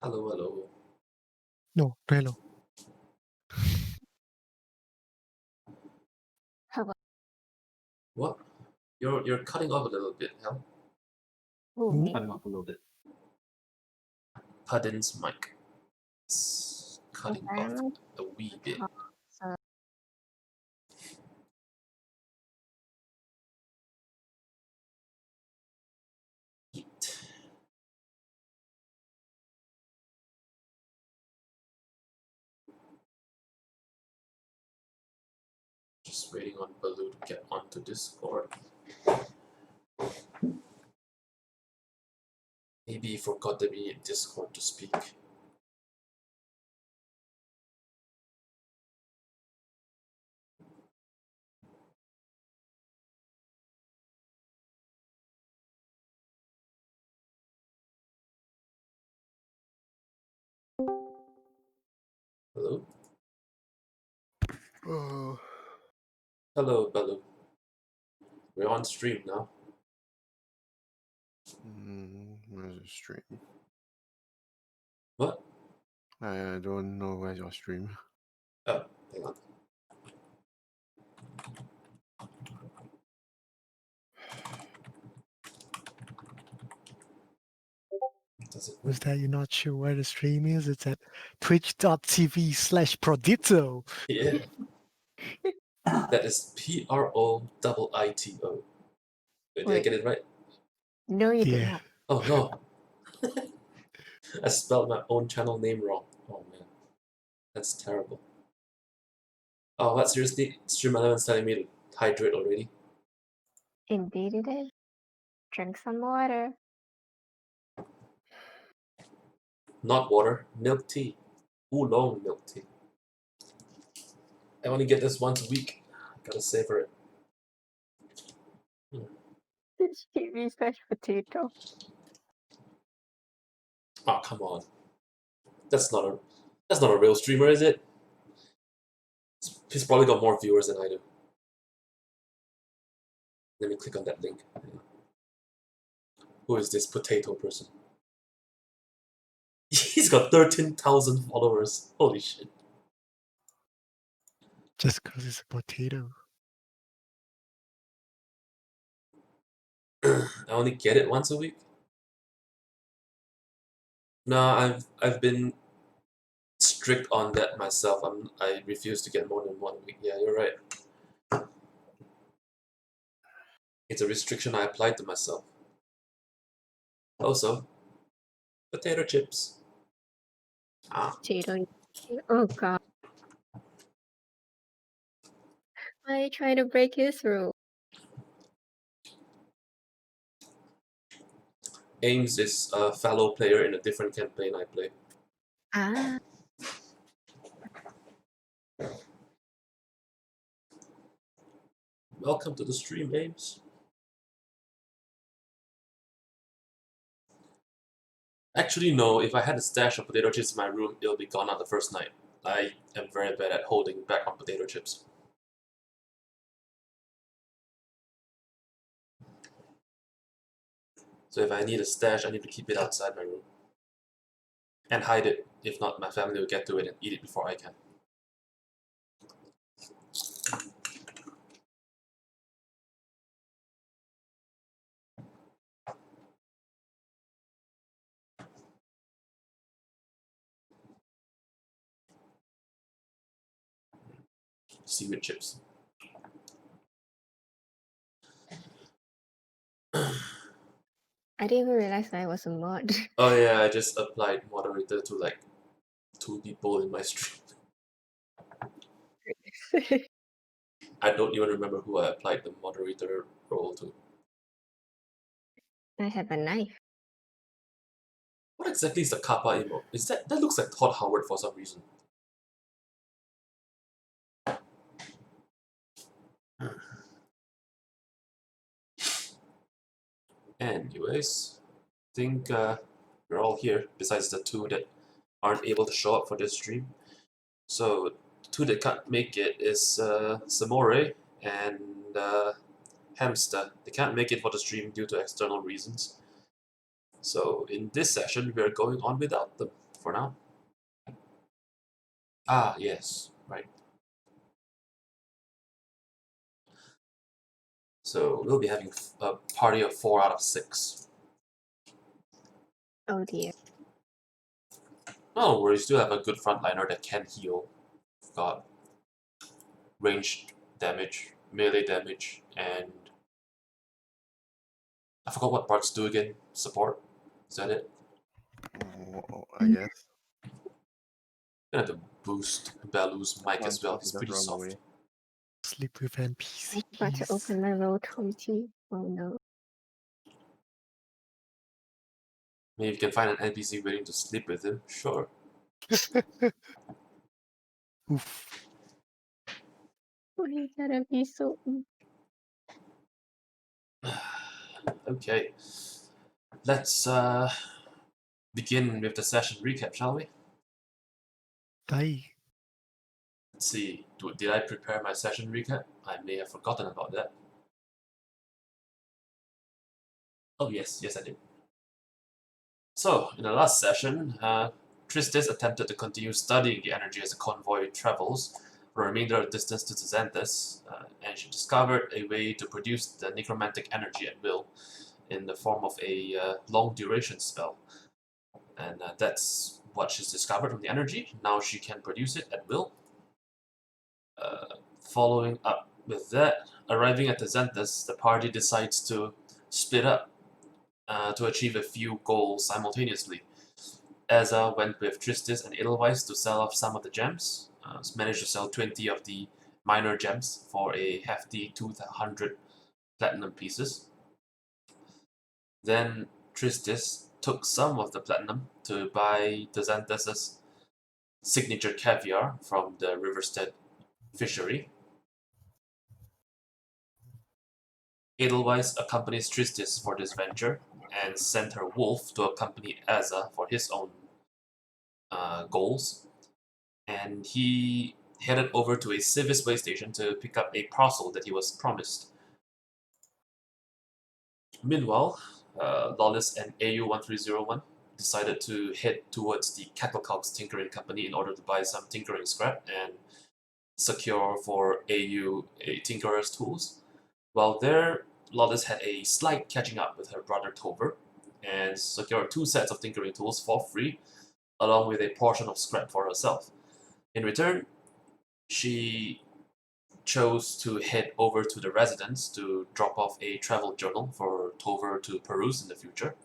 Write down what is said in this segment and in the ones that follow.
Hello, hello. No, hello. How What? You're cutting off a little bit, Hel. about Cutting off a little bit. Puddeins mic. It's cutting off environment? a wee bit. So Heat. Just waiting on Baloo to get onto Discord. Maybe he forgot to be in Discord to speak. Hello? Oh, Hello, Baloo. We're on stream now. where's the stream? What? I don't know where's your stream. Oh, hang on. Does it work? Was that you're not sure where the stream is? It's at twitch.tv/Prodito. Yeah. That is PROIITO. Did I Wait. get it right? no, you did Yeah. not. Oh no. I spelled my own channel name wrong. Oh man. That's terrible. Oh, what? Seriously? Stream 11's telling me to hydrate already? Indeed, it is. Drink some water. Not water, milk tea. Oolong milk tea. I only get this once a week. Gotta savor it. TV slash potato. Oh, come on. That's not a real streamer, is it? He's probably got more viewers than I do. Let me click on that link. Who is this potato person? He's got 13,000 followers. Holy shit. Just because it's a potato. I only get it once a week. No, I've been strict on that myself. I refuse to get more than 1 week. Yeah, you're right. It's a restriction I applied to myself. Also, potato chips. Ah, Potato. Oh god. Why are you trying to break his rule? Ames is a fellow player in a different campaign I play. Ah. Welcome to the stream, Ames. Actually, no, if I had a stash of potato chips in my room, it'll be gone on the first night. I am very bad at holding back on potato chips. So if I need a stash, I need to keep it outside my room. And hide it. If not, my family will get to it and eat it before I can. Seaweed chips. I didn't even realize I was a mod. Oh yeah, I just applied moderator to like 2 people in my stream. I don't even remember who I applied the moderator role to. I have a knife. What exactly is the kappa emote? Is that looks like Todd Howard for some reason. Anyways, I think we're all here, besides the 2 that aren't able to show up for this stream. So, the 2 that can't make it is Samore and Hamster. They can't make it for the stream due to external reasons. So, in this session, we're going on without them. for now. Ah, yes, right. So we'll be having a party of 4 out of 6. Oh dear. No worries, still have a good frontliner that can heal. Got ranged damage, melee damage, and I forgot what barks do again. Support? Is that it? I guess. Gonna have to boost Baloo's mic as well. He's Just pretty run soft. away. Sleep with I'm NPCs. about to open my roll 20. Oh no. Maybe you can find an NPC willing to sleep with him. Sure. Oof. Why you gotta be so. Okay. Let's begin with the session recap, shall we? Die. Let's see. Did I prepare my session recap? I may have forgotten about that. Oh yes, yes I did. So, in the last session, Tristis attempted to continue studying the energy as the convoy travels for a remainder of the distance to Tzanthus, and she discovered a way to produce the necromantic energy at will in the form of a long duration spell. And that's what she's discovered from the energy. Now she can produce it at will. Following up with that, arriving at Tzanthus, the party decides to split up to achieve a few goals simultaneously. Eza went with Tristis and Edelweiss to sell off some of the gems, managed to sell 20 of the minor gems for a hefty 200 platinum pieces. Then Tristis took some of the platinum to buy Tzanthus' signature caviar from the Riverstead fishery. Edelweiss accompanies Tristis for this venture and sent her wolf to accompany Eza for his own goals. And he headed over to a Civis way station to pick up a parcel that he was promised. Meanwhile, Lawless and AU-1301 decided to head towards the Cattlecock's Tinkering Company in order to buy some tinkering scrap and secure for AU a tinkerer's tools. While there, Lawless had a slight catching up with her brother Tover and secured 2 sets of tinkering tools for free, along with a portion of scrap for herself. In return, she chose to head over to the residence to drop off a travel journal for Tover to peruse in the future.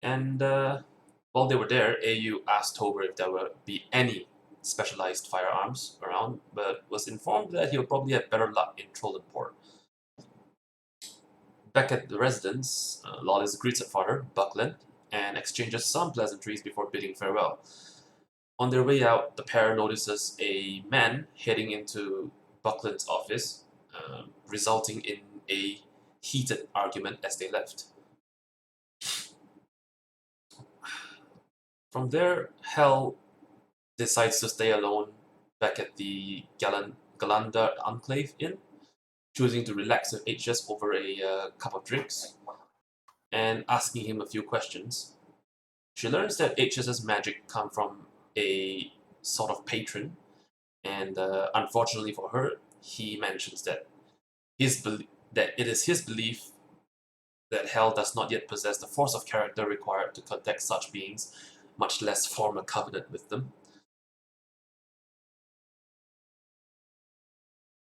And while they were there, AU asked Tover if there would be any specialized firearms around, but was informed that he'll probably have better luck in Trollenport. Back at the residence, Lawless greets her father, Buckland, and exchanges some pleasantries before bidding farewell. On their way out, the pair notices a man heading into Buckland's office, resulting in a heated argument as they left. From there, Hel decides to stay alone back at the Galanda Enclave Inn, choosing to relax with HS over a cup of drinks, and asking him a few questions. She learns that HS's magic come from a sort of patron, and unfortunately for her, he mentions that that it is his belief that Hel does not yet possess the force of character required to contact such beings, much less form a covenant with them.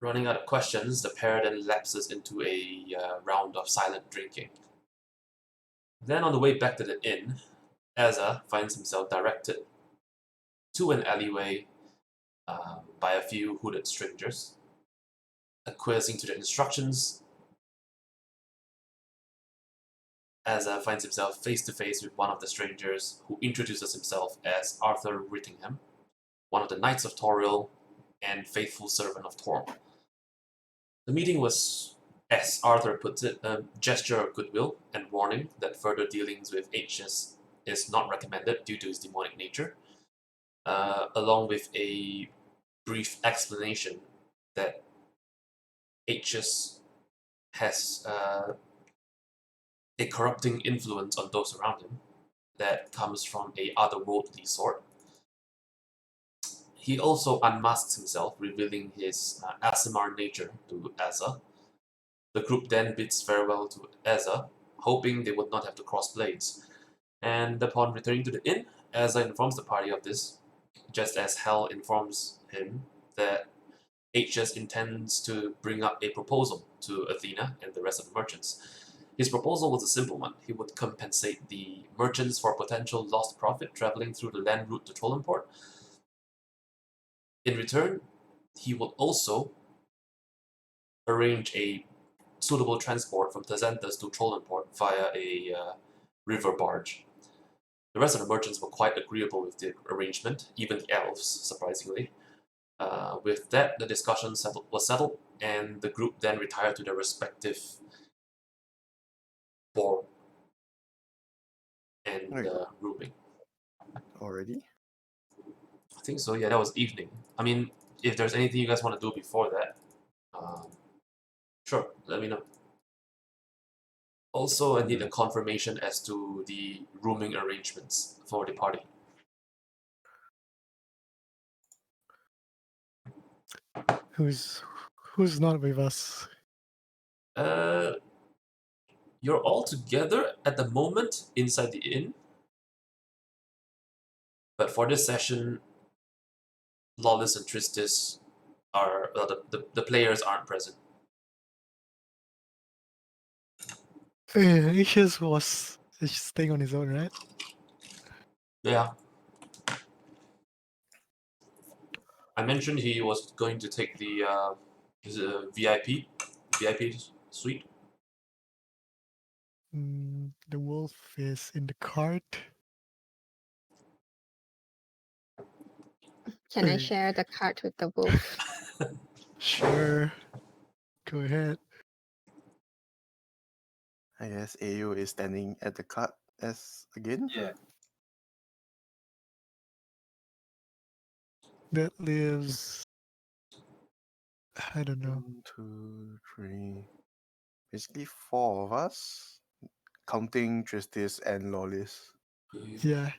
Running out of questions, the pair then lapses into a round of silent drinking. Then on the way back to the inn, Eza finds himself directed to an alleyway by a few hooded strangers. Acquiescing to the instructions, Eza finds himself face to face with one of the strangers, who introduces himself as Arthur Whittingham, one of the Knights of Toril and faithful servant of Torm. The meeting was, as Arthur puts it, a gesture of goodwill and warning that further dealings with HS is not recommended due to his demonic nature, along with a brief explanation that HS has a corrupting influence on those around him, that comes from a otherworldly sort. He also unmasks himself, revealing his Asimar nature to Eza. The group then bids farewell to Eza, hoping they would not have to cross blades. And upon returning to the inn, Eza informs the party of this, just as Hel informs him that HS intends to bring up a proposal to Athena and the rest of the merchants. His proposal was a simple one. He would compensate the merchants for potential lost profit traveling through the land route to Trollenport. In return, he will also arrange a suitable transport from Tzanthus to Trollenport via a river barge. The rest of the merchants were quite agreeable with the arrangement, even the elves, surprisingly. With that, the discussion was settled, and the group then retired to their respective ballroom and rooming. Already? I think so, yeah, that was evening. I mean, if there's anything you guys want to do before that, sure, let me know. Also, I need a confirmation as to the rooming arrangements for the party. Who's not with us? You're all together at the moment inside the inn, but for this session, Lawless and Tristis are the players aren't present. Ishes was staying on his own, right? Yeah. I mentioned he was going to take the his VIP suite. The wolf is in the cart. Can I share the cart with the wolf? Sure. Go ahead. I guess AU is standing at the cart as again. Yeah. That lives. I don't know. 1, 2, 3. Basically 4 of us, counting Tristis and Lawless. Yeah.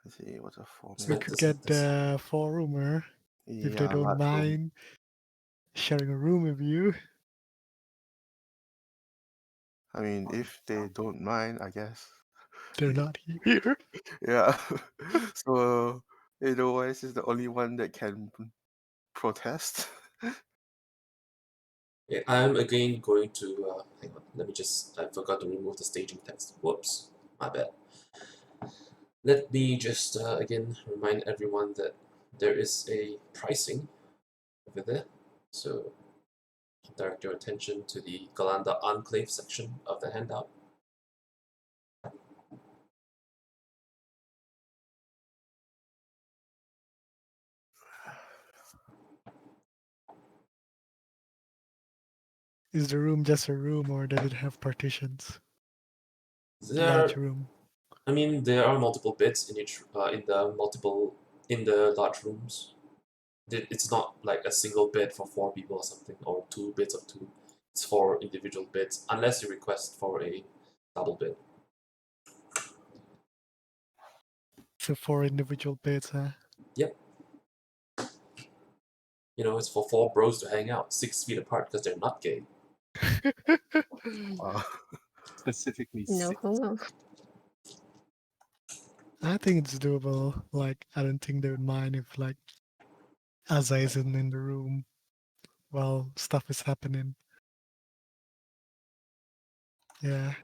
Let's see, what's a 4 We man? could get the 4-roomer if they don't large room. mind sharing a room with you. I mean, if they don't mind, I guess. They're not here. Yeah. So, otherwise, is the only one that can protest. Yeah, I'm again going to hang on. Let me just. I forgot to remove the staging text. Whoops, my bad. Let me just again remind everyone that there is a pricing over there. So direct your attention to the Galanda Enclave section of the handout. Is the room just a room or does it have partitions? There, Large room. I mean, there are multiple beds in each in the large rooms. It's not like a single bed for 4 people or something, or 2 beds of 2. It's 4 individual beds, unless you request for a double bed. So 4 individual beds, huh? Yep. You know, it's for 4 bros to hang out 6 feet apart because they're not gay. Wow. Specifically No 6. homo. I think it's doable. Like, I don't think they would mind if, like, Asa isn't in the room while stuff is happening. Yeah.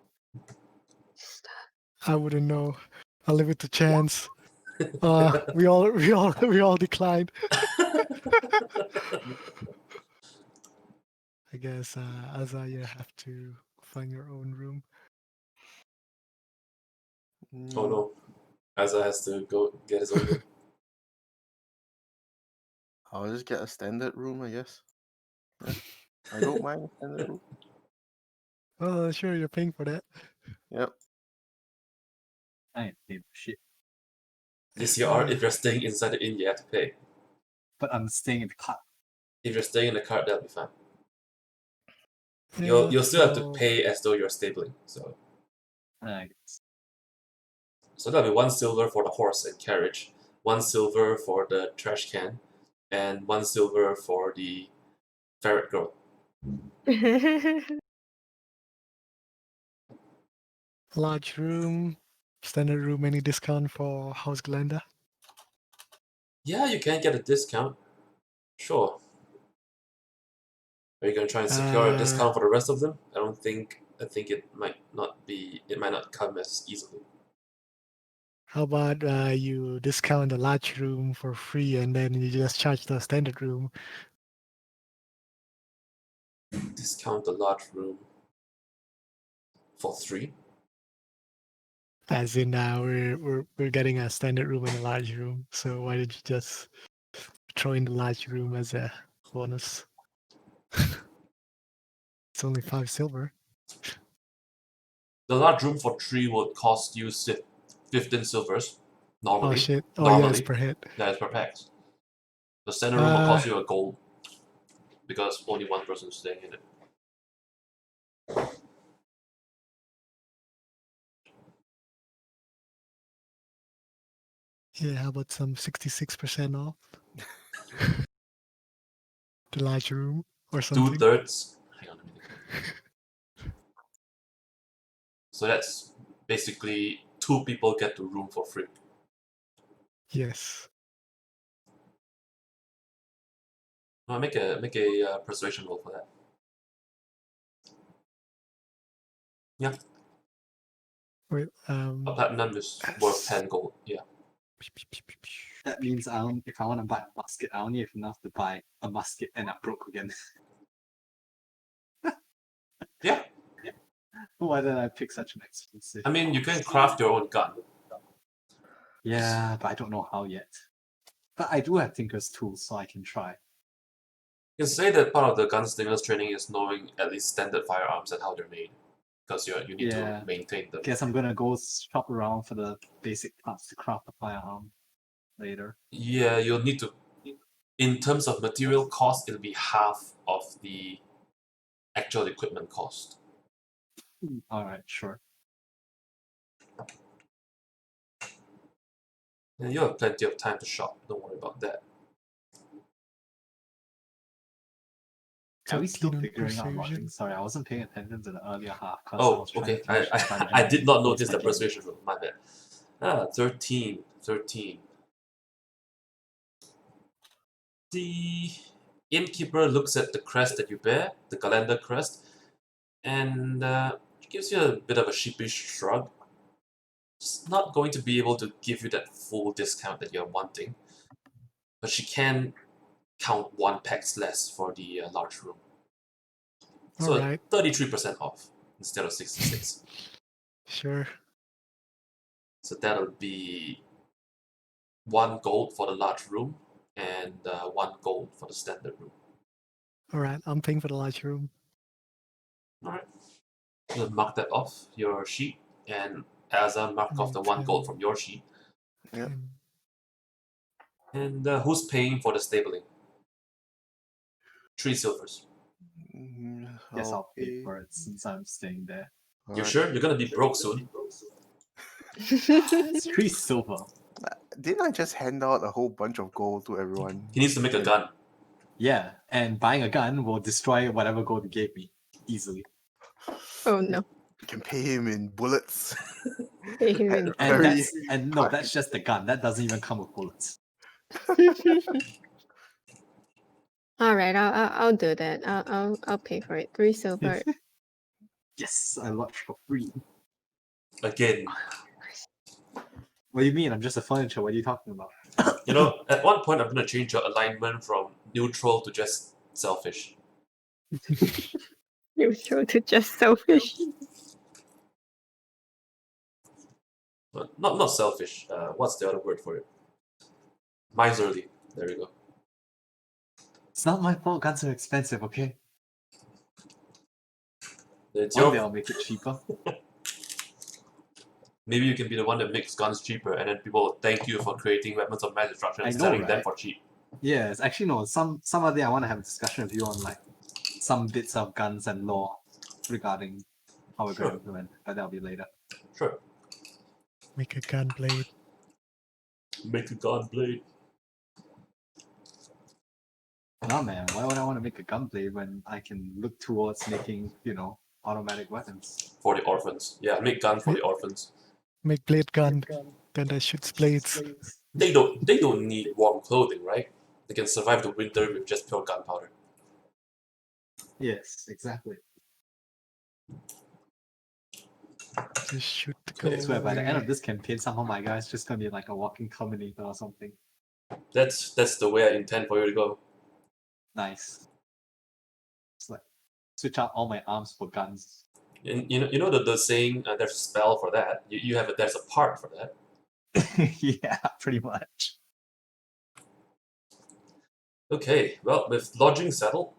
I wouldn't know. I'll leave it to chance. We all declined. I guess Asa, you have to find your own room. Oh no. Asa has to go get his own room. I'll just get a standard room, I guess. Yeah. I don't mind a standard room. Well, sure, you're paying for that. Yep. I ain't paying for shit. Yes, you are. If you're staying inside the inn, you have to pay. But I'm staying in the cart. If you're staying in the cart, that'll be fine. You'll still have to so pay as though you're stabling. So Nice. that'll be 1 silver for the horse and carriage, 1 silver for the trash can, and 1 silver for the ferret girl. large room, standard room. Any discount for House Glenda? Yeah, you can get a discount. Sure. Are you gonna try and secure a discount for the rest of them? I think it might not come as easily. How about you discount the large room for free and then you just charge the standard room? Discount the large room for 3. As in, we're getting a standard room and a large room. So why did you just throw in the large room as a bonus? It's only 5 silver. The large room for 3 would cost you 15 silvers normally. Oh shit! Oh normally. yes, per head. That is per pax. The standard room will cost you a gold because only one person is staying in it. Yeah, how about some 66% off? The large room or something. 2/3. Hang on, let me think. So that's basically 2 people get the room for free. Yes. No, make a persuasion roll for that. Yeah. Wait. A platinum is worth 10 gold. Yeah. That means if I want to buy a musket, I only have enough to buy a musket and I'm broke again. Yeah. Why did I pick such an expensive? I mean, you can craft your own gun. Yeah, but I don't know how yet. But I do have Tinker's tools, so I can try. You can say that part of the gunslinger's training is knowing at least standard firearms and how they're made, because you need to maintain them. Guess I'm gonna go shop around for the basic parts to craft a firearm later. Yeah, you'll need to. In terms of material cost, it'll be half of the actual equipment cost. Alright, sure. And you have plenty of time to shop. Don't worry about that. Are we still 13 on figuring out a lot of persuasion. things? Sorry, I wasn't paying attention to the earlier half. Oh, okay. I did not notice the persuasion roll. My bad. 13. 13. The innkeeper looks at the crest that you bear, the calendar crest, and gives you a bit of a sheepish shrug. She's not going to be able to give you that full discount that you're wanting, but she can count 1 pax less for the large room. So Alright. 33% off instead of 66. Sure. So that'll be 1 gold for the large room and 1 gold for the standard room. Alright, I'm paying for the large room. Alright. You'll mark that off your sheet, and Azza mark off the 1 gold from your sheet. Yep. And who's paying for the stabling? 3 silvers. Guess I'll pay for it since I'm staying there. You sure? You're gonna be broke soon. It's 3 silver. Didn't I just hand out a whole bunch of gold to everyone? He needs to make a gun. Yeah, and buying a gun will destroy whatever gold you gave me easily. Oh no. You can pay him in bullets. Pay him in- And that's just the gun. That doesn't even come with bullets. All right, I'll do that. I'll pay for it. 3 silver. Yes, I lodged for free. Again. What do you mean? I'm just a furniture. What are you talking about? You know, at one point I'm gonna change your alignment from neutral to just selfish. Neutral to just selfish. But not selfish. What's the other word for it? Miserly. There we go. It's not my fault guns are expensive, okay? It's One day your. I'll make it cheaper. Maybe you can be the one that makes guns cheaper, and then people will thank you for creating weapons of mass destruction and I know, selling them right? for cheap. Yeah, it's actually no. Some other day I want to have a discussion with you on like some bits of guns and law regarding how we're Sure. going to implement, but that'll be later. Sure. Make a gun blade. Make a god blade. No man, why would I want to make a gunblade when I can look towards making, automatic weapons? For the orphans. Yeah, make gun for the orphans. Make blade gun. Then that shoots blades. They don't need warm clothing, right? They can survive the winter with just pure gunpowder. Yes, exactly. Just shoot the Okay. I goal. swear by the end of this campaign, somehow my guy's just gonna be like a walking Terminator or something. That's the way I intend for you to go. Nice. It's like switch out all my arms for guns. And you know the saying, there's a spell for that. You have there's a part for that. Yeah, pretty much. Okay, well, with lodging settled,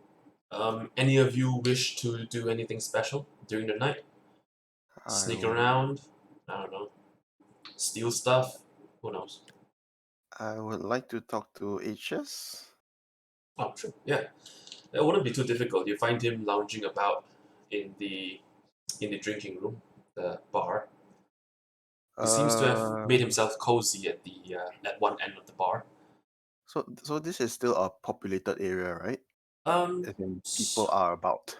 any of you wish to do anything special during the night? Sneak around? I don't know. Steal stuff? Who knows? I would like to talk to HS. Oh, sure. Yeah, it wouldn't be too difficult. You find him lounging about in the drinking room, the bar. He seems to have made himself cozy at the at one end of the bar. So this is still a populated area, right? As in people are about.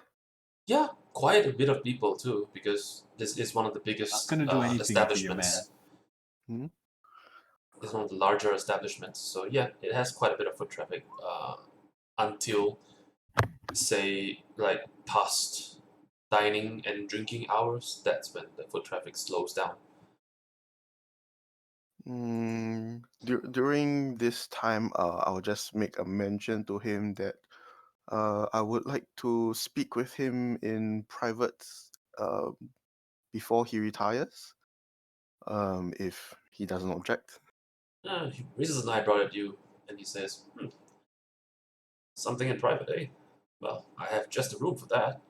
Yeah, quite a bit of people too, because this is one of the biggest gonna do anything for you, establishments. Hmm? It's one of the larger establishments, so yeah, it has quite a bit of foot traffic. Until, say, like past dining and drinking hours, that's when the foot traffic slows down. During this time, I'll just make a mention to him that I would like to speak with him in private before he retires, if he doesn't object. Reese's and I brought it to you, and he says, something in private, eh? Well, I have just a room for that.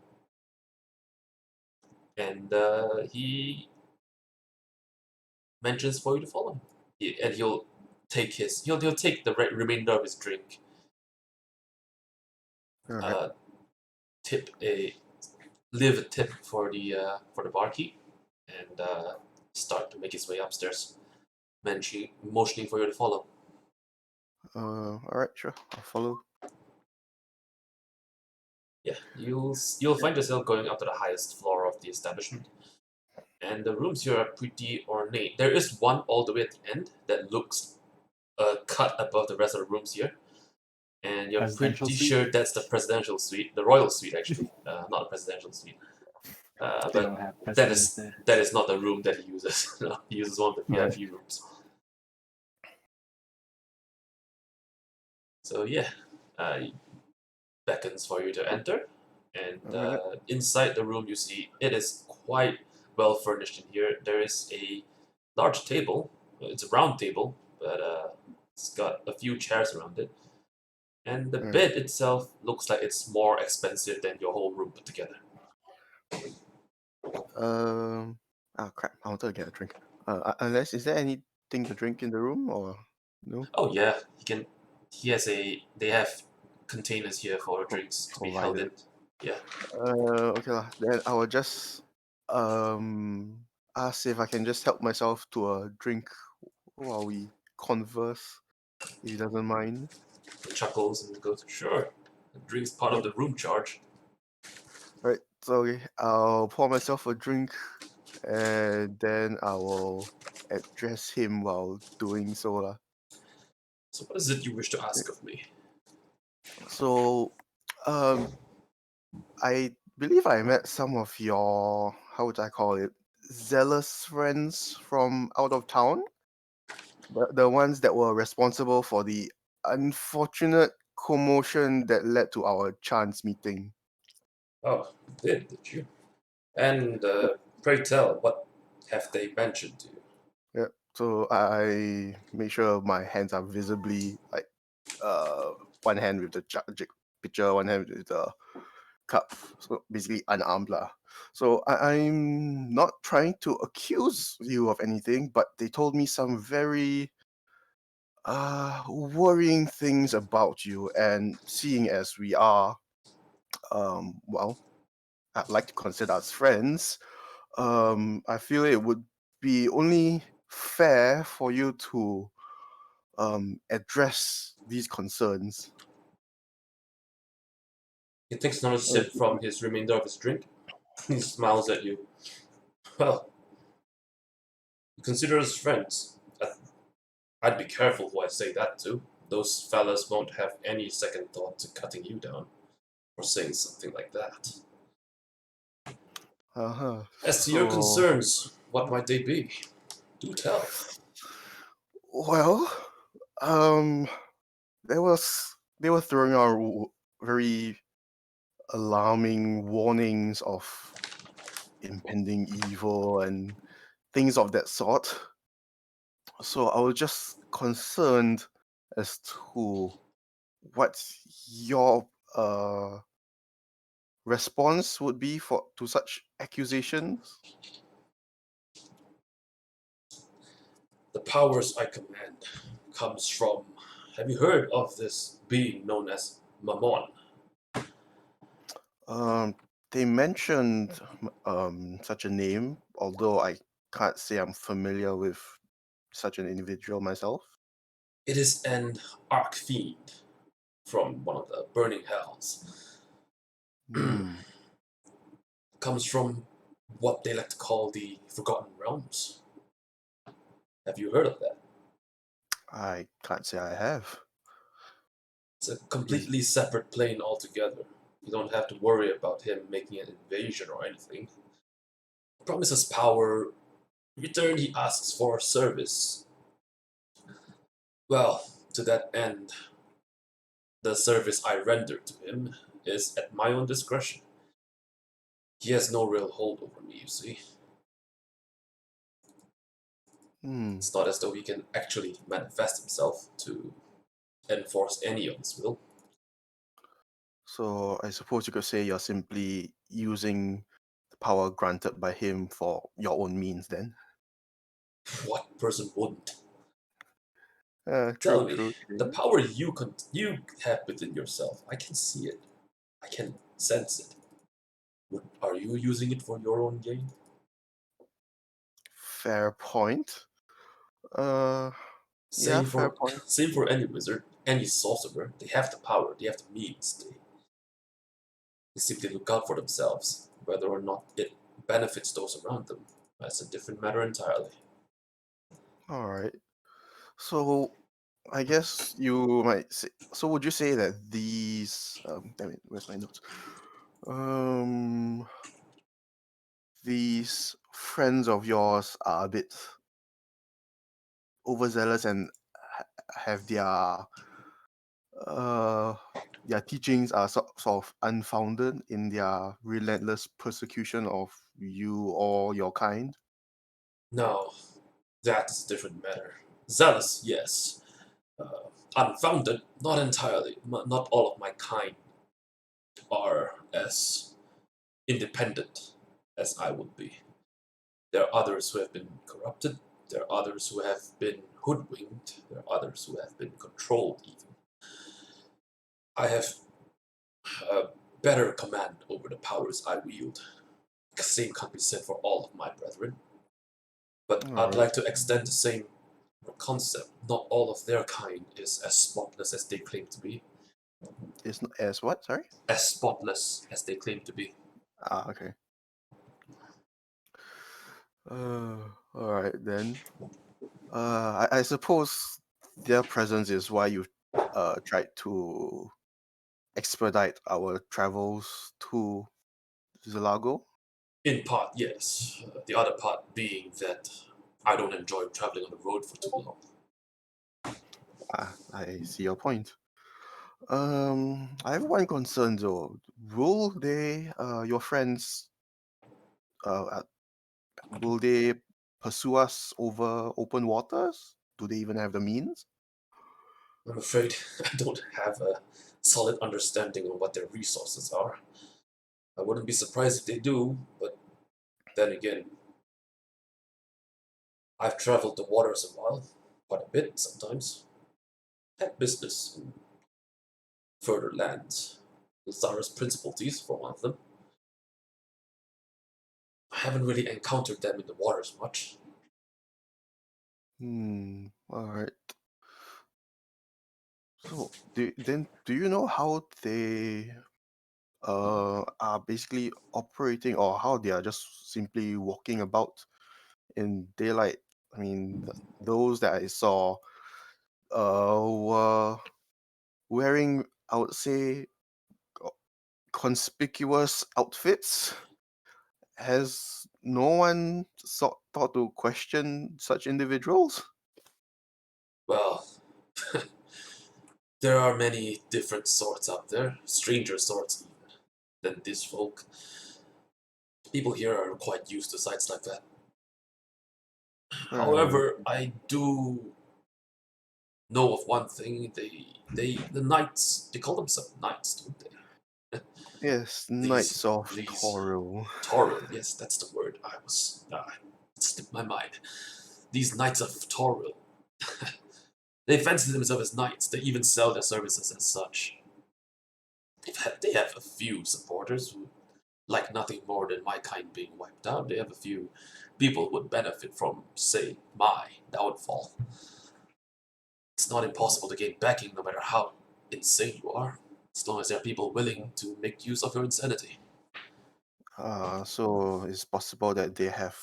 And he mentions for you to follow him. He'll take remainder of his drink. Alright. Leave a tip for the barkeep, and start to make his way upstairs, motioning for you to follow. Alright, sure. I'll follow. Yeah, you'll find yourself going up to the highest floor of the establishment, and the rooms here are pretty ornate. There is one all the way at the end that looks cut above the rest of the rooms here, and you're Presidential pretty suite? sure that's the presidential suite, the royal suite actually, not a presidential suite. They don't But have that presidents is there. not the room that he uses. No, he uses one of the Right. VIP rooms. So yeah, he beckons for you to enter, and Alright. inside the room you see it is quite well furnished in here. There is a large table. It's a round table, but it's got a few chairs around it. And the bed itself looks like it's more expensive than your whole room put together. Crap! I wanted to get a drink. Unless, is there anything to drink in the room or no? Oh yeah, they have containers here for drinks to be held in. Provided. Yeah. Okay lah. Then I will just ask if I can just help myself to a drink while we converse, if he doesn't mind. He chuckles and goes, "Sure, the drink's part of the room charge." Right. So okay, I'll pour myself a drink, and then I will address him while doing so lah. So what is it you wish to ask of me? So, I believe I met some of your, how would I call it, zealous friends from out of town. The ones that were responsible for the unfortunate commotion that led to our chance meeting. Oh, did you? And pray tell, what have they mentioned to you? Yeah. So I make sure my hands are visibly like one hand with the pitcher, one hand with the cup. So basically unarmed lah. So I'm not trying to accuse you of anything, but they told me some very worrying things about you, and seeing as we are well, I'd like to consider as friends, I feel it would be only fair for you to address these concerns. He takes another sip from his remainder of his drink. He smiles at you. Well, consider us friends. I'd be careful who I say that to. Those fellas won't have any second thought to cutting you down or saying something like that. Uh-huh. As to your concerns, what might they be? Do tell. Well, they were throwing out very alarming warnings of impending evil and things of that sort. So I was just concerned as to what your response would be to such accusations. The powers I command comes from. Have you heard of this being known as Mammon? They mentioned such a name, although I can't say I'm familiar with such an individual myself. It is an archfiend from one of the burning hells. Hmm. Comes from what they like to call the Forgotten Realms. Have you heard of that? I can't say I have. It's a completely separate plane altogether. You don't have to worry about him making an invasion or anything. He promises power. In return, he asks for service. Well, to that end, the service I render to him is at my own discretion. He has no real hold over me, you see. It's not as though he can actually manifest himself to enforce any of his will. So I suppose you could say you're simply using the power granted by him for your own means then. What person wouldn't? True, Tell me, true. the power you have within yourself, I can see it. I can sense it. Are you using it for your own gain? Fair point. Yeah, Same fair for point. same for any wizard, any sorcerer. They have the power, they have the means. They simply look out for themselves. Whether or not it benefits those around them, that's a different matter entirely. All right. So I guess you might say. So would you say that these? Damn it, where's my notes? Um, these friends of yours are a bit overzealous and have their teachings are sort of unfounded in their relentless persecution of you or your kind. No, that is a different matter. Zealous, yes. Unfounded, not entirely. Not all of my kind are as independent as I would be. There are others who have been corrupted. There are others who have been hoodwinked. There are others who have been controlled, even. I have a better command over the powers I wield. The same can't be said for all of my brethren. But All I'd right. like to extend the same concept. Not all of their kind is as spotless as they claim to be. It's not as what? Sorry. As spotless as they claim to be. Okay. All right then. I suppose their presence is why you've tried to expedite our travels to Zelago. In part, yes. The other part being that I don't enjoy traveling on the road for too long. I see your point. I have one concern though. Will your friends, uh, will they pursue us over open waters? Do they even have the means? I'm afraid I don't have a solid understanding of what their resources are. I wouldn't be surprised if they do, but then again, I've traveled the waters a while, quite a bit sometimes. Had business in further lands. Lazarus Principalities, for one of them. haven't really encountered them in the waters much. All right. So, do you know how they are basically operating, or how they are just simply walking about in daylight? I mean, those that I saw were wearing, I would say, conspicuous outfits. Has no one thought to question such individuals? Well, there are many different sorts out there, stranger sorts even, than these folk. People here are quite used to sights like that. However, I do know of one thing. The knights, they call themselves knights, don't they? Yes, Knights of Toril. Toril, yes, that's the word. It slipped my mind. These knights of Toril. They fancy themselves as knights. They even sell their services as such. They have a few supporters who like nothing more than my kind being wiped out. They have a few people who would benefit from, say, my downfall. It's not impossible to gain backing no matter how insane you are, as long as there are people willing to make use of your insanity. So it's possible that they have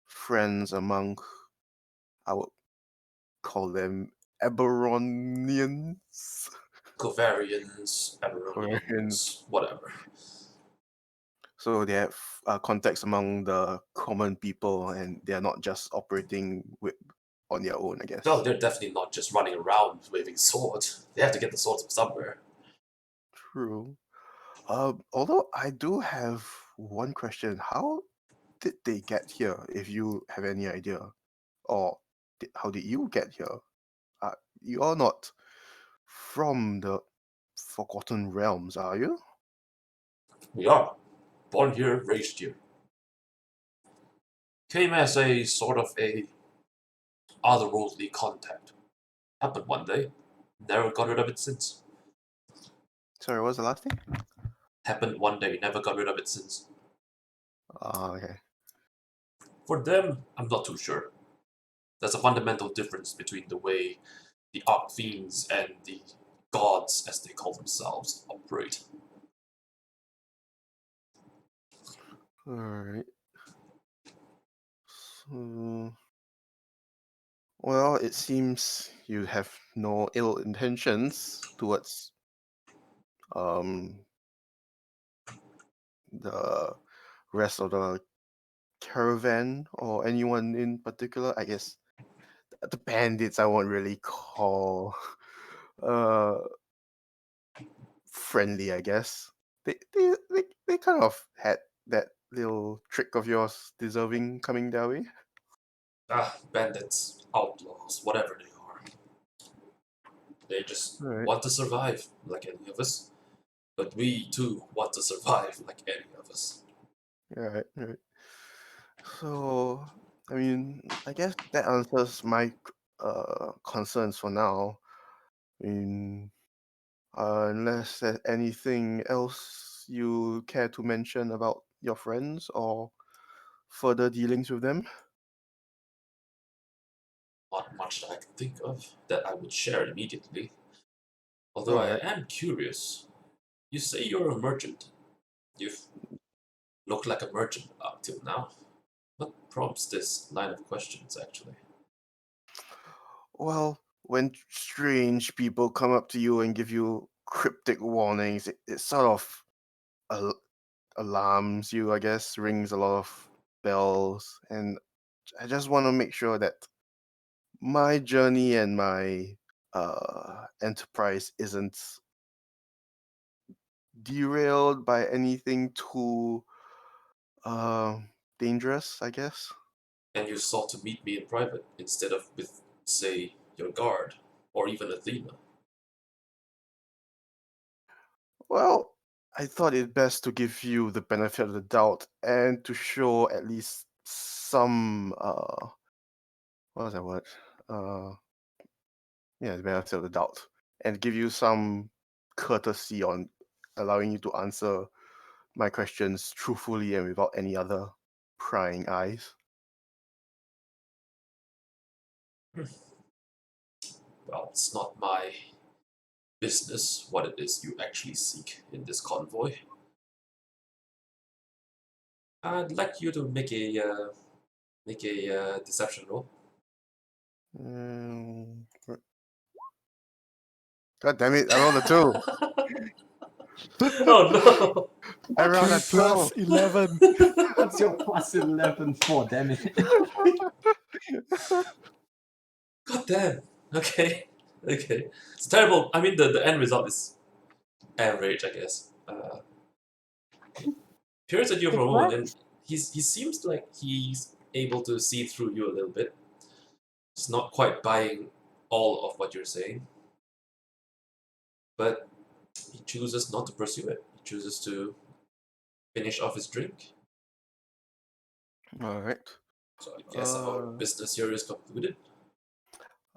friends among, I would call them Eberronians. Covarians, Correct. Eberronians, whatever. So they have contacts among the common people, and they are not just operating on their own, I guess. Well, they're definitely not just running around waving swords. They have to get the swords from somewhere. True. Although I do have one question: how did they get here? If you have any idea, or how did you get here? You are not from the Forgotten Realms, are you? We are. Born here, raised here. Came as a sort of a otherworldly contact. Happened one day. Never got rid of it since. Sorry, what was the last thing? Happened one day, never got rid of it since. Okay. For them, I'm not too sure. There's a fundamental difference between the way the Archfiends and the gods, as they call themselves, operate. Alright. So, well, it seems you have no ill intentions towards um the rest of the caravan or anyone in particular. I guess the bandits I won't really call uh friendly, I guess. They kind of had that little trick of yours deserving coming their way. Bandits, outlaws, whatever they are. They just Alright. want to survive, like any of us. But we, too, want to survive, like any of us. Right. So, I mean, I guess that answers my concerns for now. I mean, unless there's anything else you care to mention about your friends or further dealings with them. Not much that I can think of that I would share immediately. Although I Alright. am curious. You say you're a merchant. You've looked like a merchant up till now. What prompts this line of questions, actually? Well, when strange people come up to you and give you cryptic warnings, it sort of al- alarms you, I guess, rings a lot of bells, and I just want to make sure that my journey and my enterprise isn't derailed by anything too uh, dangerous, I guess. And you sought to meet me in private instead of with, say, your guard, or even Athena. Well, I thought it best to give you the benefit of the doubt and to show at least some what was that word? Uh yeah, the benefit of the doubt. And give you some courtesy on allowing you to answer my questions truthfully and without any other prying eyes. Well, it's not my business what it is you actually seek in this convoy. I'd like you to make a deception roll. Mm, God damn it! I rolled a 2. Oh no! I rolled a 2 plus 2. 11. What's your plus 11 for, damn it? God damn. Okay. Okay. It's terrible. I mean, the end result is average, I guess. Peers at you for a It's moment, what? and he seems like he's able to see through you a little bit. He's not quite buying all of what you're saying, but he chooses not to pursue it. He chooses to finish off his drink. All right. So I guess our business here is concluded.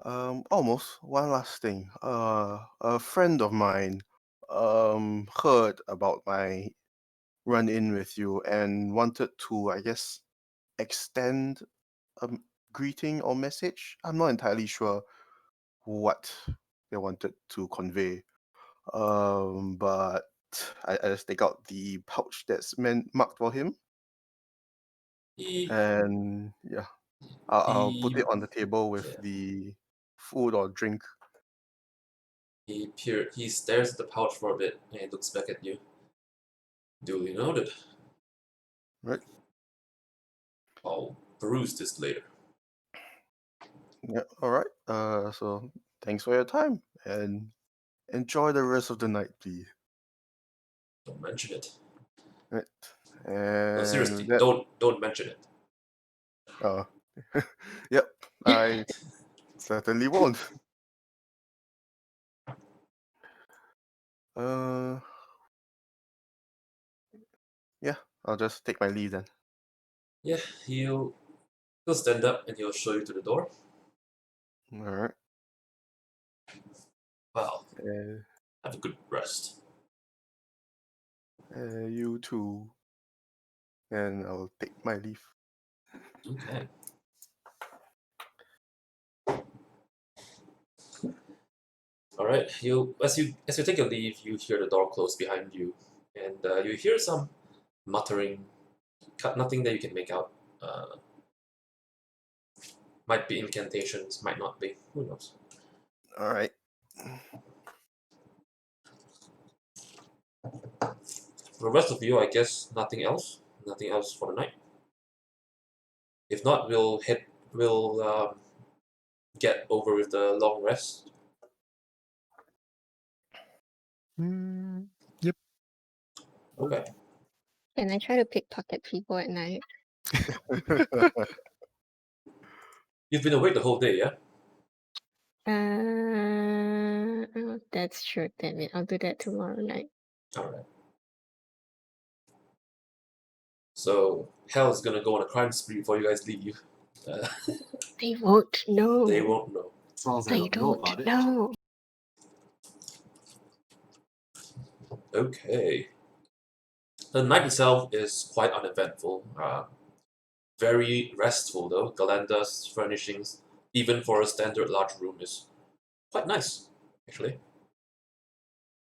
Almost. One last thing. A friend of mine, heard about my run-in with you and wanted to, I guess, extend a greeting or message. I'm not entirely sure what they wanted to convey. But I just take out the pouch that's marked for him, He and yeah, I'll put he it on the table with yeah. the food or drink. He stares at the pouch for a bit and he looks back at you. Duly noted. Right. I'll peruse this later. Yeah. All right. So thanks for your time and enjoy the rest of the night, please. Don't mention it. Right. No, And seriously, with that, don't mention it. yep, I certainly won't. Uh, yeah, I'll just take my leave then. Yeah, he'll stand up and he'll show you to the door. All right. Well, Uh, have a good rest. you too. And I'll take my leave. Okay. All right. As you take your leave, you hear the door close behind you, and you hear some muttering. Nothing that you can make out. Might be incantations, might not be. Who knows? All right. For the rest of you, I guess nothing else. Nothing else for the night. If not, we'll head. We'll get over with the long rest. Yep. Okay. Can I try to pickpocket people at night? You've been awake the whole day, yeah? Oh, that's true. Damn it. I'll do that tomorrow night. All right. So hell is gonna go on a crime spree before you guys leave. They won't know. They won't know. As long as I They don't know about don't it. know. Okay. The night itself is quite uneventful. Very restful though. Galanda's furnishings, even for a standard large room, is quite nice, actually.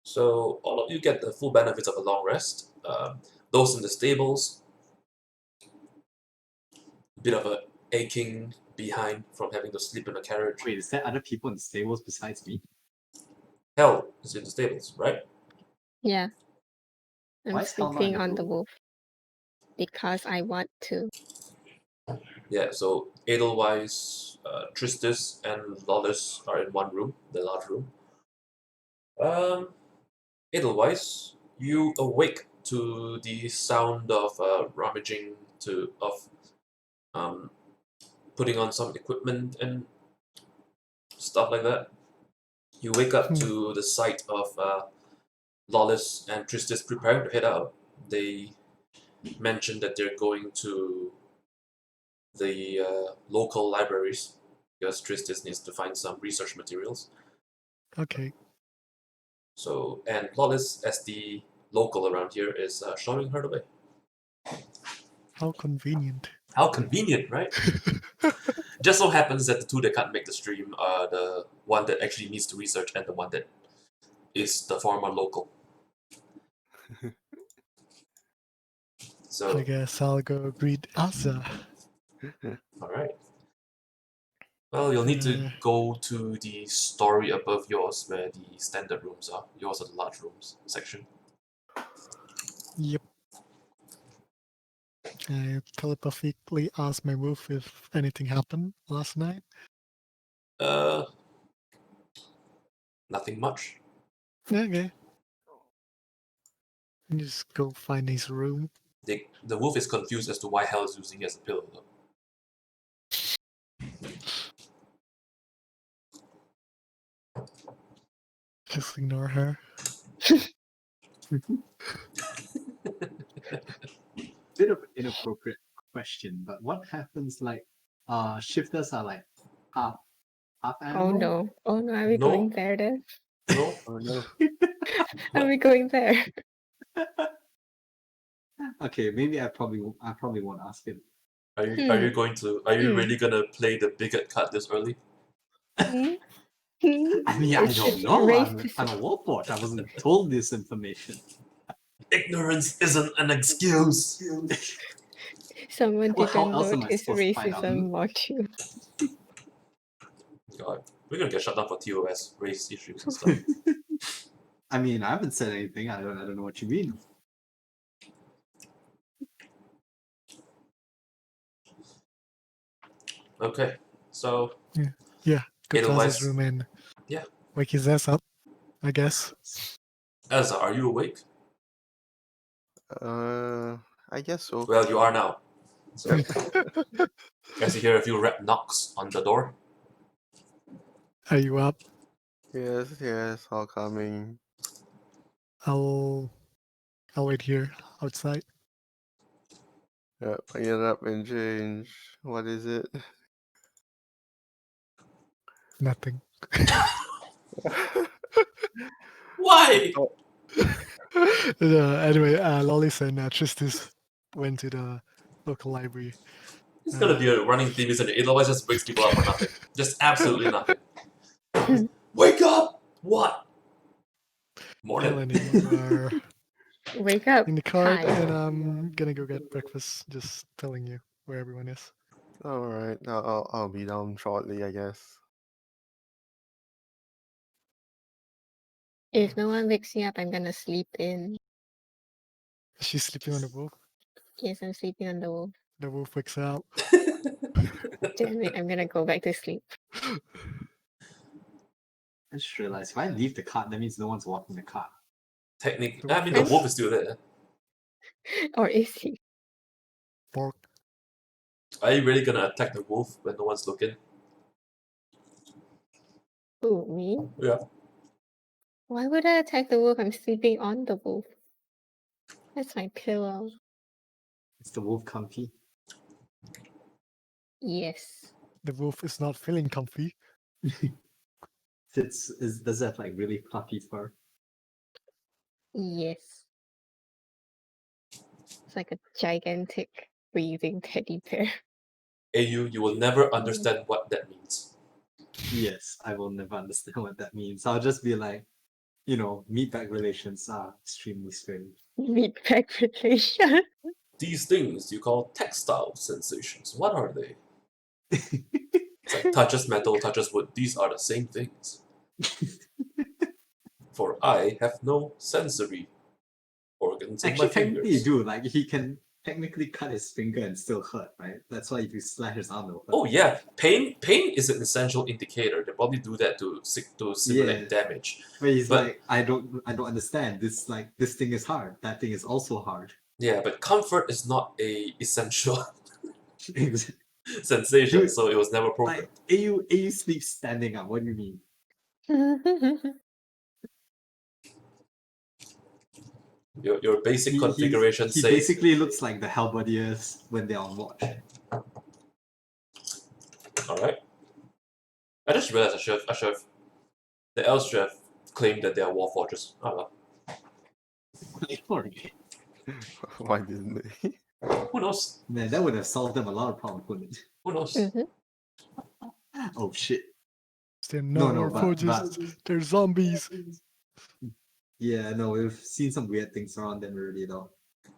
So all of you get the full benefits of a long rest. Those in the stables, a bit of a aching behind from having to sleep in a carriage. Wait, is there other people in the stables besides me? Hell is in the stables, right? Yeah. I'm Why is Hell not in sleeping the on the room? wolf. Because I want to. Yeah, so Edelweiss, Tristis, and Lawless are in one room, the large room. Edelweiss, you awake to the sound of rummaging um, putting on some equipment and stuff like that. You wake up to the sight of Lawless and Tristis preparing to head out. They mentioned that they're going to the local libraries because Tristis needs to find some research materials. Okay. So, and Lawless, as the local around here, is showing her the way. How convenient. How convenient, right? Just so happens that the two that can't make the stream are the one that actually needs to research and the one that is the former local. I So, guess I'll go greet Asa. alright. Well, you'll need to Uh, go to the story above yours where the standard rooms are. Yours are the large rooms section. Yep. I telepathically asked my wolf if anything happened last night. Nothing much. Okay. Just go find his room. The wolf is confused as to why Hell is using it as a pillow though. Just ignore her. Bit of inappropriate question, but what happens like shifters are like half Oh animal? no. Oh no, are we No. going there then? No? Oh no. Are we going there? Okay, maybe I probably won't ask him. Are you going to really gonna play the bigot card this early? Hmm? I mean, I It's don't know. race I'm a warforged. I wasn't told this information. Ignorance isn't an excuse. Someone Well, how didn't else am I notice supposed to find out? racism module. God, we're gonna get shut down for TOS race issues and stuff. I mean, I haven't said anything. I don't know what you mean. Okay, so Yeah. Go to Otherwise- Asa's room and Yeah. wake his ass up, I guess. Elsa, are you awake? I guess so. Well, you are now. So, as you hear a few rap knocks on the door. Are you up? Yes, all coming. I'll wait here outside. Yep, I get up and change. What is it? Nothing. Why? Anyway, Lollis and Tristis went to the local library. It's gonna be a running theme, isn't it? It otherwise just wakes people up for nothing. Just absolutely nothing. Wake up! What? Morning. Helen and you are Wake up. in the car, Hi. and I'm gonna go get breakfast. Just telling you where everyone is. Alright, I'll be down shortly, I guess. If no one wakes me up, I'm gonna sleep in. She's sleeping on the wolf. Yes, I'm sleeping on the wolf. The wolf wakes up. Damn it, I'm gonna go back to sleep. I just realized if I leave the cart, that means no one's walking the cart. Technically, I mean, the wolf is still there. Or is he? Pork. Are you really gonna attack the wolf when no one's looking? Who, me? Yeah. Why would I attack the wolf? I'm sleeping on the wolf. That's my pillow. Is the wolf comfy? Yes. The wolf is not feeling comfy. Does it have like really fluffy fur? Yes. It's like a gigantic breathing teddy bear. AU, you will never understand what that means. Yes, I will never understand what that means. I'll just be like, meatbag relations are extremely strange. Meatbag relation. These things you call textile sensations. What are they? It's like touches metal, touches wood. These are the same things. For I have no sensory organs in Actually, my technically you fingers. do. Like, he can technically cut his finger and still hurt, right? That's why if you slash his arm, it'll hurt. Oh yeah, pain is an essential indicator. They probably do that to simulate Yeah. damage. But he's but- like, I don't understand. This thing is hard. That thing is also hard. Yeah, but comfort is not a essential Exactly. sensation, Dude, so it was never programmed. Like, AU sleeps standing up. What do you mean? Your basic He configuration says basically looks like the Halberdiers when they're on watch. alright. I just realized I should have the elves should have claimed that they are warforges. Oh well. Alright. Why didn't they? Who knows? Man, that would have solved them a lot of problems, wouldn't it? Who knows? Mm-hmm. Oh shit. They're No, not no, more but- forges. They're zombies. Yeah, no, we've seen some weird things around them already though.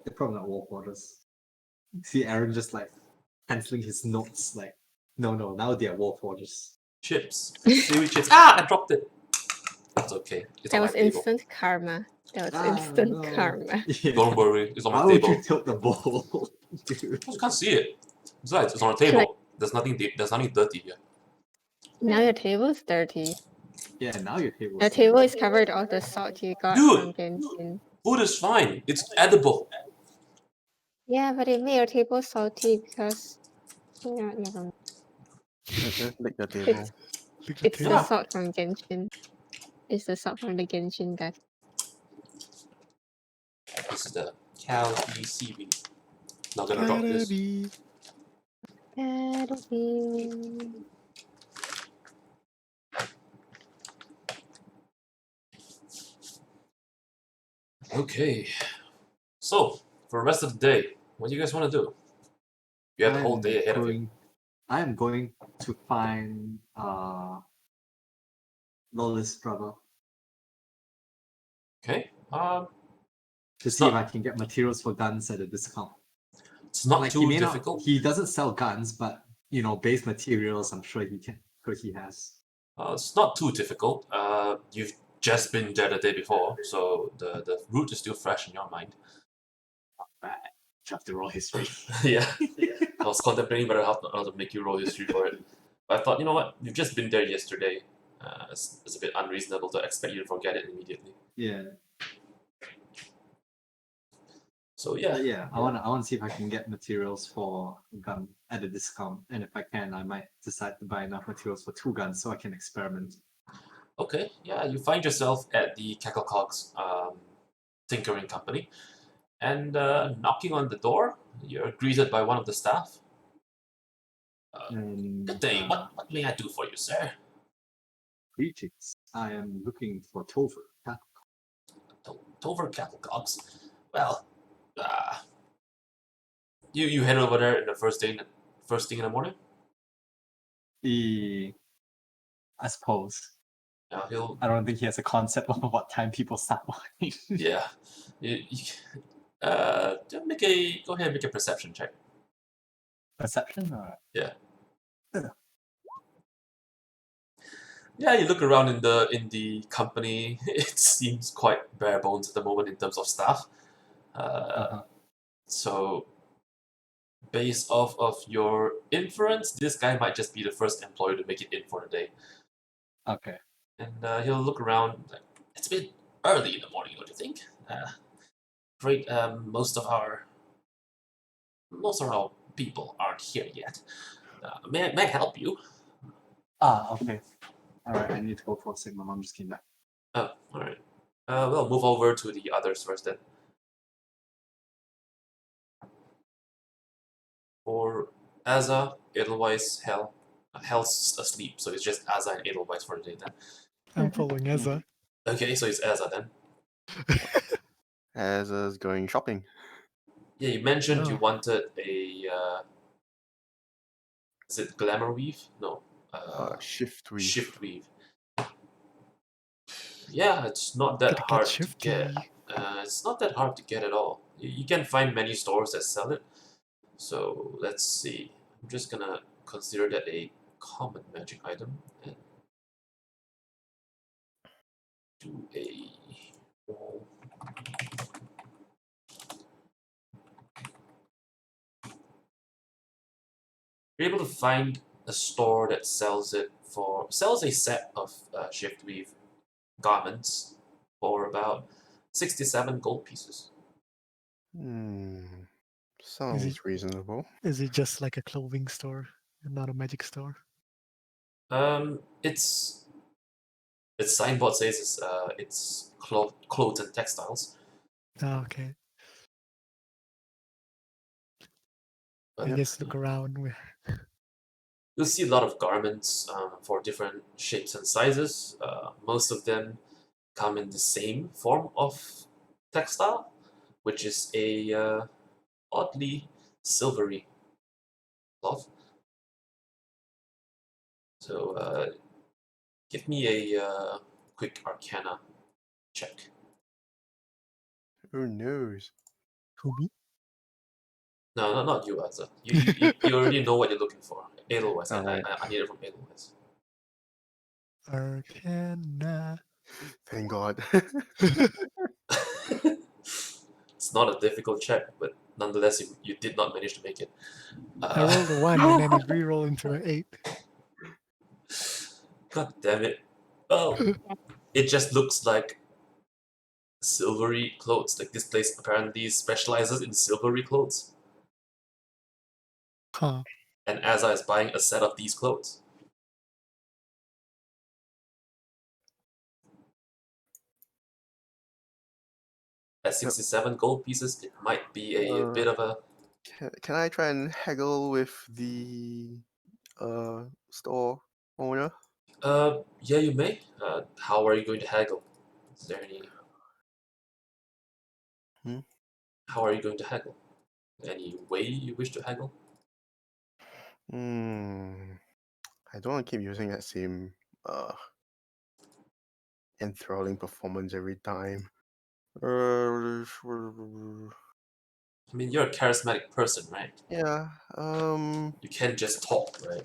They're probably not war forges. See Aaron just like cancelling his notes like, no, now they're war forges. Chips. Seaweed chips. Ah! I dropped it. That's okay. It's That on was my table. instant karma. That was Ah, instant no. karma. Yeah. Don't worry. It's on Why my would table. you tilt the bowl? Dude. You can't see it. Besides, it's on the table. There's nothing. There's nothing dirty here. Now your table's dirty. Yeah, now your table. Your table is covered all the salt you got Dude! from Genshin. Food is fine. It's edible. Yeah, but it made your table salty because never mind. Okay, lick the table. It's Look at it's the the table. salt from Genshin. It's the salt from the Genshin guy. This is the Calbee seaweed. Not gonna drop this. Gotta be. That'll be. Okay. So, for the rest of the day, what do you guys want to do? You have the whole day ahead of you. I am going to find Lawless brother Okay. to see if not- I can get materials for guns at a discount. It's not Like too he may difficult. not, he doesn't sell guns, but you know, base materials, I'm sure he has. It's not too difficult. You've just been there the day before, so the route is still fresh in your mind. Right. Have to roll history. Yeah. I was contemplating whether how to make you roll history for it. But I thought, you know what? You've just been there yesterday. It's a bit unreasonable to expect you to forget it immediately. Yeah. So yeah. Yeah, I wanna see if I can get materials for a gun at a discount, and if I can, I might decide to buy enough materials for 2 guns so I can experiment. Okay, yeah, you find yourself at the Cacklecogs tinkering company, and knocking on the door, you're greeted by one of the staff. And Good day, what may I do for you, sir? greetings. I am looking for Topher. Dover Cacklecogs. Well, you head over there in the first thing in the morning. I suppose. He'll I don't think he has a concept of what time people start working. yeah. Go ahead and make a perception check. Perception? Or... Yeah, you look around in the company. It seems quite bare bones at the moment in terms of staff. So, based off of your inference, this guy might just be the first employee to make it in for the day. Okay. And he'll look around. Like, it's a bit early in the morning, don't you think? Great. Most of our people aren't here yet. May I help you? Okay. Alright, I need to go for a sec. My mom just came back. Oh, alright. We'll move over to the others first then. For Azza, Edelweiss, Hell's asleep, so it's just Azza and Edelweiss for the day then. I'm following Ezra. Okay, so it's Azza then. As is going shopping. Yeah, you mentioned you Oh. wanted a is it glamour weave? No. Shift weave. Shift weave. Yeah, it's not that Gotta get hard to shifty. get. It's not that hard to get at all. You can find many stores that sell it. So let's see. I'm just gonna consider that a common magic item and do a roll. You're able to find a store that sells a set of shift weave garments for about 67 gold pieces. Sounds reasonable. Is it just like a clothing store and not a magic store? Its signboard says it's clothes and textiles. Oh, okay. But I just look around. you'll see a lot of garments for different shapes and sizes. Most of them come in the same form of textile, which is a oddly silvery cloth. So give me a quick Arcana check. Who knows? Who me? No, not you, Azza. You already know what you're looking for. Edelweiss. Alright. I need it from Edelweiss. Arcana. Thank God. It's not a difficult check, but nonetheless, you did not manage to make it. I rolled a 1 and then it re-rolled into an 8. God damn it. Well, it just looks like silvery clothes. Like this place apparently specializes in silvery clothes. Huh. And Azza is buying a set of these clothes. At 67 gold pieces, it might be a bit of a... Can I try and haggle with the store owner? Yeah, you may. How are you going to haggle? Is there any... Hmm? How are you going to haggle? Any way you wish to haggle? I don't want to keep using that same enthralling performance every time. I mean, you're a charismatic person, right? Yeah. You can't just talk, right?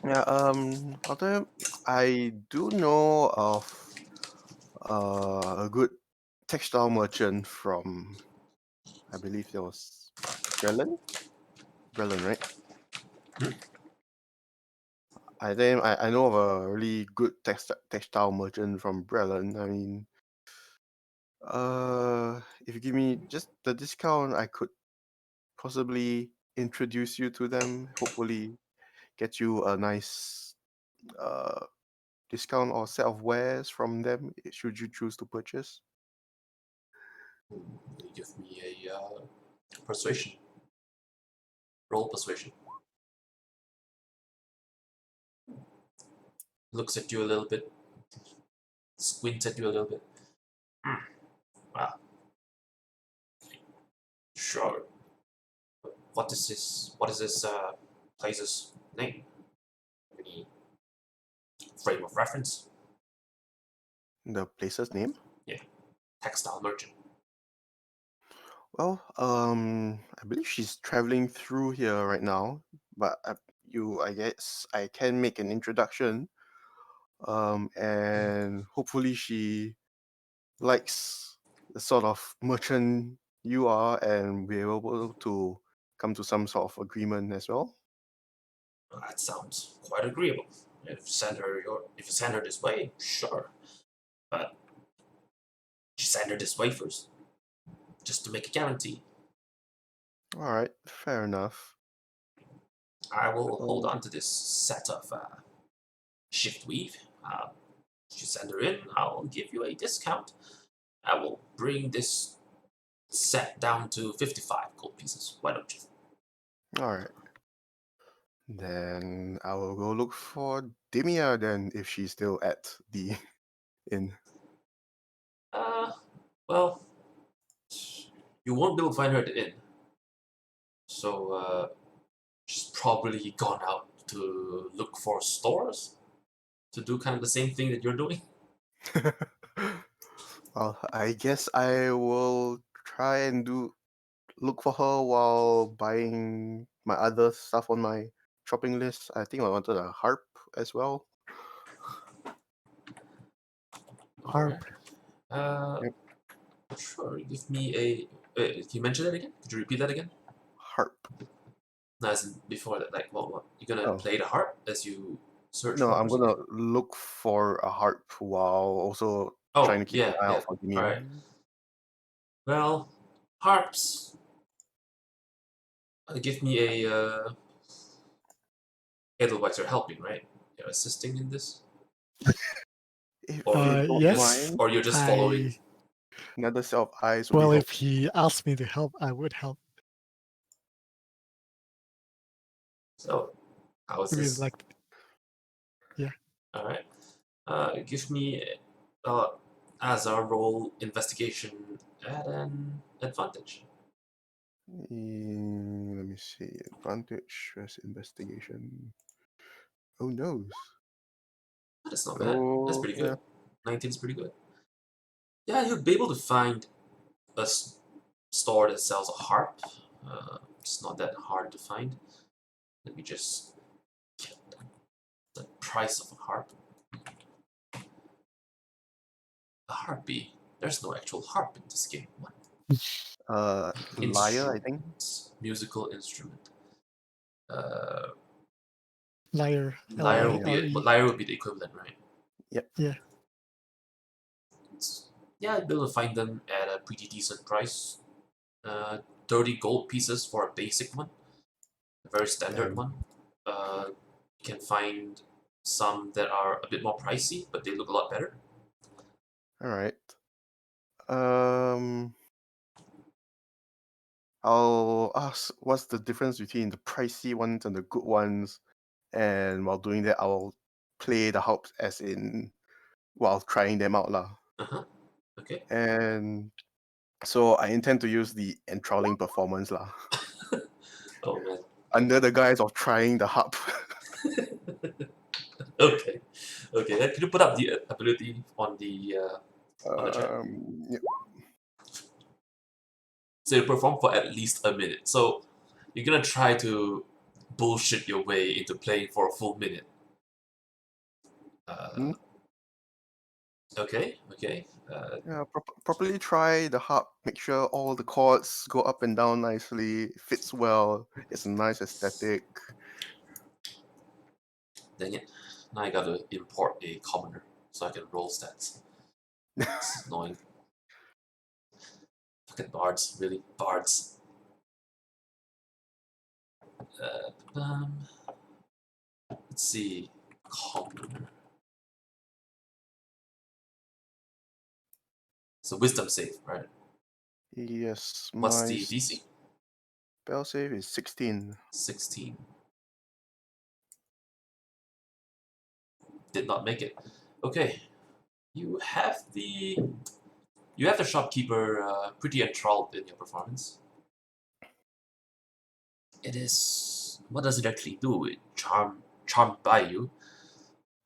Yeah. Although I do know of a good textile merchant from, I believe there was Brelin, right? I think I know of a really good textile merchant from Brelin. I mean, if you give me just the discount, I could possibly introduce you to them. Hopefully, get you a nice discount or set of wares from them. Should you choose to purchase? Give me a persuasion. Roll persuasion. Looks at you a little bit. Squints at you a little bit. Wow. Sure. What is this? What is this place's name? Any frame of reference? The place's name? Yeah. Textile merchant. Well, I believe she's traveling through here right now, but I guess I can make an introduction. And hopefully she likes the sort of merchant you are, and we're able to come to some sort of agreement as well. That sounds quite agreeable. If you send her this way, sure. But you send her this way first, just to make a guarantee. All right, fair enough. I will hold on to this set of shift weave. If you send her in, I'll give you a discount. I will bring this set down to 55 gold pieces. Why don't you? All right. Then I will go look for Demia then, if she's still at the inn. Well, you won't be able to find her at the inn. So, she's probably gone out to look for stores to do kind of the same thing that you're doing. Well, I guess I will try and look for her while buying my other stuff on my shopping list. I think I wanted a harp as well. Harp. Alright. Sure. Give me a. Can you mention that again? Could you repeat that again? Harp. No, as in before that. Like, what? You're gonna Oh. play the harp as you search No, for I'm her? gonna look for a harp while also trying to keep yeah, an eye yeah. out for Demia. Alright. Well, harps. Give me a. Edelweiss, you're helping, right? You're assisting in this? If Or, you don't Yes. mind, or you're just following? another set of eyes would Well, be if he asked me to help, I would help. So, how is I mean, this? like, yeah. Alright. Give me, as our roll investigation at an advantage. Let me see. Advantage, stress, investigation. Oh no. That's not bad. That's pretty Yeah. good. 19 is pretty good. Yeah, you'll be able to find a store that sells a harp. It's not that hard to find. Let me just get the price of a harp. A harpy. There's no actual harp in this game. What? Lyre, I think. Instrument. Musical instrument. Lyre. Lyre would L-Y-R-E. be lyre would be the equivalent, right? Yep. Yeah. Yeah, I'd be able to find them at a pretty decent price. 30 gold pieces for a basic one, a very standard one. You can find some that are a bit more pricey, but they look a lot better. All right. I'll ask what's the difference between the pricey ones and the good ones, and while doing that, I'll play the harps as in while trying them out lah. Okay. And so I intend to use the enthralling performance lah, Oh man. under the guise of trying the harp. Okay. Okay. Can you put up the ability on the chat? Yep. So you perform for at least a minute. So you're gonna try to bullshit your way into playing for a full minute. Okay. Okay. Yeah, properly try the harp. Make sure all the chords go up and down nicely. It fits well. It's a nice aesthetic. Dang it. Now I gotta import a commoner so I can roll stats. It's annoying. Fucking bards, really. Bards. Let's see. Commoner. So wisdom save, right? Yes, What's my the DC? spell save is 16. 16. Did not make it. Okay. You have the shopkeeper pretty enthralled in your performance. It is. What does it actually do? It charmed by you.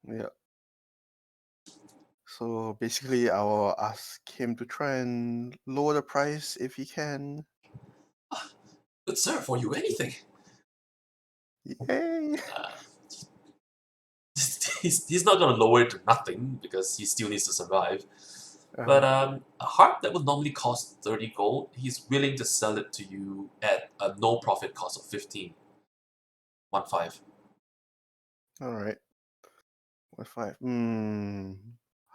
Yeah. So basically, I will ask him to try and lower the price if he can. Good sir, for you anything. Yay! He's not gonna lower it to nothing because he still needs to survive. But a harp that would normally cost 30 gold, he's willing to sell it to you at a no profit cost of 15. 1-5. All right. 1-5.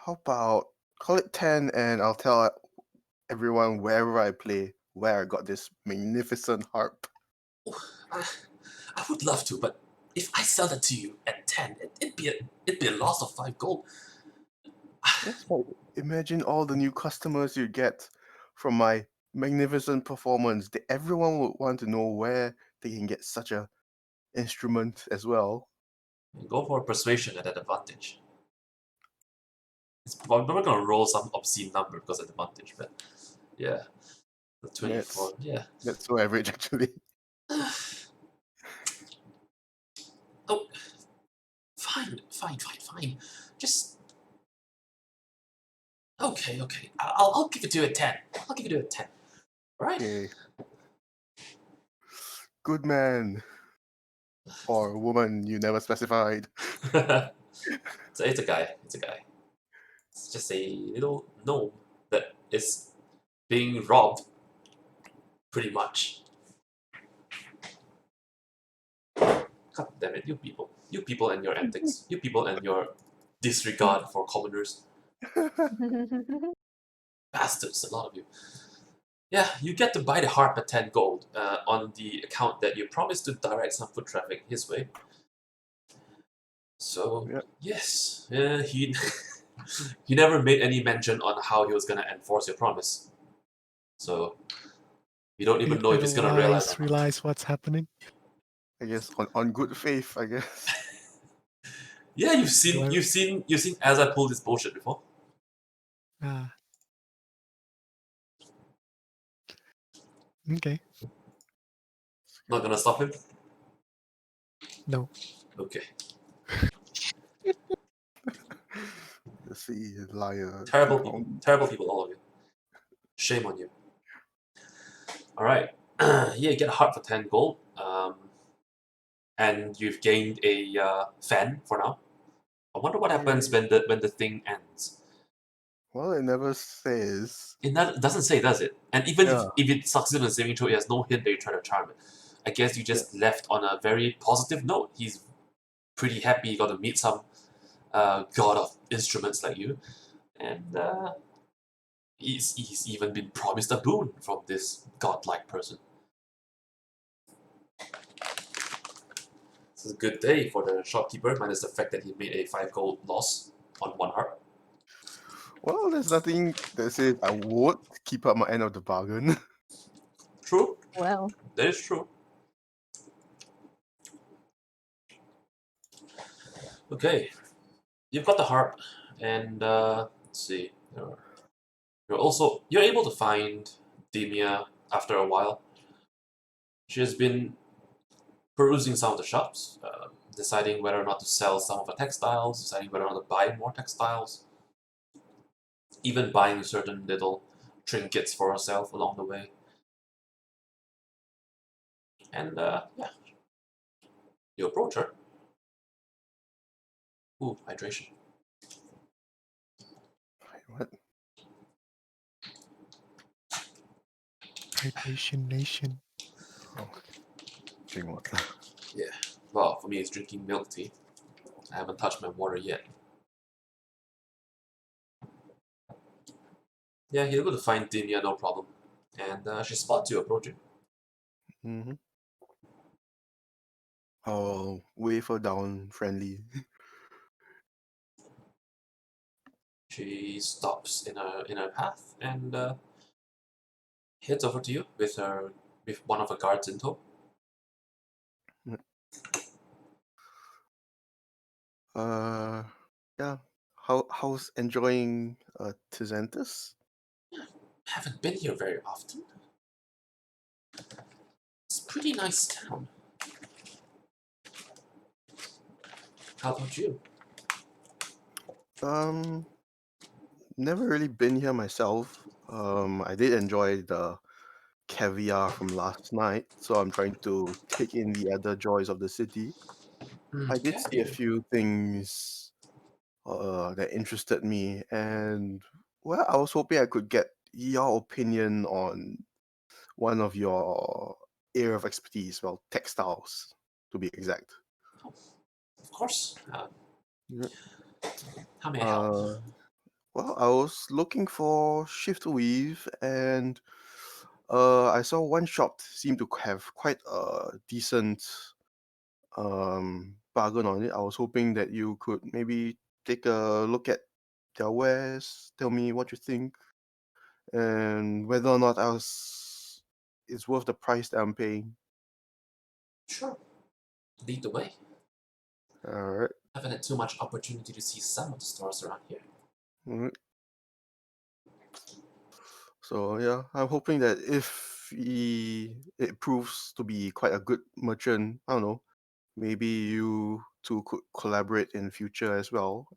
How about call it 10, and I'll tell everyone wherever I play where I got this magnificent harp. I would love to, but if I sell that to you at 10, it'd be a loss of 5 gold. Yes, but imagine all the new customers you get from my magnificent performance. Everyone would want to know where they can get such a instrument as well. Go for persuasion at that advantage. I'm probably gonna roll some obscene number because of advantage, but yeah. The 24, yeah. That's so average actually. Oh, fine. Just okay. I'll give it to you at 10. I'll give it to you at 10. All right. Okay. Good man. Or woman, you never specified. So it's a guy. It's just a little gnome that is being robbed. Pretty much. God damn it, you people. You people and your antics. You people and your disregard for commoners. Bastards, a lot of you. Yeah, you get to buy the harp at 10 gold on the account that you promised to direct some foot traffic his way. So, Yep. yes, he he never made any mention on how he was going to enforce your promise. So, you don't even know if he's going to realize what's happening. I guess on good faith, I guess. Yeah, you've seen as I pulled this bullshit before. Okay. Not gonna stop him? No. Okay. Let's see, liar. Terrible people. Terrible people, all of you. Shame on you. Alright. Yeah, you get a heart for 10 gold. And you've gained a fan for now. I wonder what happens when the thing ends. Well, it never says. It doesn't say, does it? And even Yeah. if it succeeds in the saving throw, it has no hint that you're trying to charm it. I guess you just left on a very positive note. He's pretty happy he got to meet some god of instruments like you. And he's even been promised a boon from this godlike person. This is a good day for the shopkeeper, minus the fact that he made a 5 gold loss on 1 heart. Well, there's nothing that says I would keep up my end of the bargain. True, Well, that is true. Okay, you've got the harp, and let's see. You're able to find Demia after a while. She has been perusing some of the shops, deciding whether or not to sell some of the textiles, deciding whether or not to buy more textiles, even buying certain little trinkets for herself along the way. And yeah, you approach her. Ooh, hydration. What? Hydration Nation. Oh, drink water. Yeah, well, for me it's drinking milk tea. I haven't touched my water yet. Yeah, you're able to find Demia, no problem. And she spots you approaching. Mm-hmm. I'll wave her down friendly. She stops in her path and heads over to you with one of her guards in tow. Yeah. How's enjoying Tzanthus? Haven't been here very often. It's a pretty nice town. How about you? Never really been here myself. I did enjoy the caviar from last night, so I'm trying to take in the other joys of the city. I did see a Caviar. few things that interested me, and well, I was hoping I could get your opinion on one of your area of expertise, well, textiles to be exact. Of course. Yeah. How may I help? Well, I was looking for shift weave, and I saw one shop seemed to have quite a decent bargain on it. I was hoping that you could maybe take a look at their wares, tell me what you think, and whether or not it's worth the price that I'm paying. Sure. Lead the way. All right. I haven't had too much opportunity to see some of the stores around here. Alright. So yeah, I'm hoping that if it proves to be quite a good merchant, I don't know, maybe you two could collaborate in future as well.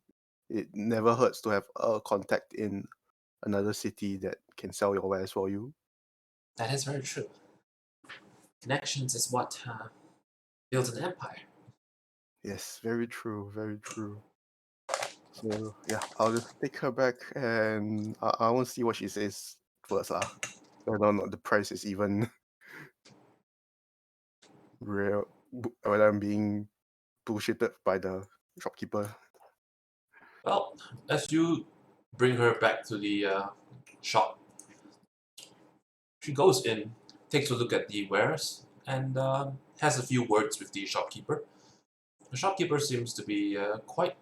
It never hurts to have a contact in another city that can sell your wares for you. That is very true. Connections is what builds an empire. Yes, very true, very true. So yeah, I'll just take her back and I won't see what she says first lah. Whether or not the price is even real, whether I'm being bullshitted by the shopkeeper. Well, as you bring her back to the shop, she goes in, takes a look at the wares, and has a few words with the shopkeeper. The shopkeeper seems to be quite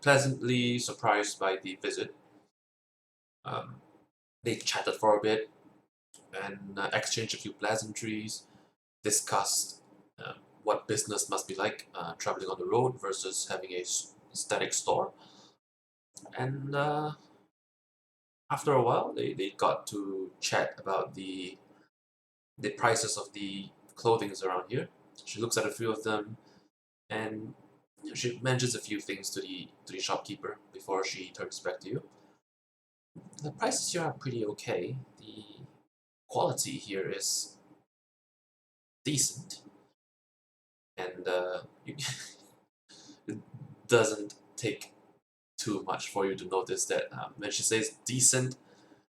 pleasantly surprised by the visit. They chatted for a bit and exchanged a few pleasantries, discussed what business must be like traveling on the road versus having a static store. And after a while, they got to chat about the prices of the clothings around here. She looks at a few of them, and she mentions a few things to the shopkeeper before she turns back to you. The prices here are pretty okay. The quality here is decent, and it doesn't take too much for you to notice that when she says decent,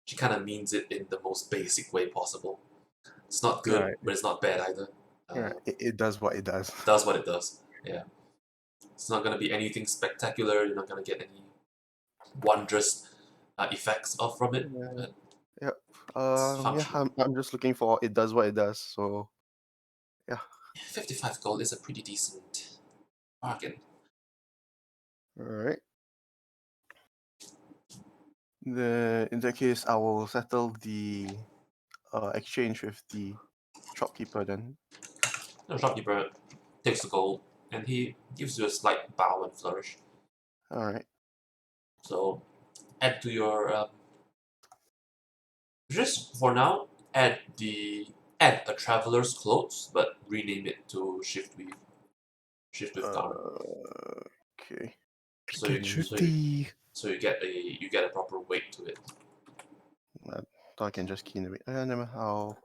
she kind of means it in the most basic way possible. It's not good, Right. but it's not bad either. Yeah, it does what it does. Does what it does. Yeah. It's not going to be anything spectacular. You're not going to get any wondrous effects off from it. Yeah. But Yeah, functional. I'm just looking for it does what it does. So 55 gold is a pretty decent bargain. all right. In that case, I will settle the exchange with the shopkeeper then. The shopkeeper takes the gold and he gives you a slight bow and flourish. All right. So add to your just for now add a traveler's clothes, but rename it to shift with Karden. Okay. So Get you, so you get a proper weight to it. So I can just key in the weight. Never mind. I'll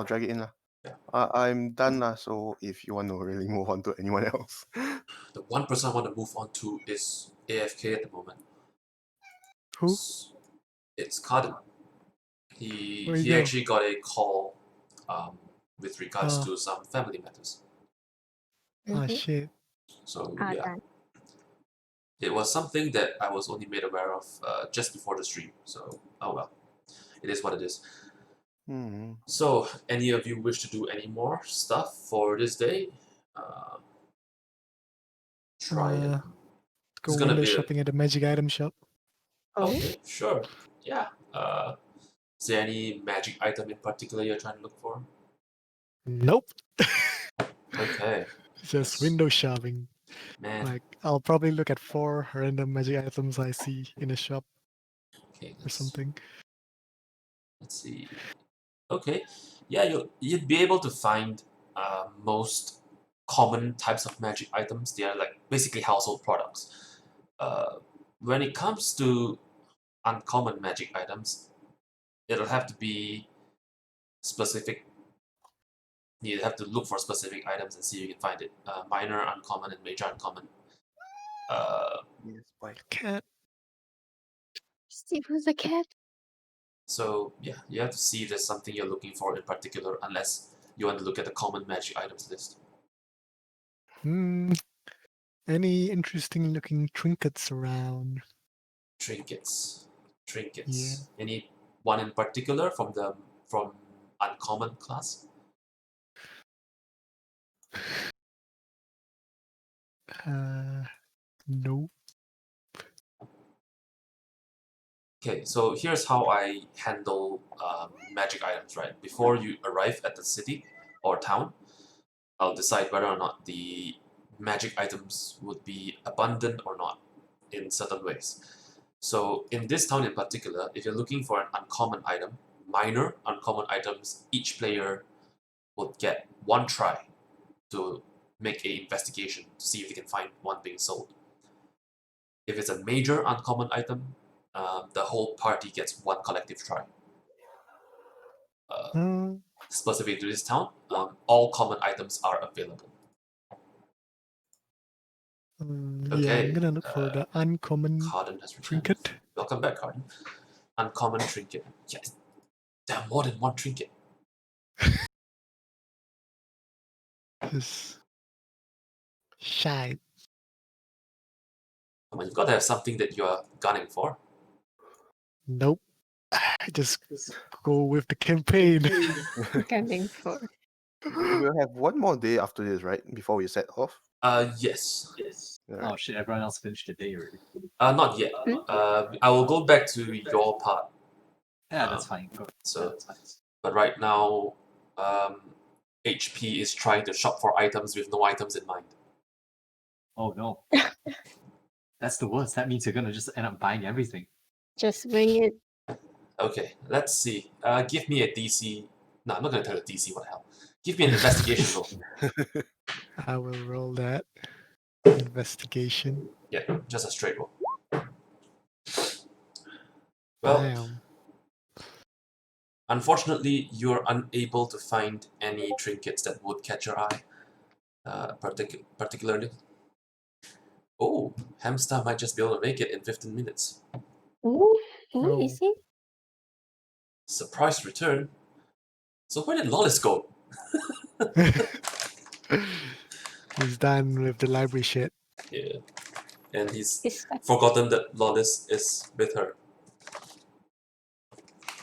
drag it in lah. Yeah. I'm done lah. So if you want to really move on to anyone else. The one person I want to move on to is AFK at the moment. Who? It's Karden. Where He you go? actually got a call with regards Oh. to some family matters. Ah, Mhm. shit. So Ah, yeah, done. it was something that I was only made aware of just before the stream. So oh well, it is what it is. So any of you wish to do any more stuff for this day? Try it. Go It's gonna window be shopping at the magic item shop. Okay, sure. Yeah. Is there any magic item in particular you're trying to look for? Nope. Okay. Just Yes. window shopping. Man. Like, I'll probably look at 4 random magic items I see in a shop Okay. or something. Let's see. Okay. Yeah, you'd be able to find most common types of magic items. They are like basically household products. When it comes to uncommon magic items, it'll have to be specific. You have to look for specific items and see if you can find it. Minor, uncommon, and major uncommon. Yes, boy. Cat. Steve was a cat. So yeah, you have to see if there's something you're looking for in particular, unless you want to look at the common magic items list. Any interesting looking trinkets around? Trinkets. Yeah. Any one in particular from uncommon class? No. Okay, so here's how I handle magic items, right? Before you arrive at the city or town, I'll decide whether or not the magic items would be abundant or not in certain ways. So in this town in particular, if you're looking for an uncommon item, minor uncommon items, each player would get 1 try to make a investigation to see if they can find one being sold. If it's a major uncommon item, the whole party gets 1 collective try. Specific to this town, all common items are available. Yeah, I'm gonna look for the uncommon Karden has returned. trinket. Welcome back, Karden. Uncommon trinket. Yes, there are more than 1 trinket. Just shy. Come on, you've got to have something that you're gunning for. Nope. Just go with the campaign. Gunning for. We'll have one more day after this, right? Before we set off. Yes. Alright. Oh shit! Everyone else finished the day already. Not yet. I will go back to your part. Yeah, that's fine. Go. So, that's fine. but right now, HP is trying to shop for items with no items in mind. Oh no. That's the worst. That means you're gonna just end up buying everything. Just wing it. Okay, let's see. Give me a DC. No, I'm not gonna tell you DC. What the hell? Give me an investigation roll. I will roll that. Investigation. Yeah, just a straight roll. Well, Damn. unfortunately, you're unable to find any trinkets that would catch your eye, particularly. Oh, Hamster might just be able to make it in 15 minutes. Ooh, Oh. is he? Surprise return. So where did Lawless go? He's done with the library shit. Yeah, and he's He's stuck. forgotten that Lawless is with her.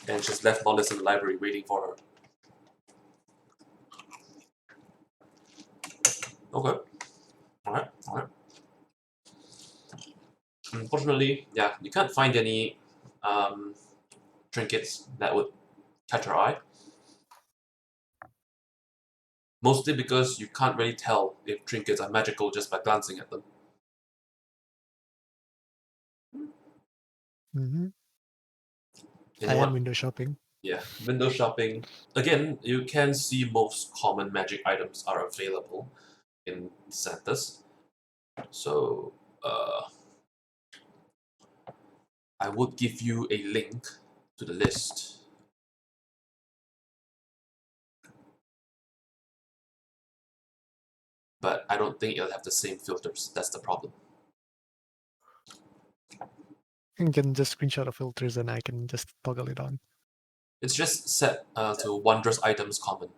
And she's left Lawless in the library waiting for her. Okay. Alright. Unfortunately, yeah, you can't find any trinkets that would catch her eye. Mostly because you can't really tell if trinkets are magical just by glancing at them. Mm-hmm. I Anyone? am window shopping. Yeah, window shopping. Again, you can see most common magic items are available in Tzanthus. So, I would give you a link to the list. But I don't think it'll have the same filters. That's the problem. You can just screenshot the filters and I can just toggle it on. It's just set to wondrous items common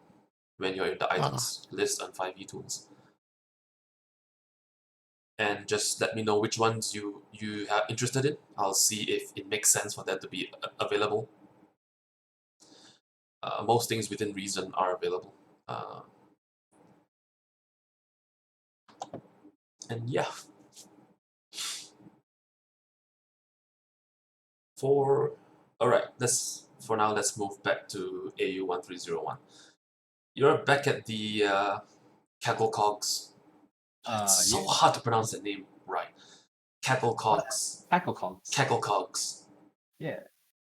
when you're in the items list on 5e tools. And just let me know which ones you are interested in. I'll see if it makes sense for that to be available. Most things within reason are available. And yeah. Alright, for now let's move back to AU 1301. You're back at the Cacklecogs. It's so hard to pronounce that name right. Cacklecogs. Cacklecogs. Cacklecogs. Yeah.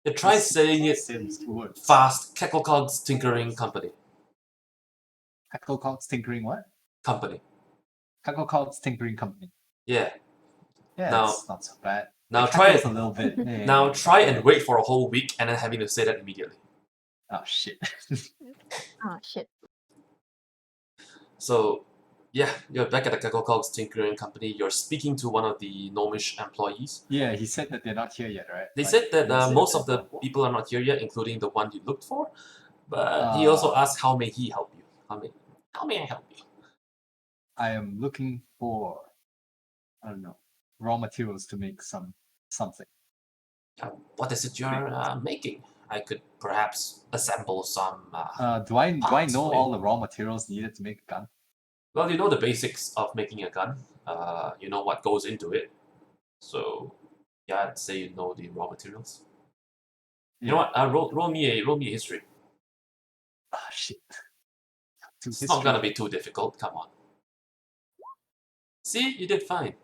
You try saying it Say these two words. fast. Cacklecogs Tinkering Company. Cacklecogs Tinkering what? Company. Cacklecogs Tinkering Company. Yeah. Yeah, Now- it's not so bad. Now It try cackles it. a little bit. Now try and wait for a whole week and then having to say that immediately. Oh shit. Oh shit. So, yeah, you're back at the Cacklecogs Tinkering Company. You're speaking to one of the gnomish employees. Yeah, he said that they're not here yet, right? They Like, said that he said most of that- the people are not here yet, including the one you looked for. But he also asked, how may he help you? How may I help you? I am looking for, I don't know, raw materials to make something. What is it you're making? I could perhaps assemble some. Do I parts know for you. all the raw materials needed to make a gun? Well, you know the basics of making a gun. You know what goes into it. So, yeah, I'd say you know the raw materials. You know what? Roll me a history. Ah shit. It's not gonna be too difficult. Come on. See, you did fine.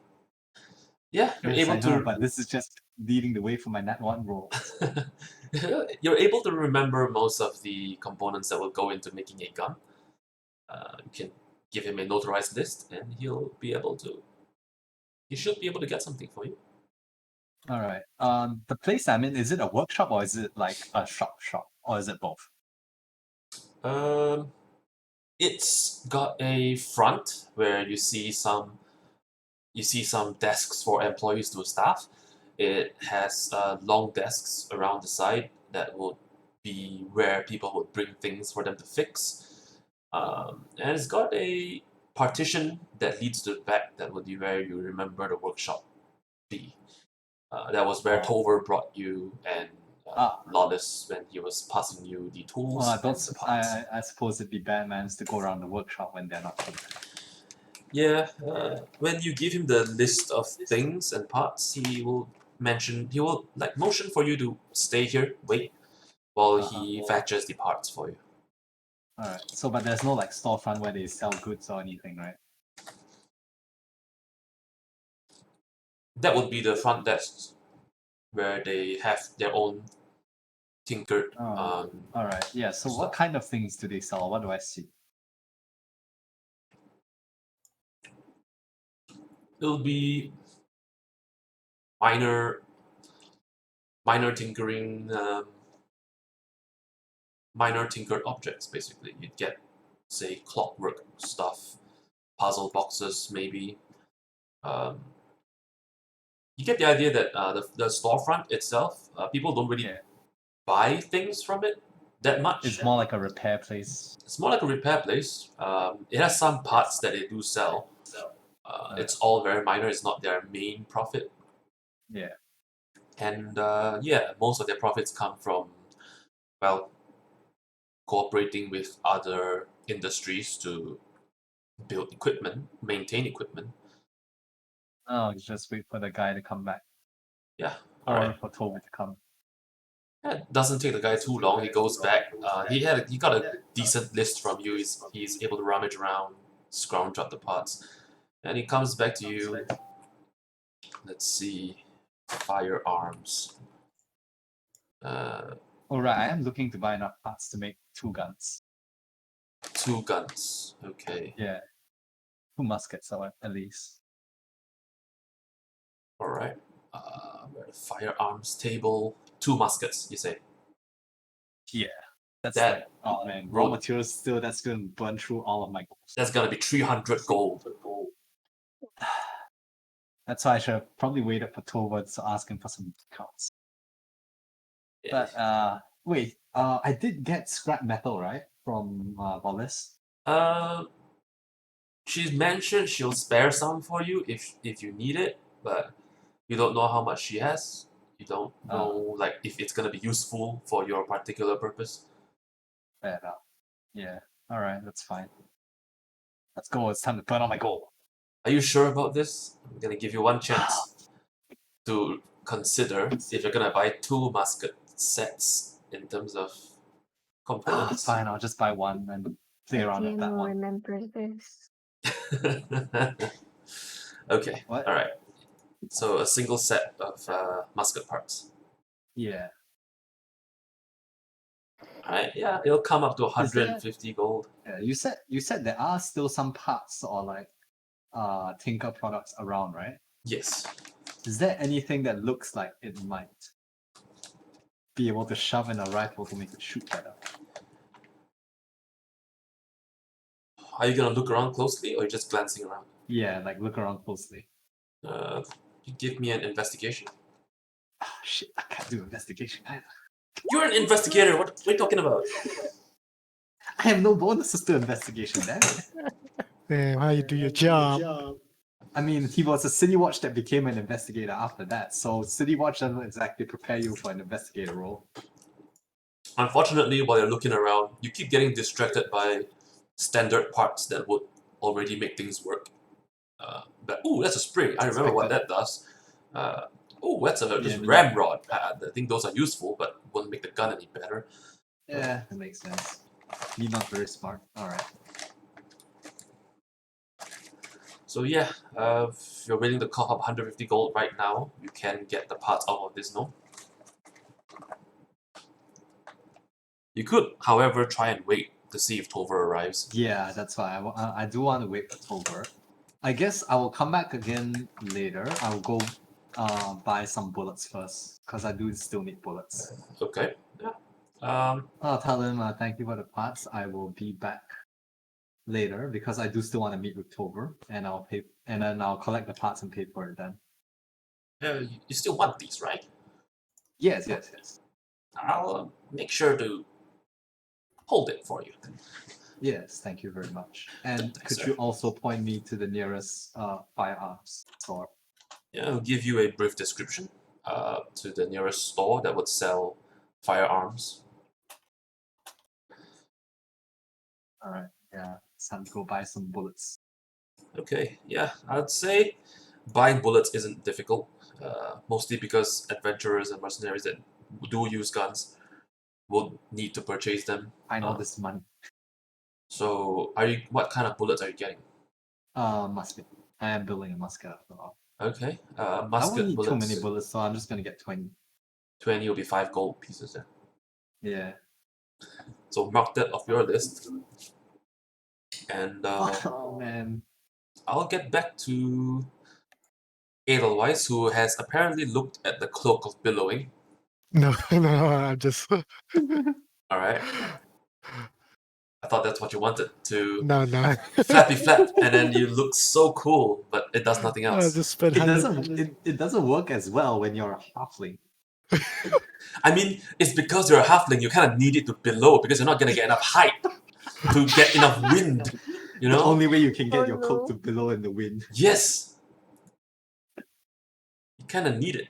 Yeah, you're Yes, I able know, to. but this is just leading the way for my nat 1 roll. You're able to remember most of the components that will go into making a gun. You can give him a notarized list, and he should be able to get something for you. Alright. The place I'm in, is it a workshop or is it like a shop, or is it both? It's got a front where you see some desks for employees to staff. It has long desks around the side that would be where people would bring things for them to fix. And it's got a partition that leads to the back that would be where you remember the workshop be. That was where Tover brought you and Lawless when he was passing you the tools. I suppose it'd be bad mans to go around the workshop when they're not here. Yeah, when you give him the list of things and parts, he will motion for you to stay here, wait, while he fetches the parts for you. Alright, so but there's no like storefront where they sell goods or anything, right? That would be the front desk, where they have their own tinkered. Alright, yeah, so what kind of things do they sell? What do I see? it'll be minor tinkering, minor tinkered objects. Basically, you'd get, say, clockwork stuff, puzzle boxes, maybe. You get the idea that the storefront itself, people don't really Yeah. buy things from it that much. It's more like a repair place. It's more like a repair place. It has some parts that they do sell. It's all very minor. It's not their main profit. Yeah. And yeah, most of their profits come from, well, cooperating with other industries to build equipment, maintain equipment. Oh, just wait for the guy to come back. Yeah, Or alright. for Toby to come. It doesn't take the guy too long. He goes back. He got a decent list from you. He's able to rummage around, scrounge up the parts, and he comes back to you. Let's see, firearms. Alright, I am looking to buy enough parts to make 2 guns. 2 guns. Okay. Yeah. 2 muskets at least. Alright. Firearms table. 2 muskets, you say? Yeah. That's That like, oh man, raw would- materials still, that's gonna burn through all of my goals. That's gonna be 300 gold. That's why I should have probably waited for Towards to ask him for some discounts. But wait, I did get scrap metal, right? From Wallace. She's mentioned she'll spare some for you if you need it, but you don't know how much she has. You don't know like if it's gonna be useful for your particular purpose. Fair enough. Yeah. Alright, that's fine. Let's go, it's time to burn all my gold. Are you sure about this? I'm gonna give you one chance to consider if you're gonna buy 2 musket sets in terms of components. Fine, I'll just buy one and play around with that Daniel one. remembers this. Okay, What? alright. So a single set of musket parts. Yeah. Alright, yeah, it'll come up to Is there- 150 gold. Yeah, you said there are still some parts or like tinker products around, right? Yes. Is there anything that looks like it might be able to shove in a rifle to make it shoot better? Are you gonna look around closely or are you just glancing around? Yeah, like look around closely. You give me an investigation. Ah, shit, I can't do investigation either. You're an investigator, what are you talking about? I have no bonuses to investigation, damn it. Damn, how you do your job? I mean, he was a City Watch that became an investigator after that, so City Watch doesn't exactly prepare you for an investigator role. Unfortunately, while you're looking around, you keep getting distracted by standard parts that would already make things work. But ooh, that's a spring. I remember what that does. Oh, that's a just Yeah, ramrod. I think those are useful, but won't make the gun any better. Yeah, that makes sense. You're not very smart. Alright. So yeah, if you're willing to cough up 150 gold right now, you can get the parts out of this gnome. You could, however, try and wait to see if Tover arrives. Yeah, that's why I do want to wait for Tober. I guess I will come back again later. I will go buy some bullets first, because I do still need bullets. Okay. Yeah. I'll tell him thank you for the parts. I will be back later because I do still want to meet with Tober, and I'll pay, and then I'll collect the parts and pay for it then. You still want these, right? Yes, yes, yes. I'll make sure to hold it for you. Yes, thank you very much. And Thanks, could sir. you also point me to the nearest firearms store? Yeah, I'll give you a brief description to the nearest store that would sell firearms. Alright, yeah. It's time to go buy some bullets. Okay, yeah, I'd say buying bullets isn't difficult, mostly because adventurers and mercenaries that do use guns will need to purchase them. I know this money. So, what kind of bullets are you getting? Musket. I am building a musket after all. Okay, I musket won't need bullets. too many bullets, so I'm just gonna get 20. 20 will be 5 gold pieces there. Yeah. So mark that off your list. And Oh man. I'll get back to Edelweiss, who has apparently looked at the cloak of billowing. No, no, I'm just. Alright. I thought that's what you wanted, to No, no. flappy flap, and then you look so cool, but it does nothing else. Just spend It 100. doesn't. It doesn't work as well when you're a halfling. I mean, it's because you're a halfling, you kind of need it to billow, because you're not going to get enough height to get enough wind, you The know? only way you can get Oh, your cloak to no. billow in the wind. Yes! You kind of need it.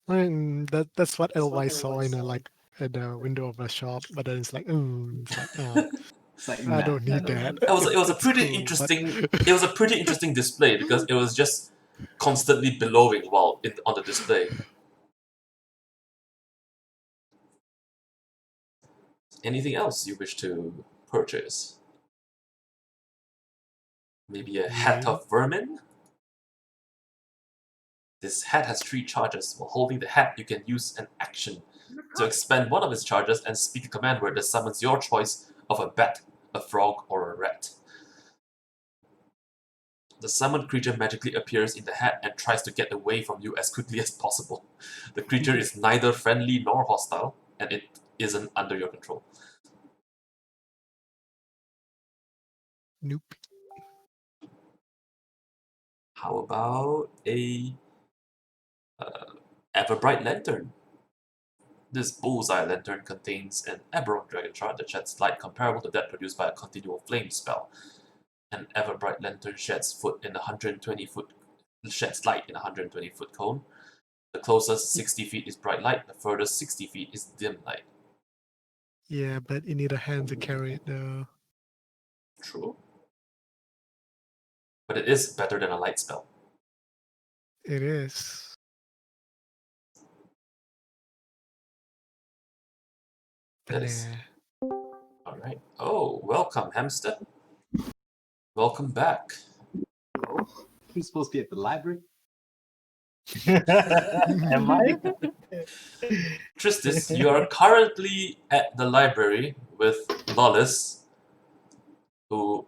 I mean, that's what Elwise saw in like at the window of a shop, but then it's like, no, It's like, I nah, don't need that. It was a It's pretty cool, interesting but- it was a pretty interesting display because it was just constantly billowing while on the display. Anything else you wish to purchase? Maybe a hat of vermin? This hat has 3 charges. While holding the hat, you can use an action to expend one of its charges and speak a command word that summons your choice of a bat, a frog, or a rat. The summoned creature magically appears in the hat and tries to get away from you as quickly as possible. The creature is neither friendly nor hostile, and it isn't under your control. Nope. How about a Everbright Lantern? This bullseye lantern contains an Eberron dragon shard that sheds light comparable to that produced by a continual flame spell. An Everbright Lantern sheds light in a 120-foot cone. The closest 60 feet is bright light, the furthest 60 feet is dim light. Yeah, but you need a hand to carry it though. True. But it is better than a light spell. It is. That is. Nah. Alright. Oh, welcome, hamster. Welcome back. Who's supposed to be at the library? Am I? Tristis, you are currently at the library with Lawless, who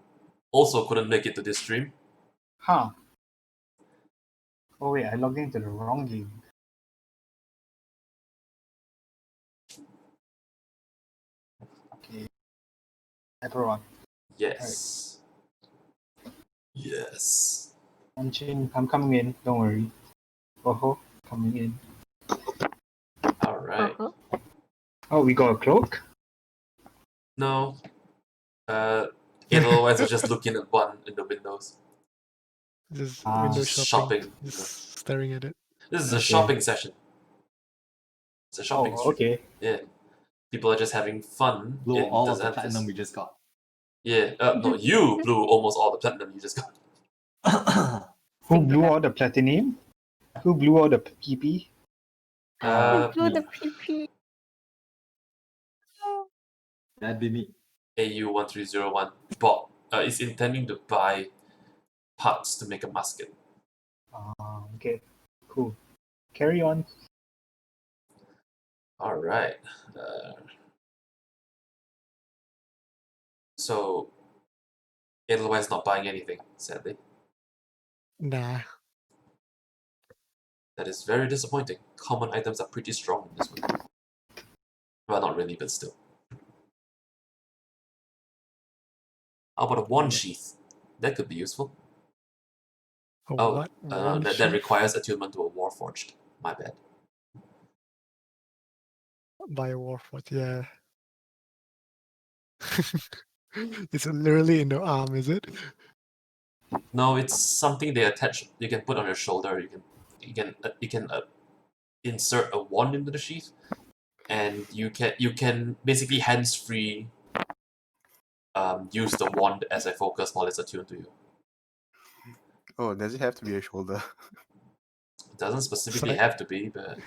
also couldn't make it to this stream. Huh. Oh wait, I logged into the wrong game. Okay. Everyone. Yes. Yes. I'm coming in, don't worry. Oh, coming in. Alright. Uh-huh. Oh, we got a cloak? No. Edelweiss is just looking at one in the windows. Just Ah. window Just shopping. shopping. Just staring at it. This is a Okay. shopping session. It's a shopping Oh, stream. okay. Yeah. People are just having fun Blow in all the of the Tzanthus. platinum we just got. Yeah. No, you blew almost all the platinum you just got. Who blew all the platinum? Who blew all the PP? Blow me. the PP. That'd be me. AU1301 bought is intending to buy parts to make a musket. Okay. Cool. Carry on. Alright. So Edelweiss not buying anything, sadly. Nah. That is very disappointing. Common items are pretty strong in this one. Well, not really, but still. How about a wand sheath? That could be useful. What? One that sheath requires attunement to a warforged. My bad. by a warforged, yeah. It's literally in the arm, is it? No, it's something they attach. You can put on your shoulder. You can insert a wand into the sheath, and you can basically hands free use the wand as a focus while it's attuned to you. Oh, does it have to be a shoulder? It doesn't specifically like- have to be, but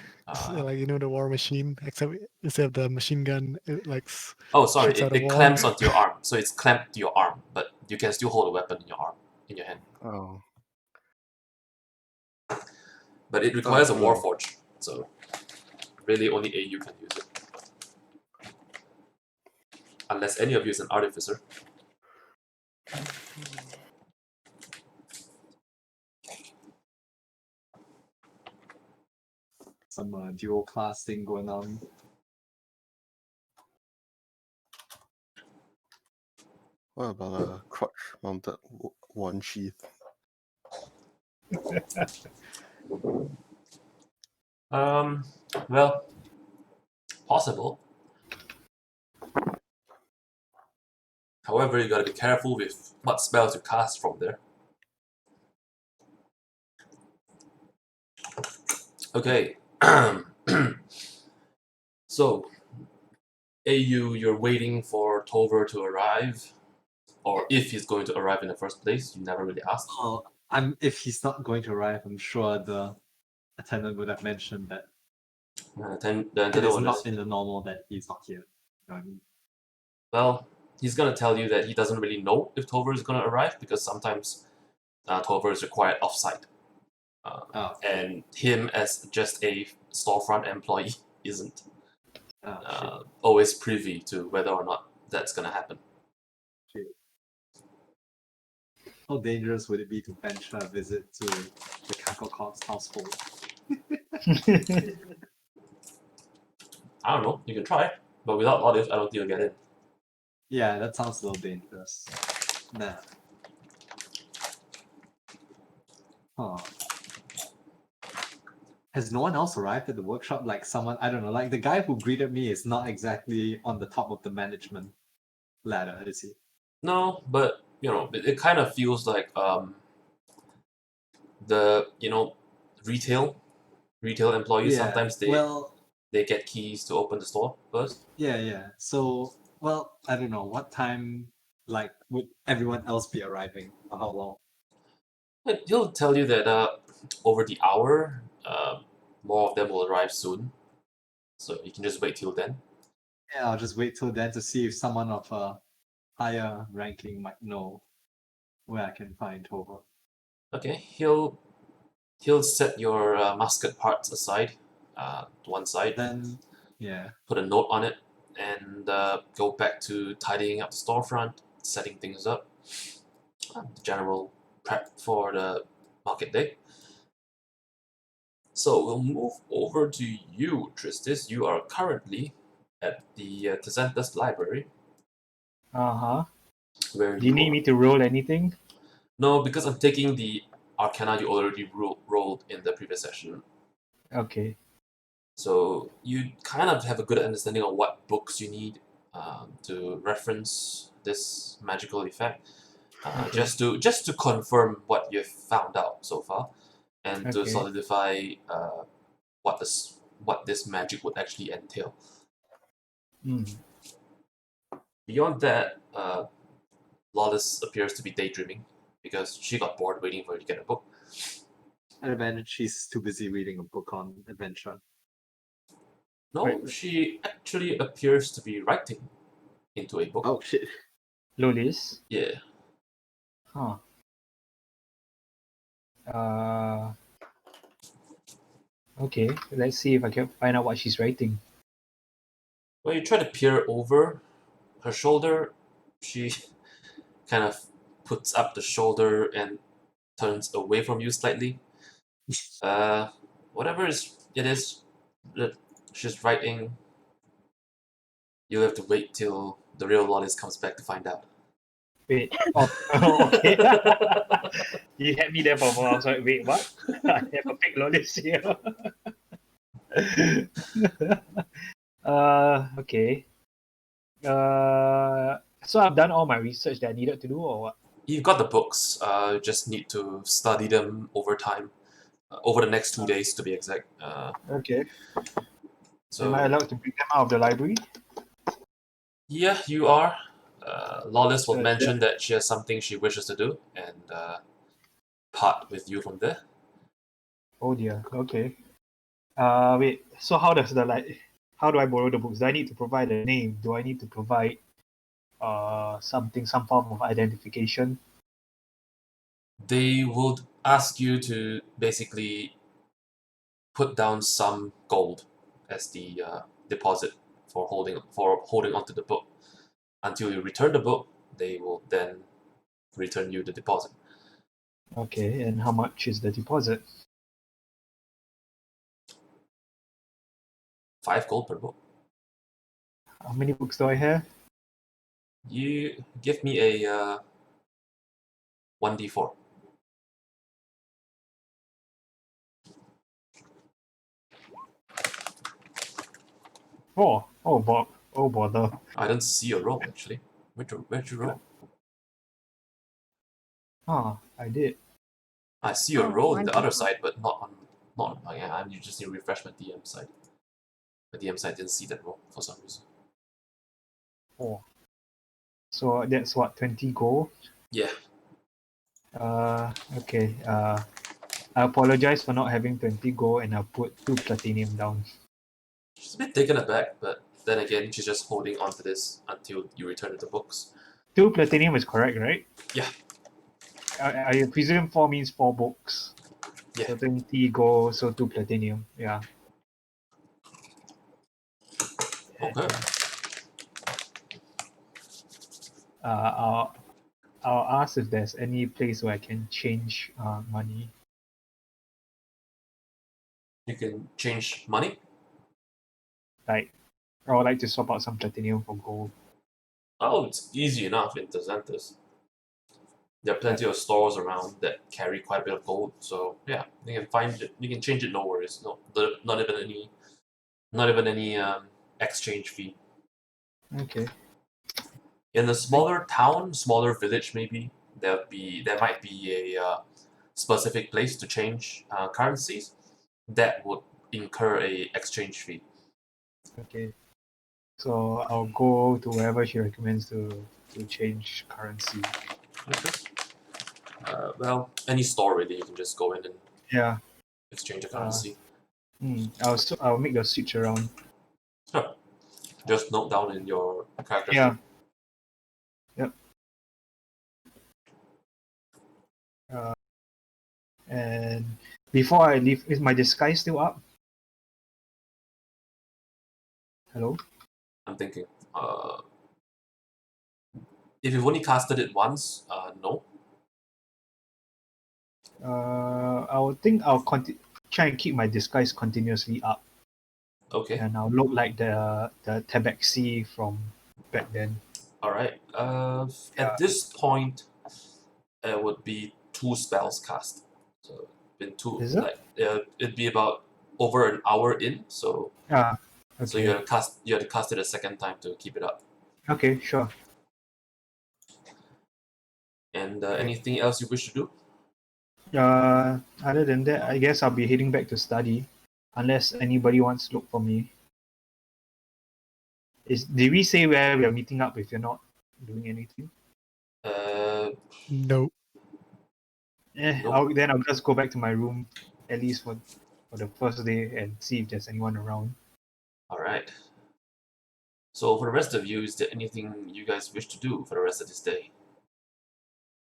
Like, you know, the war machine, except instead of the machine gun, it like oh, sorry, shoots out a it wand. clamps onto your arm, so it's clamped to your arm, but you can still hold a weapon in your arm, in your hand. Oh. But it requires a cool. warforged, so really only AU can use it. Unless any of you is an artificer. some dual class thing going on. What about a crotch-mounted one sheath? Well, possible. However, you gotta be careful with what spells you cast from there. Okay. So, AU, you're waiting for Tover to arrive, or if he's going to arrive in the first place. You never really asked. Oh, if he's not going to arrive, I'm sure the attendant would have mentioned that The it antenna is one not is, in the normal that he's not here. You know what I mean? well, he's gonna tell you that he doesn't really know if Tover is gonna arrive because sometimes Tover is required offsite. Oh, And him as just a storefront employee isn't always privy to whether or not that's gonna happen. shit. How dangerous would it be to venture a visit to the Cacklecock's household? I don't know, you can try, but without Lotus, I don't think you'll get in. Yeah, that sounds a little dangerous. Nah. Huh. Has no one else arrived at the workshop? Like someone, I don't know, like the guy who greeted me is not exactly on the top of the management ladder, is he? No, but you know, it kind of feels like the retail employees sometimes they get keys to open the store first. Yeah. So, well, I don't know what time. Like, would everyone else be arriving? Or how long? But he'll tell you that over the hour, more of them will arrive soon. So you can just wait till then. Yeah, I'll just wait till then to see if someone of a higher ranking might know where I can find Tover. Okay, he'll set your musket parts aside, to one side. Then, yeah. Put a note on it, and go back to tidying up the storefront, setting things up. General prep for the market day. So we'll move over to you, Tristis. You are currently at the Tzanthus library. Uh-huh. Where Do you need me to roll anything? No, because I'm taking the Arcana you already rolled in the previous session. Okay. So you kind of have a good understanding of what books you need to reference this magical effect. Okay. Just to confirm what you've found out so far, and to Okay. solidify what this magic would actually entail. Mm. Beyond that, Lawless appears to be daydreaming because she got bored waiting for you to get a book. I'd imagine she's too busy reading a book on adventure. No, Right. she actually appears to be writing into a book. Oh shit. Lolis? Yeah. Huh. Okay, let's see if I can find out what she's writing. When you try to peer over her shoulder, she kind of puts up the shoulder and turns away from you slightly. Whatever it is that she's writing, you'll have to wait till the real Lolis comes back to find out. Wait. Oh, okay. You had me there for a while. I was like, wait, what? I have a fake Lolis here. Okay. So I've done all my research that I needed to do, or what? You've got the books. You just need to study them over time, over the next 2 days to be exact. Okay. So Am I allowed to bring them out of the library? yeah, you are. Lawless will Sure, mention that she has something she wishes to do and part with you from there. Oh dear. Okay. Wait. So how does how do I borrow the books? Do I need to provide a name? Do I need to provide some form of identification? They would ask you to basically put down some gold as the deposit for holding onto the book. Until you return the book, they will then return you the deposit. Okay, and how much is the deposit? 5 gold per book. How many books do I have? You give me a 1d4. Oh bother. I don't see your roll actually. Where'd you roll? I did. I see your Oh, roll in the other 1d4. side, but not on. Yeah, you just need to refresh my DM side. The DM side didn't see that roll for some reason. Oh. So that's what, 20 gold? Yeah. Okay. I apologize for not having 20 gold, and I'll put 2 platinum down. She's a bit taken aback, but then again, she's just holding on to this until you return to the books. 2 platinum is correct, right? Yeah. I presume 4 means 4 books. Yeah. So 20 gold, so 2 platinum. Yeah. Okay. I'll ask if there's any place where I can change money. You can change money. Like, I would like to swap out some platinum for gold. Oh, it's easy enough in Tzanthus. There are plenty of stores around that carry quite a bit of gold, so yeah, you can find it. You can change it, no worries. Not even any exchange fee. Okay. In a smaller town, smaller village, maybe there might be a specific place to change currencies that would incur a exchange fee. Okay. So I'll go to wherever she recommends to change currency. Okay. Well, any store really, you can just go in and Yeah. exchange a currency. I'll make the switch around. Sure. Just note down in your character Yeah. sheet. Yep. And before I leave, is my disguise still up? Hello? I'm thinking. If you've only casted it once, no. I'll try and keep my disguise continuously up, Okay. and I'll look like the tabaxi from back then. All right. Yeah. At this point, it would be 2 spells cast. So been 2. Is it? Like it'd be about over an hour in. So Okay. so you have to cast it a second time to keep it up. Okay, sure. And anything else you wish to do? Other than that, I guess I'll be heading back to study, unless anybody wants to look for me. Did we say where we are meeting up if you're not doing anything? No. Nope. Then I'll just go back to my room, at least for the first day, and see if there's anyone around. All right. So for the rest of you, is there anything you guys wish to do for the rest of this day?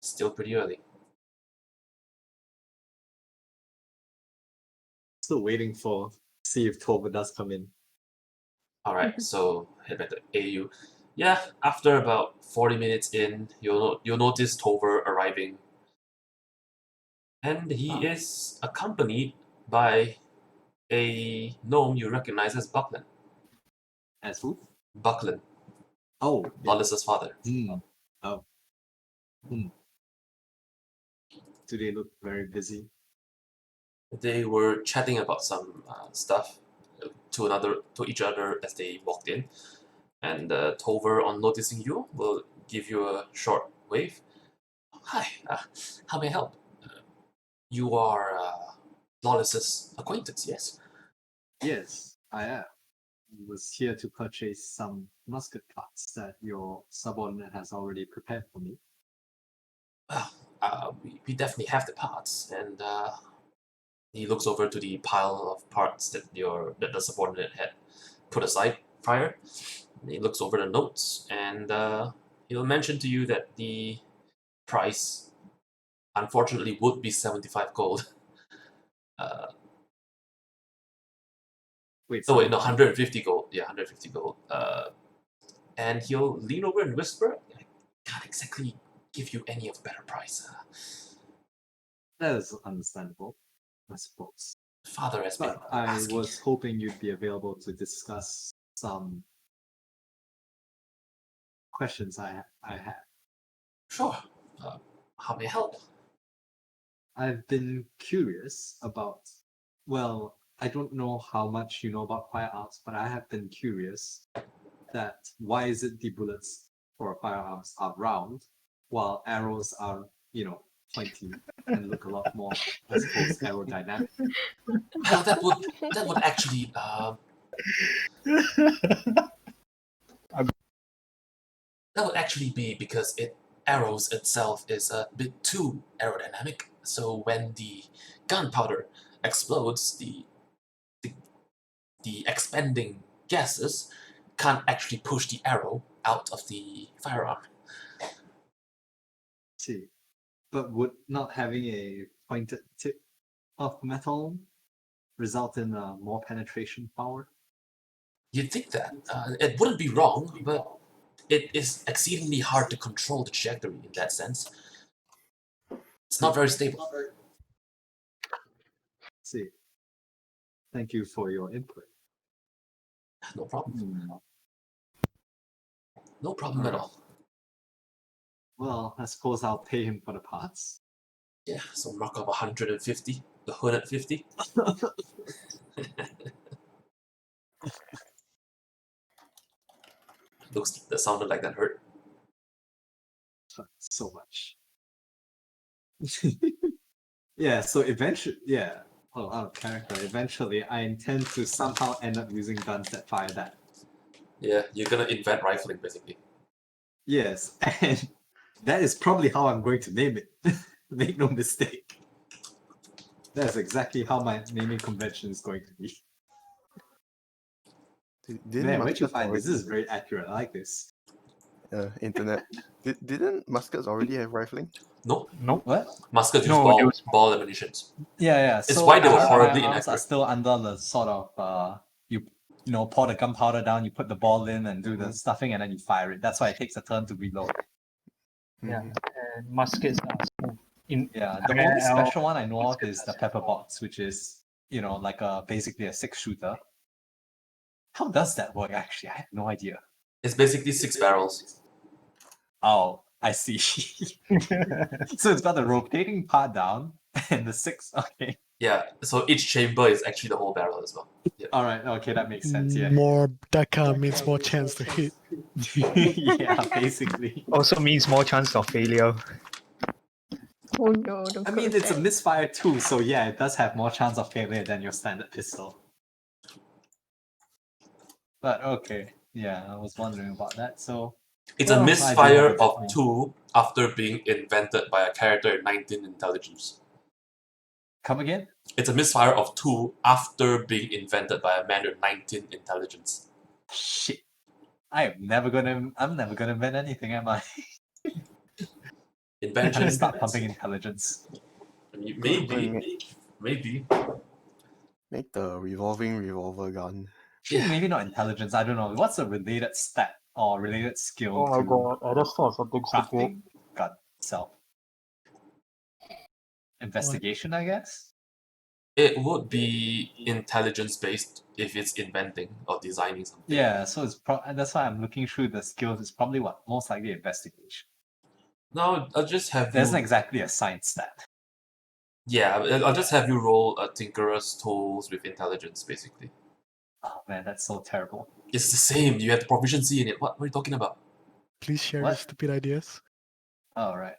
Still pretty early. Still waiting for see if Tova does come in. All right, so head back to AU. Yeah, after about 40 minutes in, you'll notice Tover arriving, and he is accompanied by a gnome you recognize as Buckland. As who? Buckland, Oh, Lawless's father. Oh. Do they look very busy? They were chatting about some stuff to each other as they walked in, and Tover, on noticing you, will give you a short wave. Hi, how may I help? You are Lawless's acquaintance, yes? Yes, I am. Was here to purchase some musket parts that your subordinate has already prepared for me. Well, we definitely have the parts, and he looks over to the pile of parts that the subordinate had put aside prior. And he looks over the notes, and he'll mention to you that the price, unfortunately, would be 75 gold. Wait, Oh wait, no, 75? 150 gold. Yeah, 150 gold. And he'll lean over and whisper, "I can't exactly give you any of a better price. That is understandable, I suppose. Father has been But I asking. was hoping you'd be available to discuss some questions I had. Sure. How may I help? I've been curious about, well, I don't know how much you know about firearms, but I have been curious that why is it the bullets for firearms are round while arrows are, pointy and look a lot more, I suppose, aerodynamic. Well, that would actually that would actually be because arrows itself is a bit too aerodynamic. So when the gunpowder explodes, the expanding gases can't actually push the arrow out of the firearm. See, but would not having a pointed tip of metal result in more penetration power? You'd think that. It wouldn't be wrong, but it is exceedingly hard to control the trajectory in that sense. It's not very stable. See, thank you for your input. No problem. Hmm. No problem at all. Well, I suppose I'll pay him for the parts. Yeah, so mark up 150, 150. That sounded like that hurt. So much. Yeah, so eventually, yeah, well, out of character, eventually I intend to somehow end up using guns that fire that. Yeah, you're gonna invent rifling basically. Yes, and that is probably how I'm going to name it. Make no mistake. That's exactly how my naming convention is going to be. Didn't Man, where'd you muskets find this? This is already- very accurate. I like this. internet? Didn't muskets already have rifling? No, Nope. What? muskets use No, they was- ball ammunitions. Yeah. It's So why they were current horribly firearms are inaccurate. still under the sort of you know, pour the gunpowder down, you put the ball in and do the stuffing, and then you fire it. That's why it takes a turn to reload. Yeah, Mhm. and muskets are smooth. Yeah, the only special one I know of is the pepper box, which is like basically a 6-shooter. How does that work? Actually, I have no idea. It's basically 6 barrels. Oh, I see. So it's got the rotating part down and the 6. Okay. Yeah, so each chamber is actually the whole barrel as well. Yeah. All right. Okay, that makes sense. Yeah. More Dakar means more chance to hit. Yeah, basically. Also means more chance of failure. Oh no, don't I mean, close it's a that. misfire too, so yeah, it does have more chance of failure than your standard pistol. But okay, yeah, I was wondering about that. So It's well, a I do misfire have a of bit 2 after being invented by a character in 19 intelligence. Come again? It's a misfire of 2 after being invented by a man with 19 intelligence. Shit. I'm never gonna invent anything, am I? I Invention just is start pumping intelligence. Maybe. Make the revolving revolver gun. Yeah. Maybe not intelligence, I don't know. What's a related stat or related skill Oh my to god, I just thought something stupid. crafting gun itself? Investigation, I guess? It would be intelligence based if it's inventing or designing something. Yeah, so and that's why I'm looking through the skills. It's probably most likely investigation. No, I'll just have There you. isn't exactly a science stat. Yeah, I'll just have you roll a Tinkerer's Tools with intelligence, basically. Oh man, that's so terrible. It's the same. You have the proficiency in it. What are you talking about? Please share your What? stupid ideas. All right.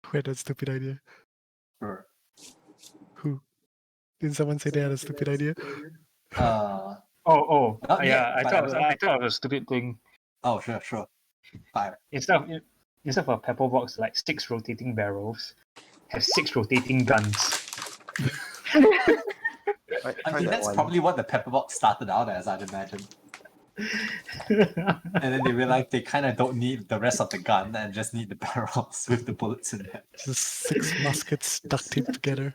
Who had that stupid idea? Sure. Who? Didn't someone say they had a stupid idea? Not Yeah, yet, I but thought it was a stupid thing. Oh, sure. Fire. Instead of a pepper box, like 6 rotating barrels, have 6 rotating guns. Try I mean, that that's one. probably what the pepper box started out as, I'd imagine. And then they realized they kind of don't need the rest of the gun and just need the barrels with the bullets in them. Just 6 muskets duct taped together.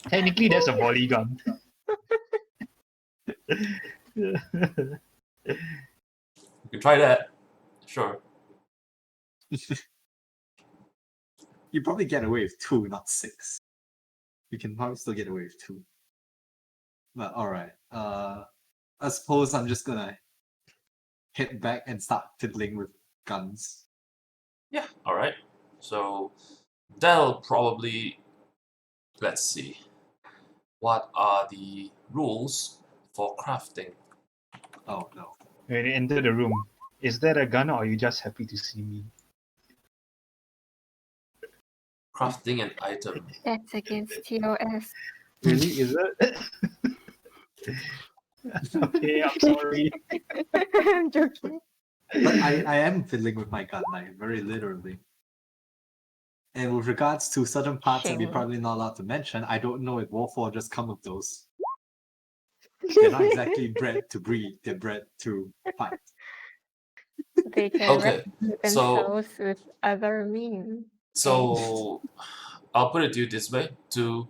Technically, that's a volley gun. You can try that. Sure. You probably get away with 2, not 6. We can probably still get away with 2. But alright. I suppose I'm just gonna head back and start fiddling with guns. Yeah, alright. So that'll probably, let's see. What are the rules for crafting? Oh no. When you enter the room, is that a gun or are you just happy to see me? Crafting an item. That's against TOS. Really? Is it? Okay, I'm sorry. I'm joking. But I am fiddling with my gun, like very literally. And with regards to certain parts that we're Shame. probably not allowed to mention, I don't know if Warforgers come with those. They're not exactly bred to breed, they're bred to fight. They can Okay, represent so- themselves with other means. So I'll put it to you this way: to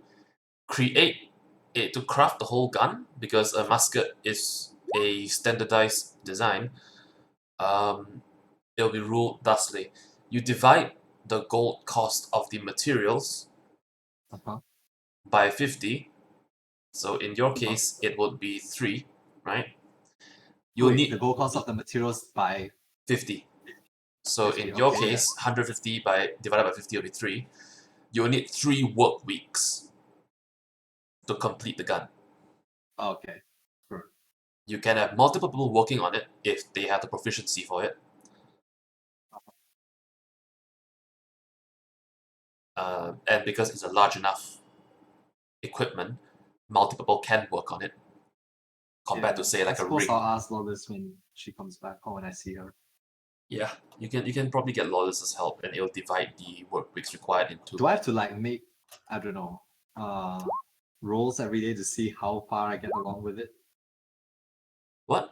create it, to craft the whole gun, because a musket is a standardized design. It'll be ruled thusly: you divide the gold cost of the materials Uh-huh. by 50. So in your case, it would be 3, right? You'll Wait, need the gold cost of the materials by 50. So 50, in your okay, case, 150 divided by 50 will be 3. You'll need 3 work weeks to complete the gun. okay. You can have multiple people working on it if they have the proficiency for it. And because it's a large enough equipment, multiple people can work on it. Compared to say I like a suppose rig. I'll ask Lolis when she comes back or when I see her. Yeah, you can probably get Lawless's help, and it'll divide the work weeks required into. Do I have to like make, I don't know, rolls every day to see how far I get along with it? What?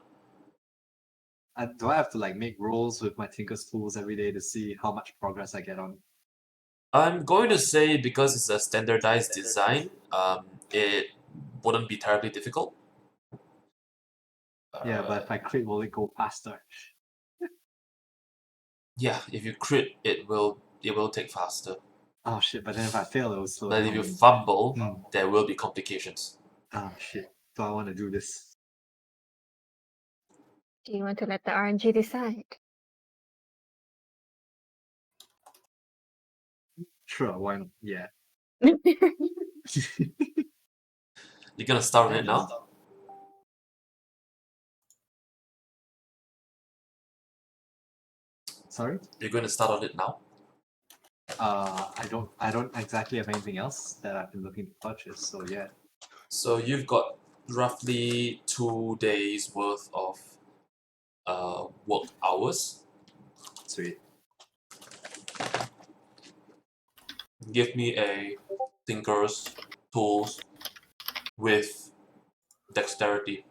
Do I have to like make rolls with my Tinker's tools every day to see how much progress I get on? I'm going to say because it's a standardized design, it wouldn't be terribly difficult. Yeah, but if I crit, will it go faster? Yeah, if you crit, it will take faster. Oh shit, but then if I fail, it will slow But down. if you fumble, Hmm. there will be complications. Ah shit, do I want to do this? Do you want to let the RNG decide? Sure, why not? Yeah. You're gonna start on it now? Sorry? You're going to start on it now? I don't exactly have anything else that I've been looking to purchase, so yeah. So you've got roughly 2 days worth of work hours. Sweet. Give me a Tinker's tools with dexterity.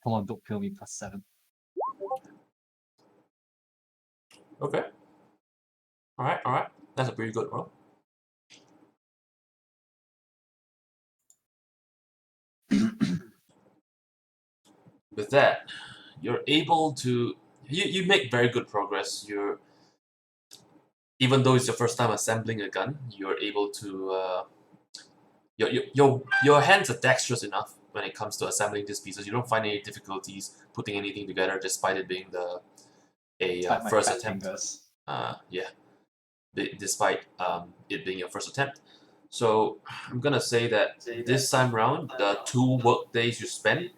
Come on, don't kill me, +7. Okay. Alright. That's a pretty good roll. With that, you're able to you make very good progress. Even though it's your first time assembling a gun, you're able to your hands are dexterous enough when it comes to assembling these pieces. You don't find any difficulties putting anything together, despite it being Despite my first fat attempt. fingers. Yeah, despite it being your first attempt. So I'm gonna say that this time round, the 2 work days you spend,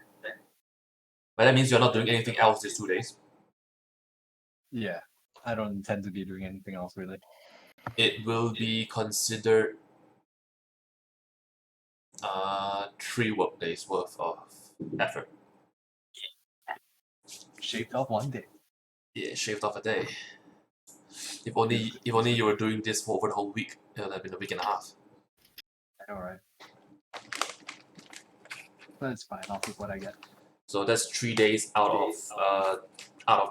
but that means you're not doing anything else these 2 days. Yeah, I don't intend to be doing anything else really. It will be considered 3 work days worth of effort. Shaved off 1 day. Yeah, shaved off a day. If only you were doing this for over the whole week, it would have been a week and a half. I know, right? That's fine, I'll take what I get. So that's 3 days out of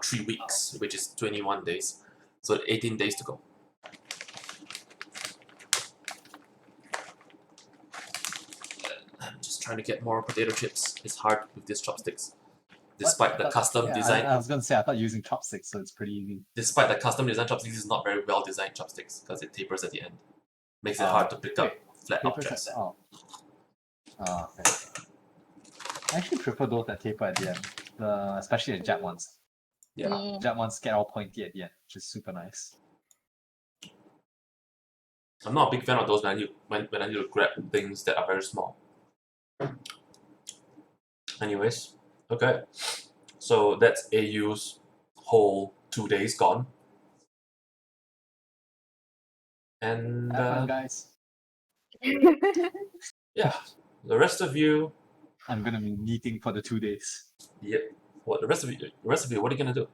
3 weeks, which is 21 days. So 18 days to go. I'm just trying to get more potato chips. It's hard with these chopsticks. despite the custom design. I was gonna say I thought using chopsticks, so it's pretty easy. Despite the custom design chopsticks, this is not very well designed chopsticks because it tapers at the end. Makes it hard to pick up flat Tapers objects. Okay. I actually prefer those that taper at the end, especially the jet ones. Yeah. Jet ones get all pointy at the end, which is super nice. I'm not a big fan of those when I need to grab things that are very small. Anyways, okay. So that's AU's whole 2 days gone. And Have fun, guys. yeah, the rest of you. I'm gonna be meeting for the 2 days. Yep. What the rest of you? What are you gonna do?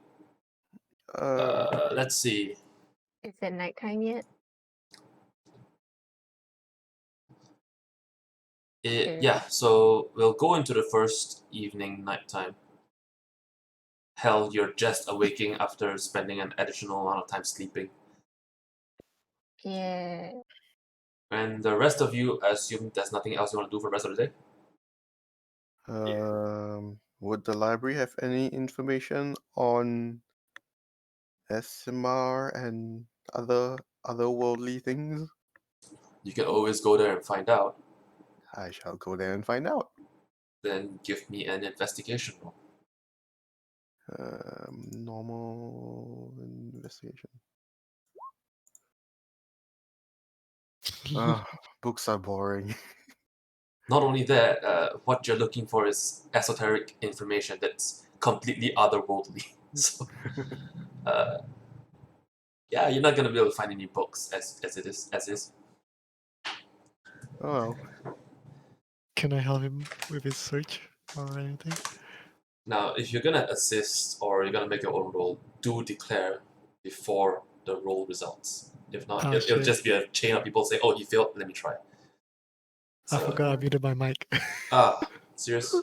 Let's see. Is it nighttime yet? Yeah. So we'll go into the first evening, nighttime. Hell, you're just awaking after spending an additional amount of time sleeping. Yeah. And the rest of you, I assume there's nothing else you want to do for the rest of the day? Would the library have any information on SMR and otherworldly things? You can always go there and find out. I shall go there and find out. Then give me an investigation roll. Normal investigation. Books are boring. Not only that, what you're looking for is esoteric information that's completely otherworldly. So, yeah, you're not gonna be able to find any books as is. Oh well. Can I help him with his search or anything? Now, if you're gonna assist or you're gonna make your own roll, do declare before the roll results. If not, Oh, it'll shit. just be a chain of people saying, "Oh, he failed. Let me try." I forgot I muted my mic. Serious?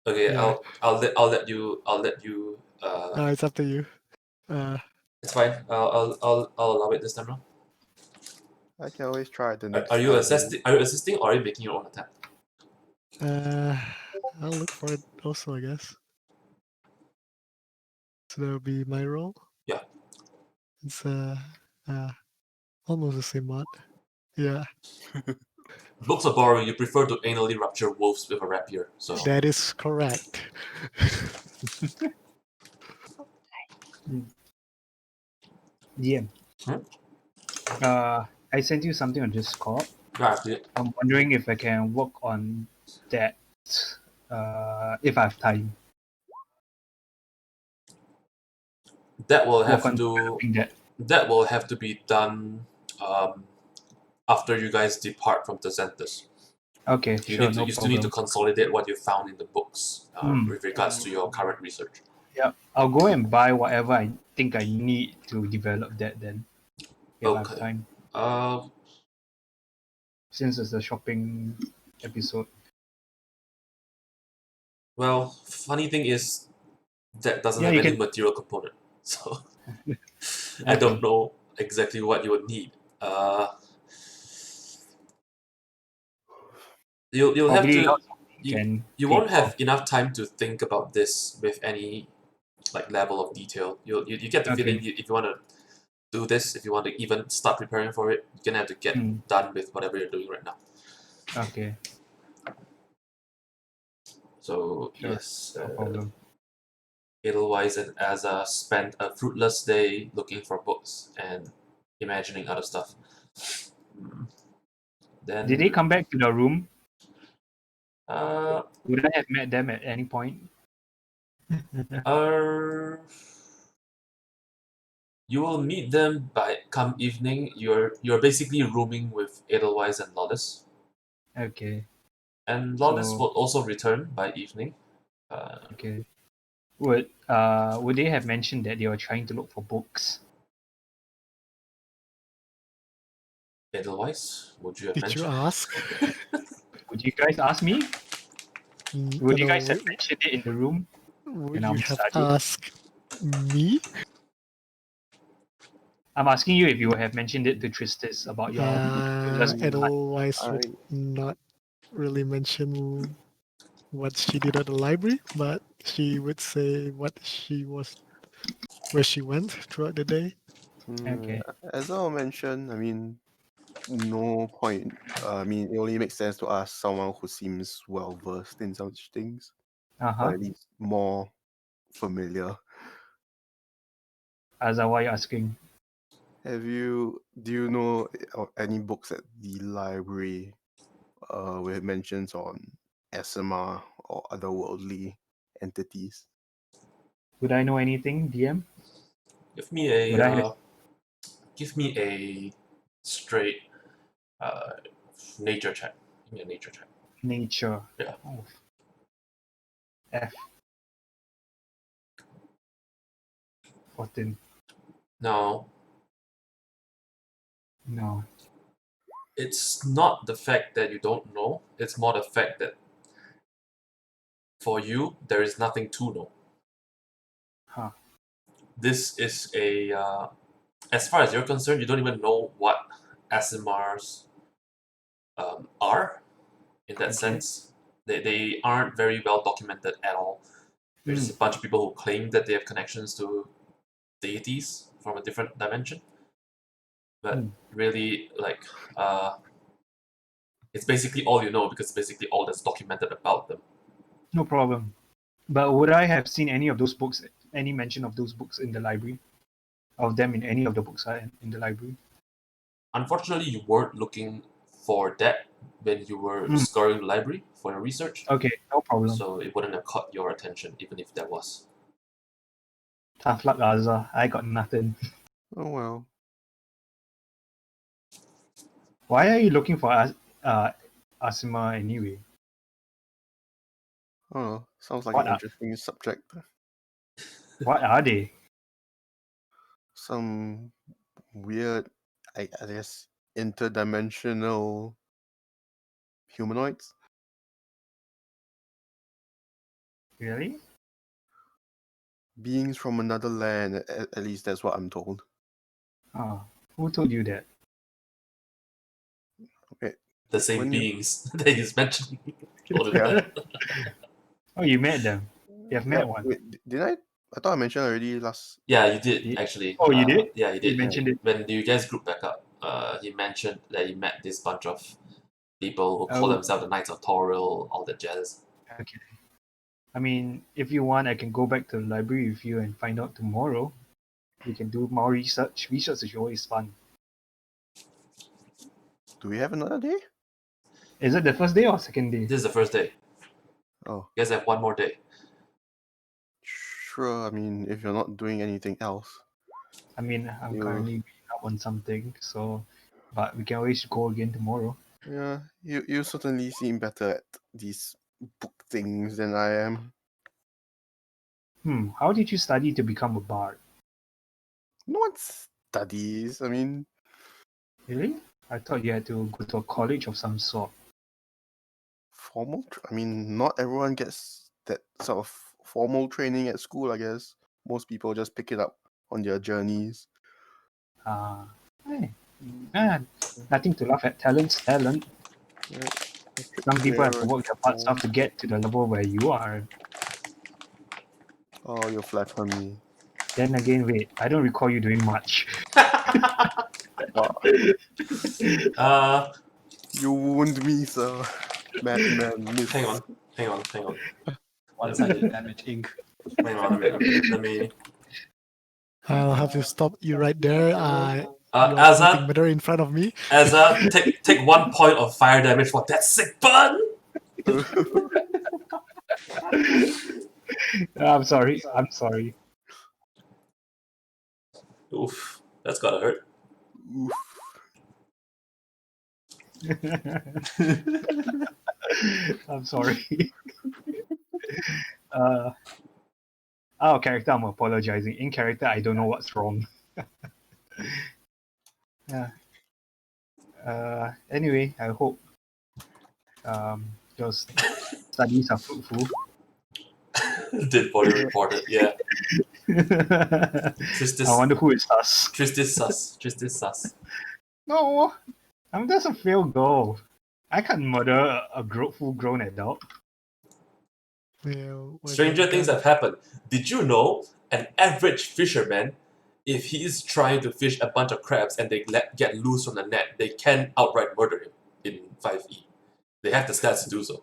Okay, Yeah. I'll let you. No, it's up to you. It's fine. I'll allow it this time around. I can always try the next Are you time. assisting? Are you assisting, or are you making your own attempt? I'll look for it also, I guess. So that'll be my role. Yeah. It's almost the same mod. Yeah, Books are boring. You prefer to anally rupture wolves with a rapier. So that is correct. DM. Hmm? I sent you something on Discord. yeah, I'm wondering if I can work on that if I have time. that will have Work on to developing that. that will have to be done after you guys depart from the Tzanthus. Okay, You sure, need to no you still need to problem. consolidate what you found in the books Hmm. with regards to your current research. Yeah, I'll go and buy whatever I think I need to develop that then. If I have Okay. time. Since it's a shopping episode. Well, funny thing is that doesn't Yeah, have you any can- material component, so I don't know exactly what you would need. You'll have Probably to not you can won't think have enough time to think about this with any like level of detail. You get the Okay. feeling if you want to do this, if you want to even start preparing for it, you're gonna have to get done with whatever you're doing right now. Okay, So Sure. yes, no problem. Edelweiss and Asa spent a fruitless day looking for books and imagining other stuff. Then Did they come back to the room? Uh, Would I have met them at any point? you will meet them by come evening. You're basically rooming with Edelweiss and Lawless, Okay, and Lawless So- will also return by evening. okay. Would they have mentioned that they were trying to look for books? Edelweiss, would you have Did you mentioned? ask? Would you guys ask me? Would you guys have mentioned it in the room? Would And you I'm have studying. asked me? I'm asking you if you have mentioned it to Tristis about your just Edelweiss would I- not really mention what she did at the library, but she would say where she went throughout the day. Okay. As I mentioned, I mean, no point. I mean, it only makes sense to ask someone who seems well versed in such things, or Uh-huh. at least more familiar. Asa, why are you asking? Do you know of any books at the library with mentions on SMR or otherworldly entities? Would I know anything, DM? Give me a Would I straight uh, nature check. Give me a nature check. nature? Yeah. Oh. F. 14. Now, No. it's not the fact that you don't know. It's more the fact that for you there is nothing to know. Huh. This is a as far as you're concerned, you don't even know what SMRs are in that Okay. sense. They aren't very well documented at all. There's a bunch of people who claim that they have connections to deities from a different dimension, but really, like, it's basically all you know because it's basically all that's documented about them. No problem. But would I have seen any of those books, any mention of those books in the library? Of them in any of the books in the library? Unfortunately, you weren't looking for that when you were scouring the library for your research, Okay, no problem. so it wouldn't have caught your attention even if there was. Tough luck, Asa. I got nothing. Oh well. Why are you looking for Asima anyway? I don't know. Sounds like What an are- interesting subject. What are they? Some weird, I guess, interdimensional humanoids. Really? Beings from another land, at least that's what I'm told. Oh, who told you that? Okay. The same When you- beings that he's mentioned. Told him Yeah. that. Oh, you met them. You have met one. Wait, did I? I thought I mentioned already last. Yeah, you did Did- actually. Oh, you did? Yeah, you did. You mentioned it. When you guys grouped back up, he mentioned that he met this bunch of people who call Oh. themselves the Knights of Toril, all that jazz. Okay. I mean, if you want, I can go back to the library with you and find out tomorrow. We can do more research. Research is always fun. Do we have another day? Is it the first day or second day? This is the first day. Oh, You guys have one more day. sure. I mean, if you're not doing anything else. I mean, I'm You- currently reading up on something, so but we can always go again tomorrow. Yeah, you certainly seem better at these book things than I am. How did you study to become a bard? No one studies. I mean, Really? I thought you had to go to a college of some sort. formal. I mean, not everyone gets that sort of formal training at school. I guess most people just pick it up on their journeys. Hey, nothing to laugh at. Talent's talent. Some people have to work their butts off to get to the level where you are. Oh, you flatter me. Then again, wait, I don't recall you doing much. You wound me, sir. Madman. Miss. Hang on. One-sided damage ink. Hang on, let me. I'll have to stop you right there. You are Asa, eating murder in front of me. Asa, take 1 point of fire damage for that sick burn. I'm sorry. I'm sorry. Oof, that's gotta hurt. Oof. I'm sorry. Out of character, I'm apologizing. In character, I don't know what's wrong. Yeah. Anyway, I hope your studies are fruitful. Did body reported, yeah. Tristis, I wonder who is us. Tristis sus. No, I'm just a failed girl. I can't murder a full-grown adult. Well, what Stranger have things done? have happened. Did you know an average fisherman, if he's trying to fish a bunch of crabs and they get loose from the net, they can outright murder him in 5e. They have the stats to do so.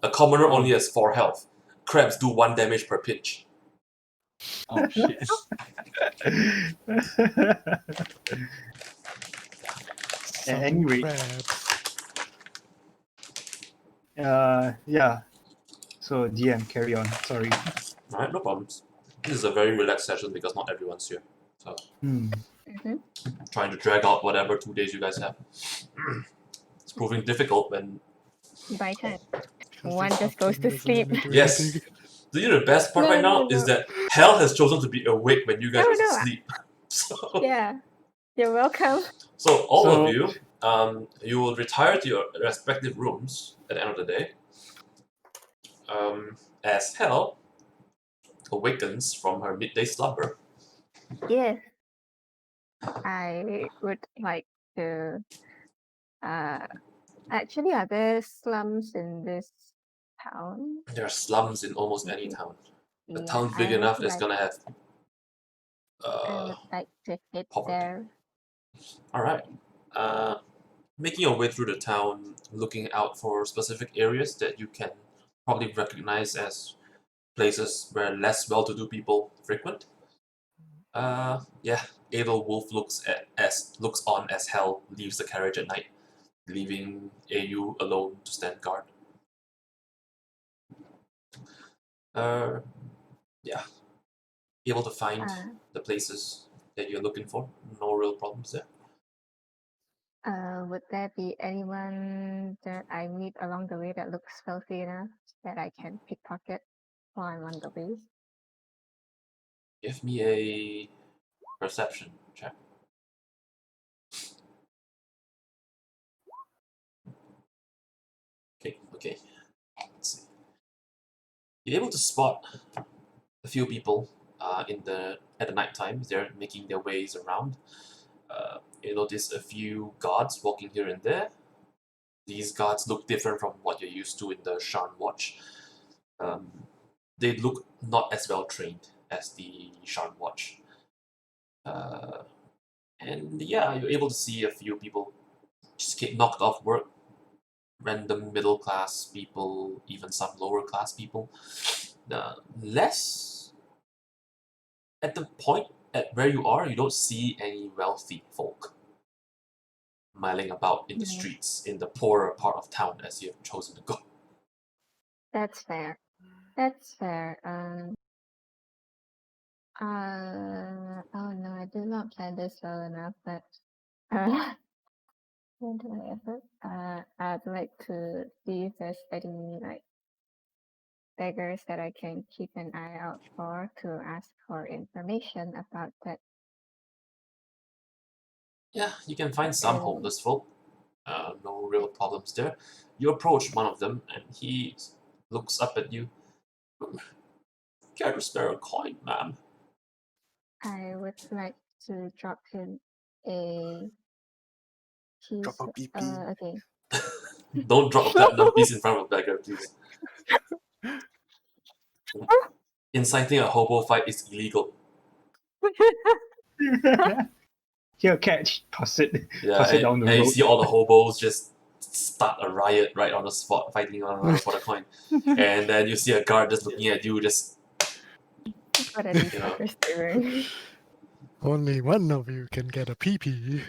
A commoner only has 4 health. Crabs do 1 damage per pinch. Oh shit. Some anyway. crabs. Yeah. So DM, carry on. Sorry. Alright, no problems. This is a very relaxed session because not everyone's here. So, Mm-hmm. trying to drag out whatever 2 days you guys have. It's proving difficult when... By time. 'Cause One this just goes afternoon to doesn't wanna sleep. do Yes! anything. Do you know the best part No, right now no, is no. that Hell has chosen to be awake when you guys No, are no, asleep. So, Yeah. You're welcome. so all So- of you, you will retire to your respective rooms at the end of the day. As Hell awakens from her midday slumber. Yes. I would like to actually are there slums in this town? There are slums in almost any town. The Yeah, town's big I would enough that's like gonna have... I would like to hit poverty. there. Alright. Making your way through the town, looking out for specific areas that you can probably recognize as places where less well-to-do people frequent. Yeah, Adel Wolf looks on as Hell leaves the carriage at night, leaving AU alone to stand guard. Yeah, able to find the places that you're looking for. No real problems there. Would there be anyone that I meet along the way that looks filthy enough that I can pickpocket while I'm on the way? Give me a perception check. Okay. Let's see. You're able to spot a few people at the night time. They're making their ways around. You notice a few guards walking here and there. These guards look different from what you're used to in the Shan Watch. They look not as well trained as the Shan Watch. And yeah, you're able to see a few people just get knocked off work. Random middle class people, even some lower class people. Less at the point at where you are, you don't see any wealthy folk milling about in the streets in the poorer part of town as you have chosen to go. That's fair. That's fair. Oh no, I did not plan this well enough, but what do I ever? I'd like to see if there's any like beggars that I can keep an eye out for to ask for information about that. Yeah, you can find some homeless folk. No real problems there. You approach one of them and he looks up at you. Care to spare a coin, ma'am? I would like to drop him a piece. Drop a PP. Okay. Don't drop a platinum piece in front of a beggar, please. Inciting a hobo fight is illegal. Here, catch. Toss it. Yeah, Toss it down the and you road. see all the hobos just start a riot right on the spot, fighting one another for the coin. And then you see a guard just looking at you, just... What are these You know. fuckers doing? Only one of you can get a PP.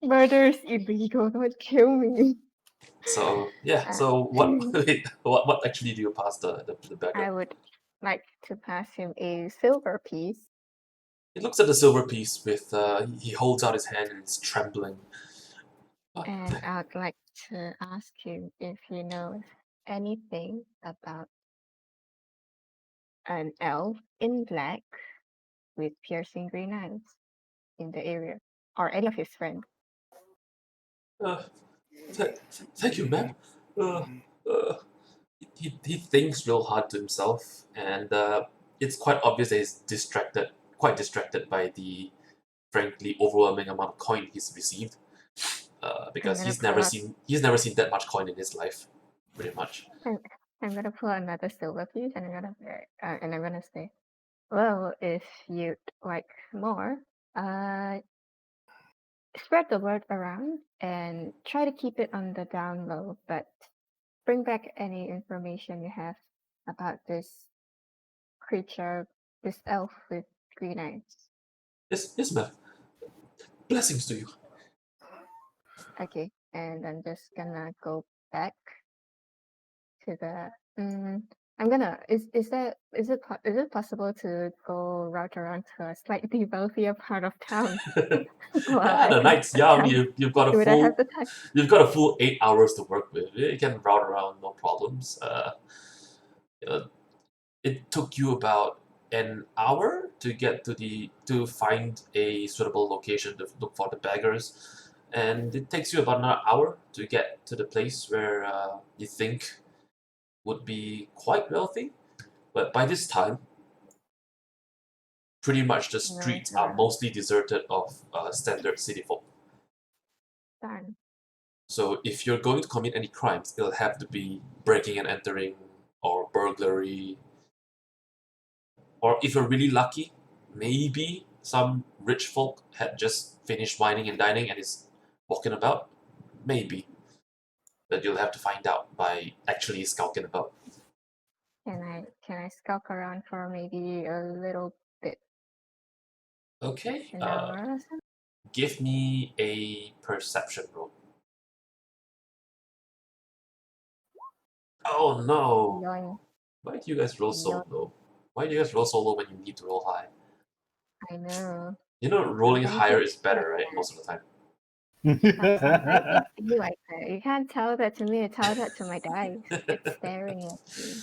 Murder is illegal, don't kill me. So, yeah, so what actually do you pass the beggar? I would like to pass him a silver piece. He looks at the silver piece with, he holds out his hand and it's trembling. And I'd like to ask him if he knows anything about an elf in black with piercing green eyes in the area, or any of his friends. Thank you, ma'am. He thinks real hard to himself, and it's quite obvious that he's quite distracted by the frankly overwhelming amount of coin he's received. because gonna he's pull never out- seen that much coin in his life, pretty much. I'm gonna pull another silver piece and I'm gonna say, well, if you'd like more, spread the word around and try to keep it on the down low, but bring back any information you have about this creature, this elf with green eyes. Yes, ma'am. Blessings to you. Okay, and I'm just gonna go back to the. I'm gonna. Is it possible to go route around to a slightly wealthier part of town? Yeah, the night's young. You've got a Would I full have the time? you've got a full 8 hours to work with. You can route around, no problems. It took you about an hour to get to find a suitable location to look for the beggars, and it takes you about another hour to get to the place where you think would be quite wealthy. But by this time, pretty much the streets are mostly deserted of standard city folk. Darn. So if you're going to commit any crimes, it'll have to be breaking and entering or burglary. Or if you're really lucky, maybe some rich folk had just finished wining and dining and is walking about. Maybe. But you'll have to find out by actually scouting about. Can I skulk around for maybe a little bit, Okay. an hour or so? Give me a perception roll. Oh no! Yoink. Why do you guys roll so low? Why do you guys roll so low when you need to roll high? I know. You know, rolling Sometimes higher it's is better, like right? Most of the time. Sometimes it's you like that. You can't tell that to me. Tell that to my dice. It's staring at me.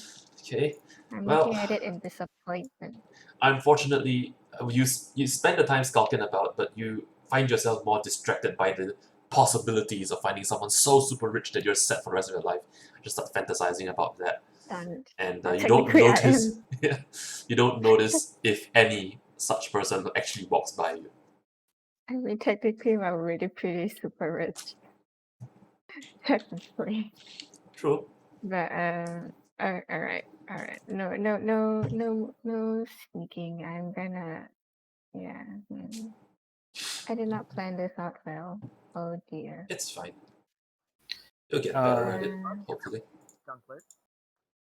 Okay. I'm Well, looking at it in disappointment. unfortunately, you spend the time skulking about, but you find yourself more distracted by the possibilities of finding someone so super rich that you're set for the rest of your life. Just start fantasizing about that, Done. and Well, you don't technically I notice. You don't notice if any such person actually walks by you. I mean, technically, I'm already pretty super rich. Technically. True. But all right. No sneaking. I'm gonna. Yeah. I did not plan this out well. Oh dear. It's fine. You'll get better at it, Uh, hopefully.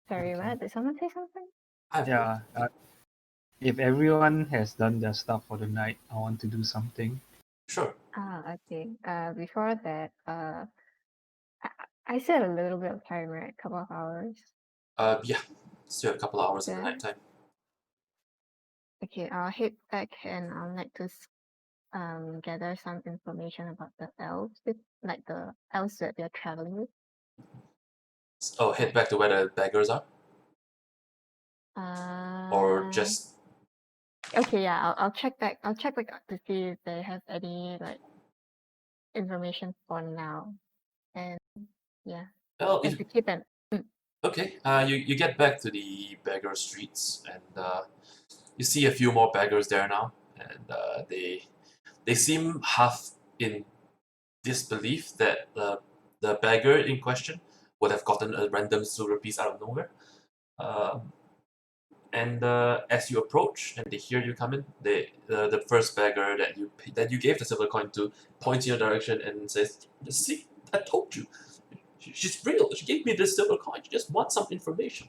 Sorry, what? Did someone say something? Yeah. If everyone has done their stuff for the night, I want to do something. Sure. Okay. Before that, I said a little bit of time, right? A couple of hours. Yeah. Still a couple hours in the Yeah. night time. Okay, I'll head back and I'll like to gather some information about the elves, like the elves that they're traveling with. Oh, head back to where the beggars are, or just Okay, yeah, I'll check back. I'll check back to see if they have any like information for now, and yeah, well. and to keep an. Okay, you get back to the beggar streets, and you see a few more beggars there now, and they seem half in disbelief that the beggar in question would have gotten a random silver piece out of nowhere. And as you approach and they hear you coming, the first beggar that you gave the silver coin to points in your direction and says, "See, I told you. She's real. She gave me this silver coin. She just wants some information."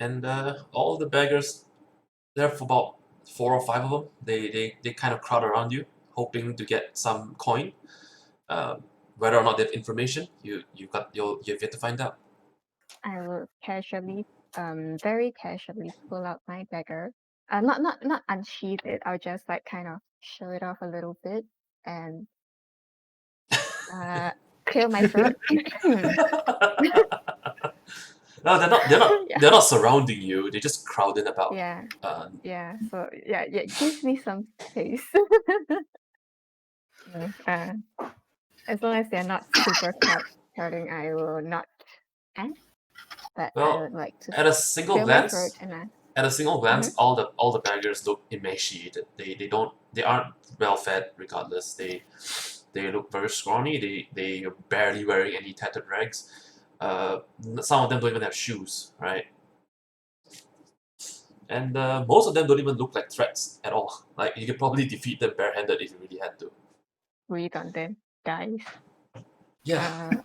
And all the beggars, there for about 4 or 5 of them, they kind of crowd around you, hoping to get some coin. Whether or not they have information, you've yet to find out. I will casually, very casually pull out my dagger. Not unsheath it. I'll just like kind of show it off a little bit and clear my throat. No, they're not. Yeah. They're not surrounding you. They're just crowding about. Yeah. Uh, Yeah. So yeah, give me some space. As long as they're not super crowding, I will not ask. But I well, would like to at a single clear my throat glance, and ask. all the beggars look emaciated. They don't they aren't well fed regardless. They look very scrawny. They are barely wearing any tattered rags. Some of them don't even have shoes, right? And most of them don't even look like threats at all. Like you could probably defeat them barehanded if you really had to. Breathe on them, guys. Yeah,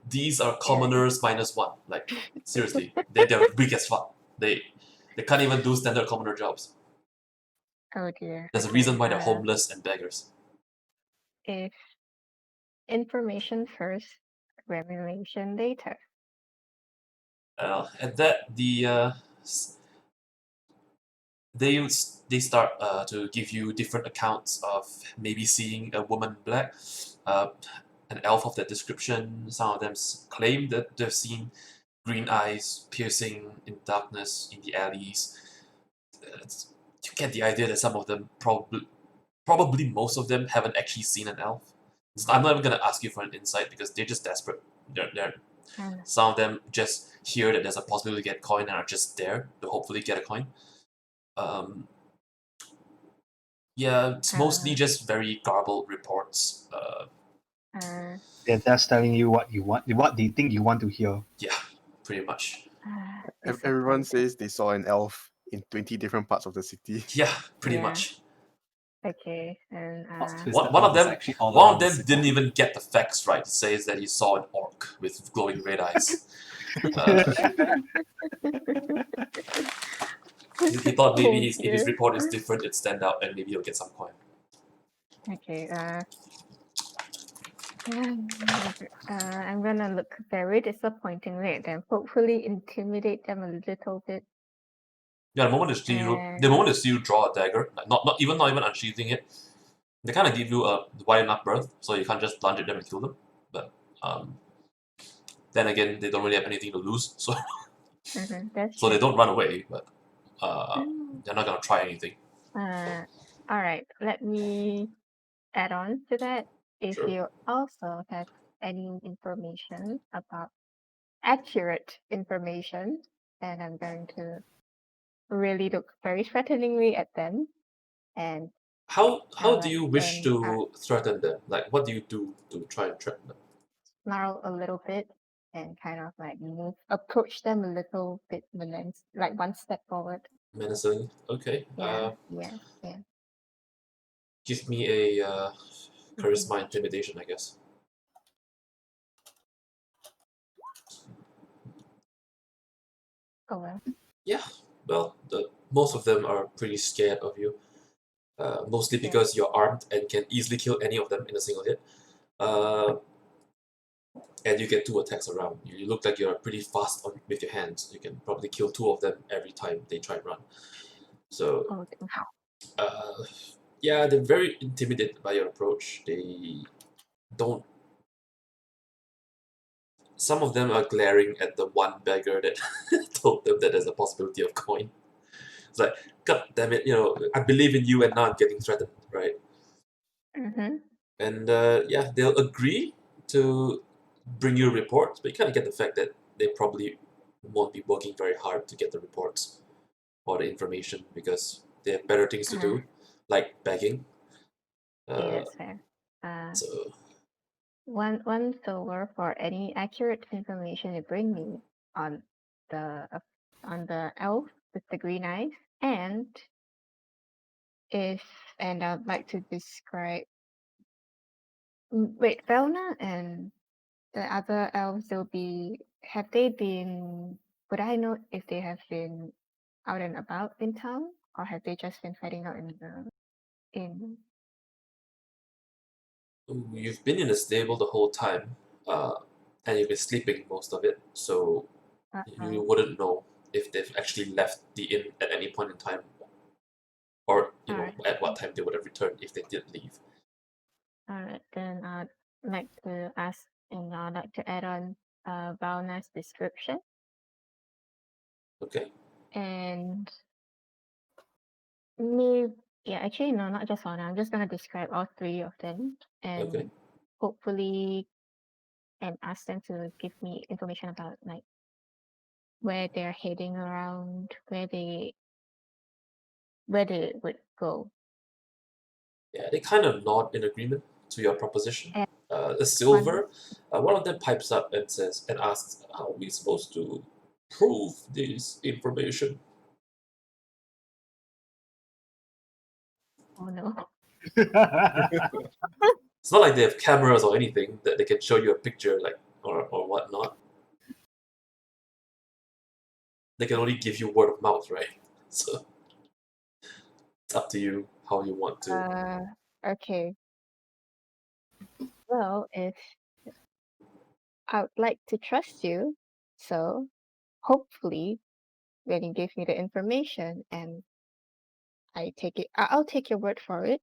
these are Yeah. commoners -1. Like seriously, they're weak as fuck. They can't even do standard commoner jobs. Oh dear. There's a Okay, reason why they're homeless and beggars. If information first, revelation later. At that, they start to give you different accounts of maybe seeing a woman in black, an elf of that description. Some of them claim that they've seen green eyes piercing in darkness in the alleys. You get the idea that some of them probably most of them haven't actually seen an elf. I'm not even gonna ask you for an insight because they're just desperate. Some of them just hear that there's a possibility to get coin and are just there to hopefully get a coin. Yeah, it's mostly just very garbled reports. They're just telling you what you want, what they think you want to hear. Yeah, pretty much. Everyone says they saw an elf in 20 different parts of the city. Yeah, pretty Yeah. much. Okay, and One of them didn't even get the facts right. It says that he saw an orc with glowing red eyes. He thought maybe if his report is different, it'd stand out and maybe he'll get some coin. Okay, I'm gonna look very disappointingly at them. Hopefully intimidate them a little bit. Yeah, the moment they see you draw a dagger, like not even unsheathing it, they kind of give you a wide enough berth, so you can't just lunge at them and kill them. But then again, they don't really have anything to lose, so so they don't run away. But they're not gonna try anything. All right, let me add on to that. If Sure. you also have any information about accurate information, then I'm going to really look very threateningly at them. And How do you like, wish to threaten them? Like, what do you do to try and threaten them? snarl a little bit and kind of like approach them a little bit, like one step forward. Menacing. Okay. Yeah. Give me a charisma intimidation, I guess. Oh well. Yeah. Well, most of them are pretty scared of you. Mostly because you're armed and can easily kill any of them in a single hit. And you get 2 attacks around. You look like you're pretty fast with your hands. You can probably kill 2 of them every time they try and run. So, yeah, they're very intimidated by your approach. They don't. Some of them are glaring at the one beggar that told them that there's a possibility of coin. It's like, God damn it, I believe in you and now I'm getting threatened, right? And yeah, they'll agree to bring you reports, but you kind of get the fact that they probably won't be working very hard to get the reports or the information because they have better things to do, like begging. Yeah, that's fair. So one silver for any accurate information you bring me on the elf with the green eyes, and I'd like to describe. Wait, Velna and the other elves have they been, would I know if they have been out and about in town, or have they just been fighting out in the inn? you've been in the stable the whole time, and you've been sleeping most of it, so you wouldn't know if they've actually left the inn at any point in time, or at what time they would have returned if they did leave. Alright, then I'd like to ask, and I'd like to add on Valna's description. Okay. And actually no, not just Valna. I'm just gonna describe all 3 of them, and hopefully, and ask them to give me information about like where they're heading around, where they would go. Yeah, they kind of nod in agreement to your proposition. And The silver, one of them pipes up and says and asks, "How are we supposed to prove this information?" Oh no. It's not like they have cameras or anything that they can show you a picture like or whatnot. They can only give you word of mouth, right? So it's up to you how you want to. Okay. Well, if I would like to trust you, so hopefully when you give me the information and I'll take your word for it.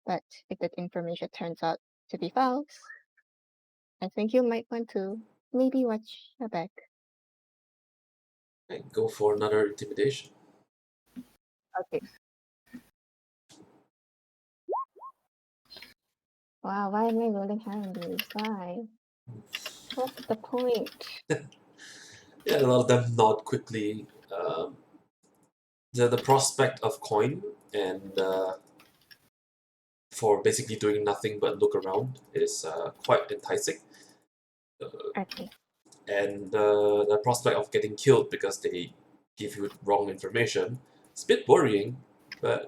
But if that information turns out to be false, I think you might want to maybe watch your back. And go for another intimidation. Okay. Wow, why am I rolling high on these? Why? What's the point? Yeah, a lot of them nod quickly. The prospect of coin and for basically doing nothing but look around is quite enticing. Okay. And the prospect of getting killed because they give you wrong information, it's a bit worrying, but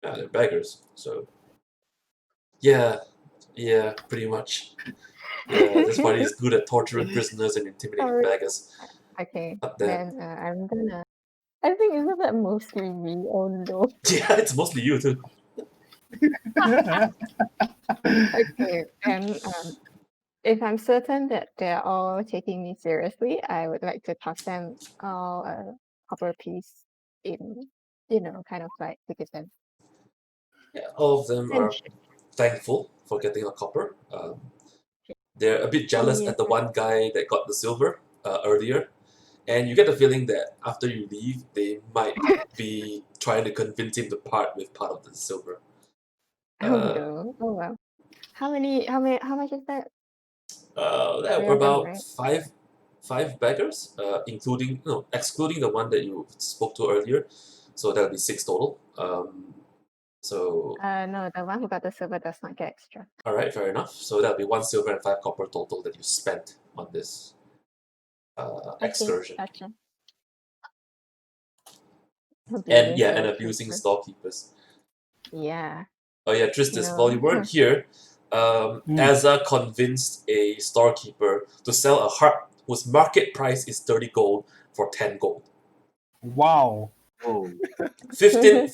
they're beggars, so yeah, pretty much. Yeah, this party is good at torturing prisoners and intimidating Sorry. beggars. Okay. Not that. Then I'm gonna. I think isn't that mostly me? Oh no. Yeah, it's mostly you too. Okay. And if I'm certain that they're all taking me seriously, I would like to toss them all a copper piece in, kind of like to give them Yeah, all of them are friendship. thankful for getting a copper. They're a bit jealous Yeah. at the one guy that got the silver earlier, and you get the feeling that after you leave, they might be trying to convince him to part with part of the silver. Oh no. Oh well. How much is that? There Three were of them, about right? five beggars, excluding the one that you spoke to earlier. So that'll be 6 total. So No, the one who got the silver does not get extra. all right, fair enough. So that'll be 1 silver and 5 copper total that you spent on this excursion. Gotcha. And Abusing yeah, and abusing storekeepers. storekeepers. Yeah. Oh yeah, Tristis, No. while you weren't here, Azza convinced a storekeeper to sell a harp whose market price is 30 gold for 10 gold. Wow. Oh, 15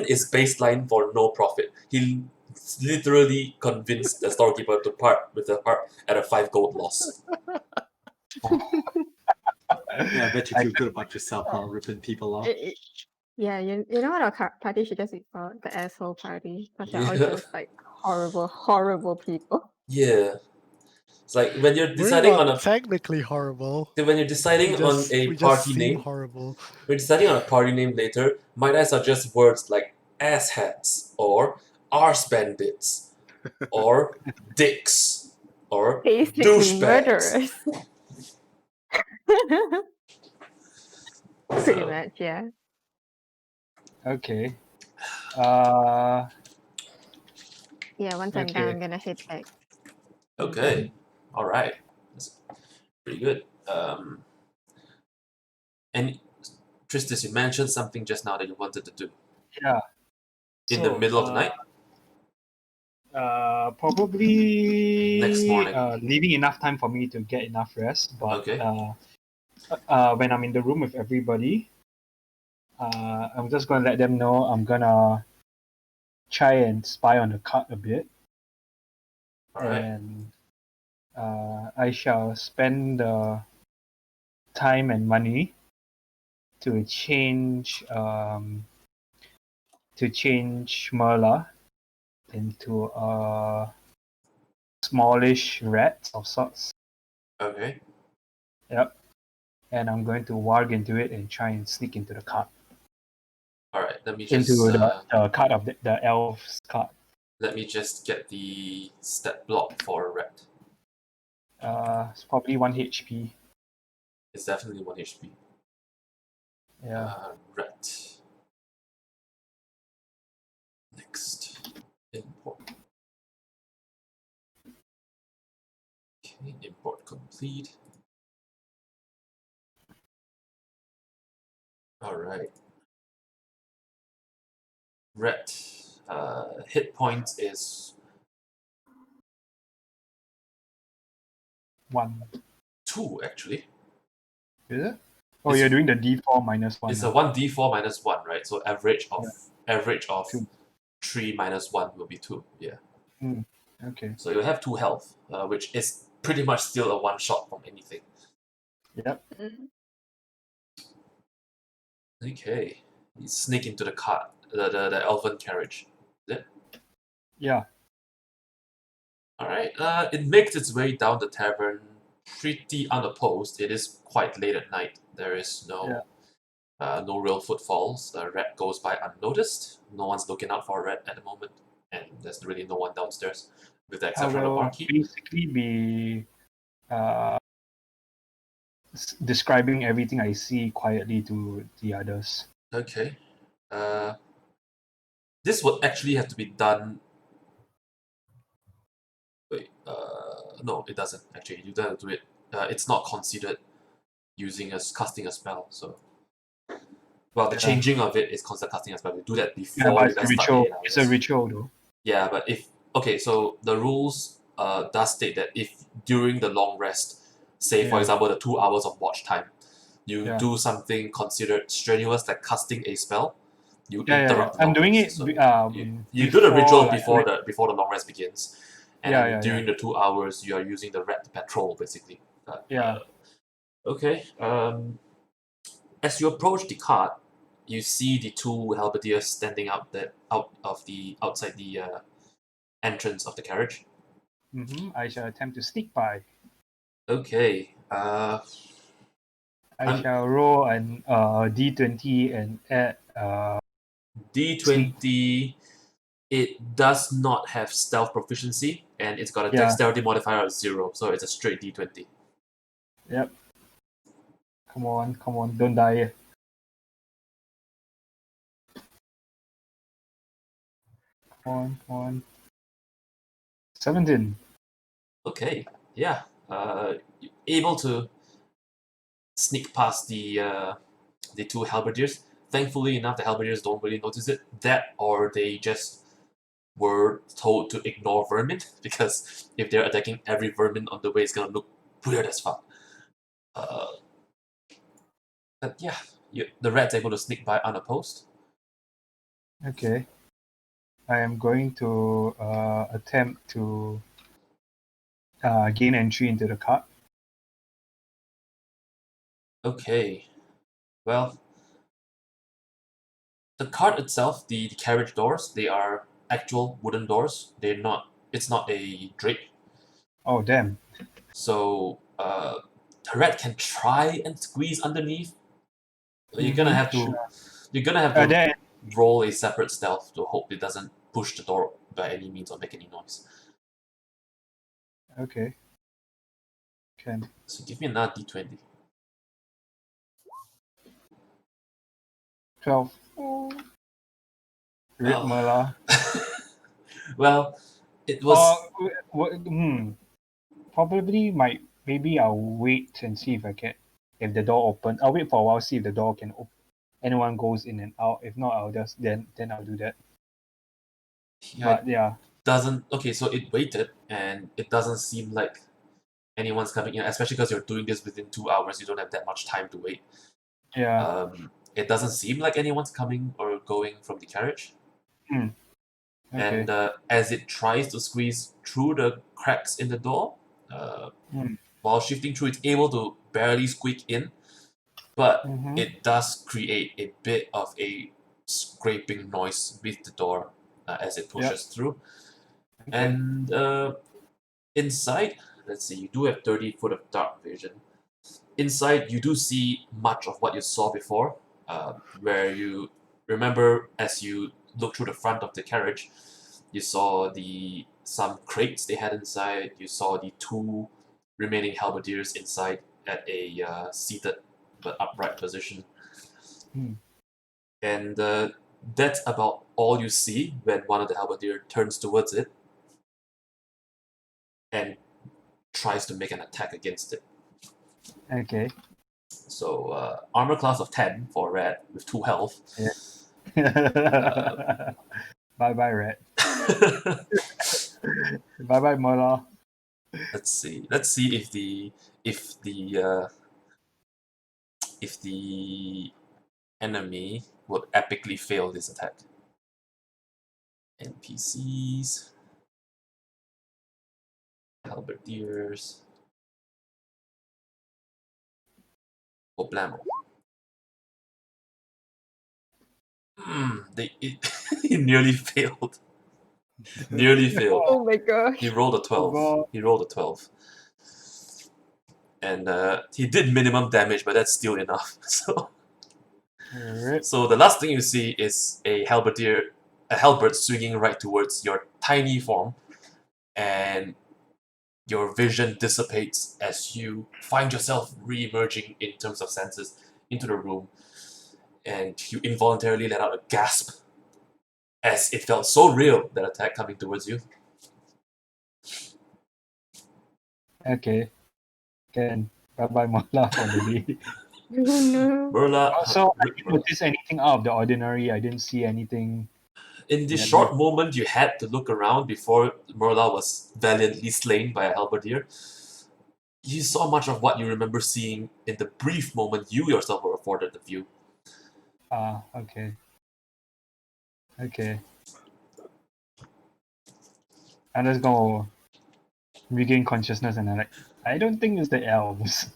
is baseline for no profit. He literally convinced the storekeeper to part with the harp at a 5 gold loss. yeah, I bet you feel good about yourself now, ripping people off. Yeah, you know what our party should just be called? The asshole party. Because they're all Yeah. just like horrible, horrible people. Yeah. It's like when you're We're deciding on not technically horrible. when you're deciding on a We just party seem name, horrible. when deciding on a party name later, might as well just words like asshats or arse bandits or dicks or Basically douchebags. murderers. Pretty So, much, yeah. Okay. Yeah, once I'm done, Okay. I'm gonna head back. okay, all right, that's pretty good. And Tristis, you mentioned something just now that you wanted to do Yeah. in the So, middle of the night. Probably Next morning. leaving enough time for me to get enough rest. But Okay. when I'm in the room with everybody, I'm just gonna let them know I'm gonna try and spy on the cart a bit, All right. and I shall spend the time and money to change Merla into a smallish rat of sorts. Okay. Yep. And I'm going to warg into it and try and sneak into the cart. All right. Let me just Into the cart of the elf's cart. let me just get the stat block for a rat. It's probably 1 HP. It's definitely 1 HP. Yeah. Rat. Next. Import. complete. Alright. Red. Hit points is 1. 2 actually. Is it? Oh, It's- you're doing the D4 minus 1. It's a 1d4 minus 1, right? So average of Two. 3 minus 1 will be 2. Yeah. Okay. So you have 2 health, which is pretty much still a one shot from anything. Yep. Mhm. Okay. You sneak into the cart, the elven carriage. Is it? Yeah. Alright. It makes its way down the tavern pretty unopposed. It is quite late at night. There is no no real footfalls. Rat goes by unnoticed. No one's looking out for a rat at the moment. And there's really no one downstairs, with the I exception of the will barkeep. basically be describing everything I see quietly to the others. Okay. This would actually have to be done. Wait. No, it doesn't. Actually, you don't have to do it. It's not considered using casting a spell. So, well, the Yeah. changing of it is considered casting a spell. You do that before Yeah, but you it's a guys start ritual. the 8 It's a hours. ritual though. Yeah, but if okay, so the rules does state that if during the long rest, say for Yeah. example the 2 hours of watch time, you Yeah. do something considered strenuous like casting a spell, you Yeah. interrupt the I'm long doing rest. it. So You you do the ritual like, before the long rest begins, and Yeah, then yeah, during the 2 hours you are using the rat to patrol basically. Yeah. Okay. As you approach the cart, you see the 2 halberdiers standing outside the entrance of the carriage. I shall attempt to sneak by. Okay. I I'm- shall roll an D20 and add D20. It does not have stealth proficiency, and it's got a Yeah. dexterity modifier of 0, so it's a straight D20. Yep. Come on, don't die. Come on. 17. Okay. Yeah. You're able to sneak past the 2 halberdiers. Thankfully enough, the halberdiers don't really notice it. That, or they just were told to ignore vermin, because if they're attacking every vermin on the way, it's gonna look weird as fuck. But yeah, the rat's able to sneak by unopposed. Okay. I am going to attempt to gain entry into the cart. Okay. Well, the cart itself, the carriage doors, they are actual wooden doors. It's not a drape. Oh, damn. So the rat can try and squeeze underneath. You're gonna have to Then, roll a separate stealth to hope it doesn't push the door by any means or make any noise. okay. Can. So give me another D20. 12. Ritmala. Well, it was Probably maybe I'll wait and see if the door open. I'll wait for a while, see if the door can open. Anyone goes in and out. If not, I'll just then I'll do that. yeah, But yeah, doesn't okay. So it waited, and it doesn't seem like anyone's coming in. Especially because you're doing this within 2 hours, you don't have that much time to wait. yeah. It doesn't seem like anyone's coming or going from the carriage. Okay. And as it tries to squeeze through the cracks in the door, while shifting through, it's able to barely squeak in, but it does create a bit of a scraping noise with the door as it pushes through. Okay. And inside, let's see, you do have 30 foot of dark vision. Inside, you do see much of what you saw before, where you remember as you look through the front of the carriage, you saw some crates they had inside. You saw the 2 remaining halberdiers inside at a seated but upright position. And that's about all you see when one of the halberdier turns towards it and tries to make an attack against it. Okay. So armor class of 10 for red with 2 health. Bye bye, Red. Bye bye, Mola. Let's see. Let's see if the enemy will epically fail this attack. NPCs, halberdiers. Oh, blammo. He nearly failed. Nearly failed. Oh my gosh. He rolled a 12. God. He rolled a 12. And he did minimum damage, but that's still enough. Alright. So the last thing you see is a halberd swinging right towards your tiny form, and your vision dissipates as you find yourself re-emerging in terms of senses into the room, and you involuntarily let out a gasp as it felt so real, that attack coming towards you. Okay. Can bye bye, Mola, for the day. Oh no. Merla, Also, I didn't notice anything out of the ordinary. I didn't see anything. in the Yeah, short moment you had to look around before Merla was valiantly slain by a halberdier, you saw much of what you remember seeing in the brief moment you yourself were afforded the view. Okay. Okay. I'm just gonna regain consciousness and I'm like, I don't think it's the elves.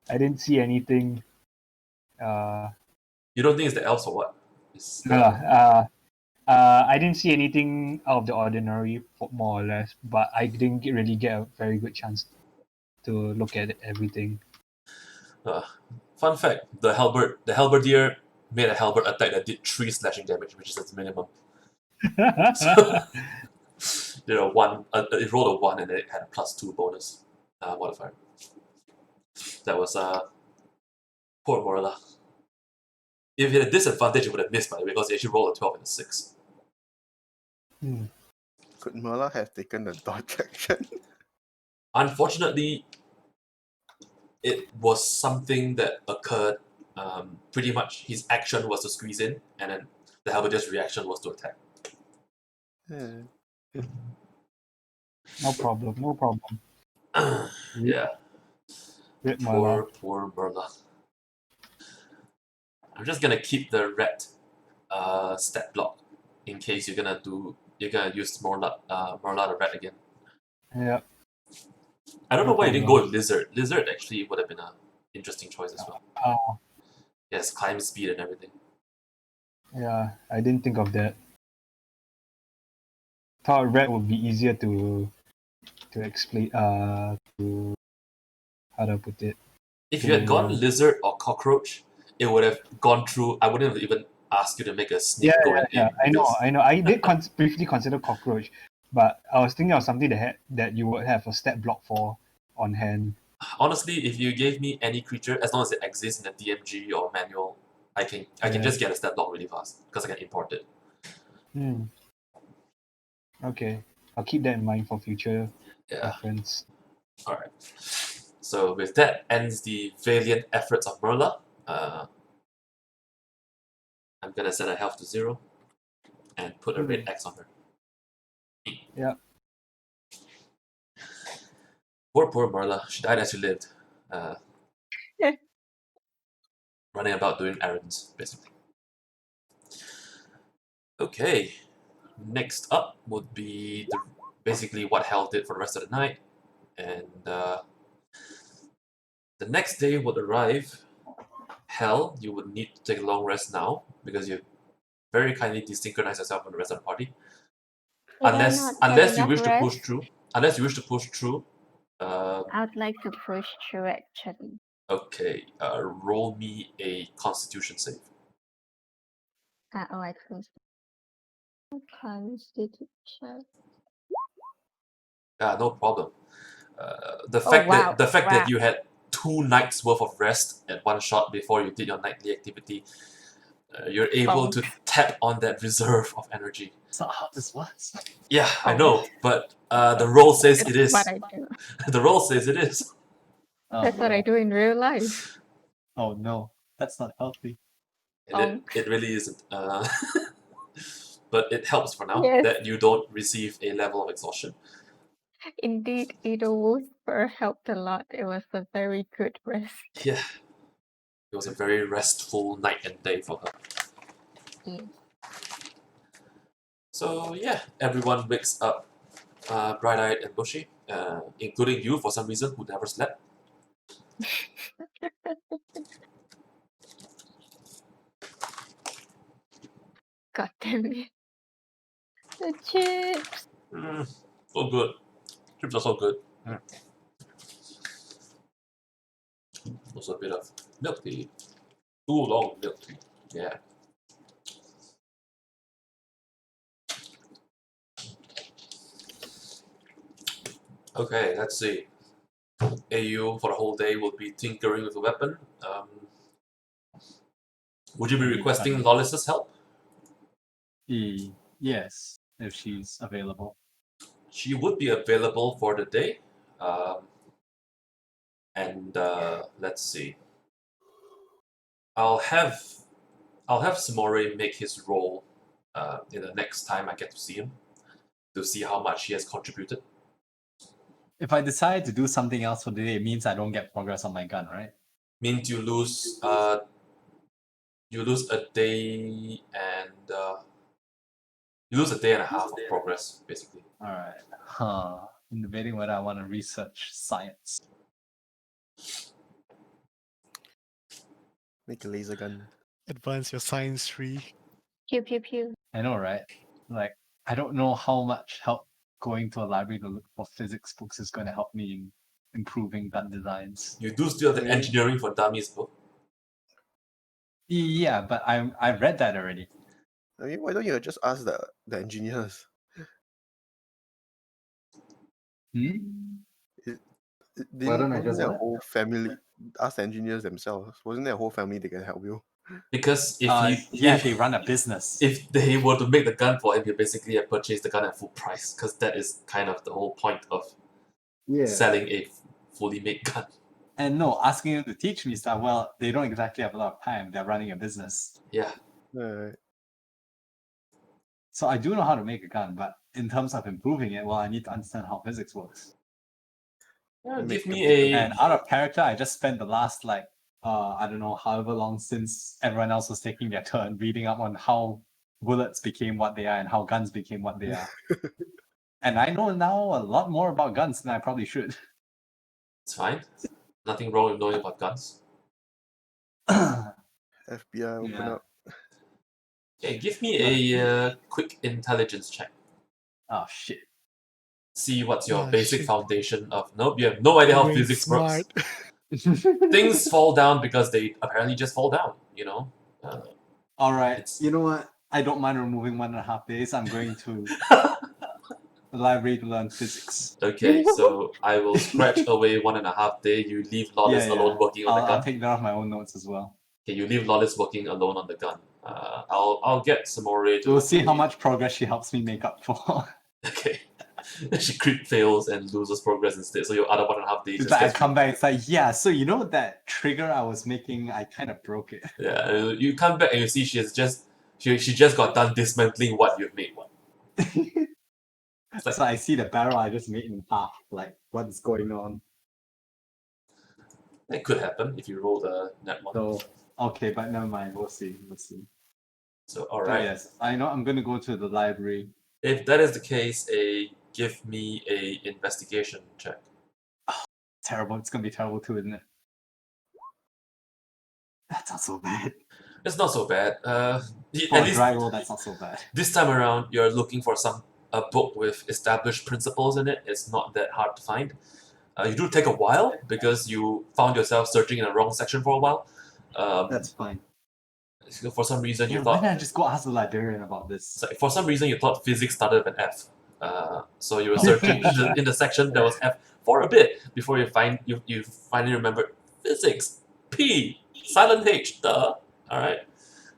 I didn't see anything. You don't think it's the elves or what? It's No, the- I didn't see anything out of the ordinary, more or less, but I didn't really get a very good chance to look at everything. Fun fact: the halberdier made a halberd attack that did 3 slashing damage, which is its minimum. It rolled a 1 and it had a +2 bonus modifier. That was poor Morla. If he had a disadvantage, it would have missed, by the way, because he actually rolled a 12 and a 6. Could Merla have taken the dodge action? Unfortunately, it was something that occurred. Pretty much, his action was to squeeze in, and then the halberdier's reaction was to attack. No problem, no problem. Yeah, Rip Mola. poor Merla. I'm just gonna keep the red stat block in case you're gonna use Merla the red again. Yeah. I don't know No why you didn't go problem. with Lizard. Lizard actually would have been an interesting choice as well. Yes, climb speed and everything. Yeah, I didn't think of that. Thought red would be easier to explain. To how do I put it? If you had gone Lizard or Cockroach, it would have gone through. I wouldn't have even asked you to make a sneak going in. I know, because- I know. I did briefly consider cockroach, but I was thinking of something that you would have a stat block for on hand. Honestly, if you gave me any creature, as long as it exists in the DMG or manual, I can Yeah. just get a stat block really fast because I can import it. Okay, I'll keep that in mind for future Yeah. reference. Alright. So with that ends the valiant efforts of Merla. I'm gonna set her health to 0 and put a red X on her. Yeah. Poor Merla. She died as she lived. Running about doing errands, basically. Okay. Next up would be basically what Hell did for the rest of the night. And the next day would arrive. Hell, you would need to take a long rest now because you very kindly desynchronized yourself from the rest of the party. Did I Unless not get you enough wish to push rest? through. Unless you wish to push through. I'd like to push through actually. Okay. Roll me a Constitution save. Oh, I closed. Constitution. No problem. The fact wow. that you had 2 nights worth of rest at one shot before you did your nightly activity You're able to Bonk. tap on that reserve of energy. That's not how this works. Yeah, I Oh. know, but the roll says it That's is. what I do. The roll says it is. That's what I do in real life. Oh no, that's not healthy. And it really isn't. But it helps for now Yes. that you don't receive a level of exhaustion. Indeed, Edo Whisper helped a lot. It was a very good rest. Yeah. It was a very restful night and day for her. Yes. So yeah, everyone wakes up bright-eyed and bushy, including you for some reason who never slept. God damn it. The chips. So good. Chips are so good. Also a bit of milk tea. Too long milk tea. Yeah. Okay, let's see. AU for the whole day will be tinkering with the weapon. Would you be requesting Lawless's help? Yes, if she's available. She would be available for the day. Let's see. I'll have Samore make his roll in the next time I get to see him to see how much he has contributed. If I decide to do something else for the day, it means I don't get progress on my gun, right? Means you lose a day and you lose a day and a half of progress, basically. Alright. I'm debating whether I want to research science. Make a laser gun. Advance your science tree. Pew pew pew. I know, right? Like, I don't know how much help going to a library to look for physics books is going to help me in improving gun designs. You do still have the Okay. engineering for dummies book. Yeah, but I've read that already. I mean, why don't you just ask the engineers? Hmm? Why don't I Wasn't just there a what? whole family? Ask the engineers themselves. Wasn't there a whole family that can help you? Because If they run a business. if they were to make the gun for him, you basically have purchased the gun at full price, because that is kind of the whole point of Yeah. selling a fully made gun. And no, asking them to teach me stuff, well, they don't exactly have a lot of time. They're running a business. Yeah. Right. So I do know how to make a gun, but in terms of improving it, well, I need to understand how physics works. Give Make me a bigger a And out of character, I just spent the last I don't know, however long since everyone else was taking their turn reading up on how bullets became what they are and how guns became what they are. And I know now a lot more about guns than I probably should. It's fine. Nothing wrong with knowing about guns. FBI open Yeah. up. Okay, give me a quick intelligence check. Oh shit. See what's your Ah, basic shit. foundation of. Nope, you have no idea how You ain't physics works. smart. Things fall down because they apparently just fall down, you know? Alright, It's- you know what? I don't mind removing 1.5 days. I'm going to the library to learn physics. Okay, so I will scratch away 1.5 day. You leave Lawless alone working on the I'll gun. take that off my own notes as well. Okay, you leave Lawless working alone on the gun. I'll get Samore to. We'll see how much progress she helps me make up for. Okay. She crit fails and loses progress instead. So your other 1.5 days just But I gets. come back, it's like, yeah, so you know that trigger I was making, I kind of broke it. Yeah, you come back and you see she just got done dismantling what you've made. It's like, So I see the barrel I just made in half, like, what's going on? it could happen if you roll the net one. So, okay, but never mind, we'll see. So But alright. yes, I know I'm going to go to the library. If that is the case, give me a investigation check. Terrible, it's going to be terrible too, isn't it? That's not so bad. It's not so bad. For At a least dry roll, that's not so bad. this time around, you're looking for a book with established principles in it. It's not that hard to find. You do take a while because you found yourself searching in the wrong section for a while. That's fine. For some reason, you Yeah, why thought. didn't I just go ask the librarian about this? So for some reason, you thought physics started with an F. So you were searching in the section that was F for a bit before you finally remembered physics. P, silent H, duh. All right.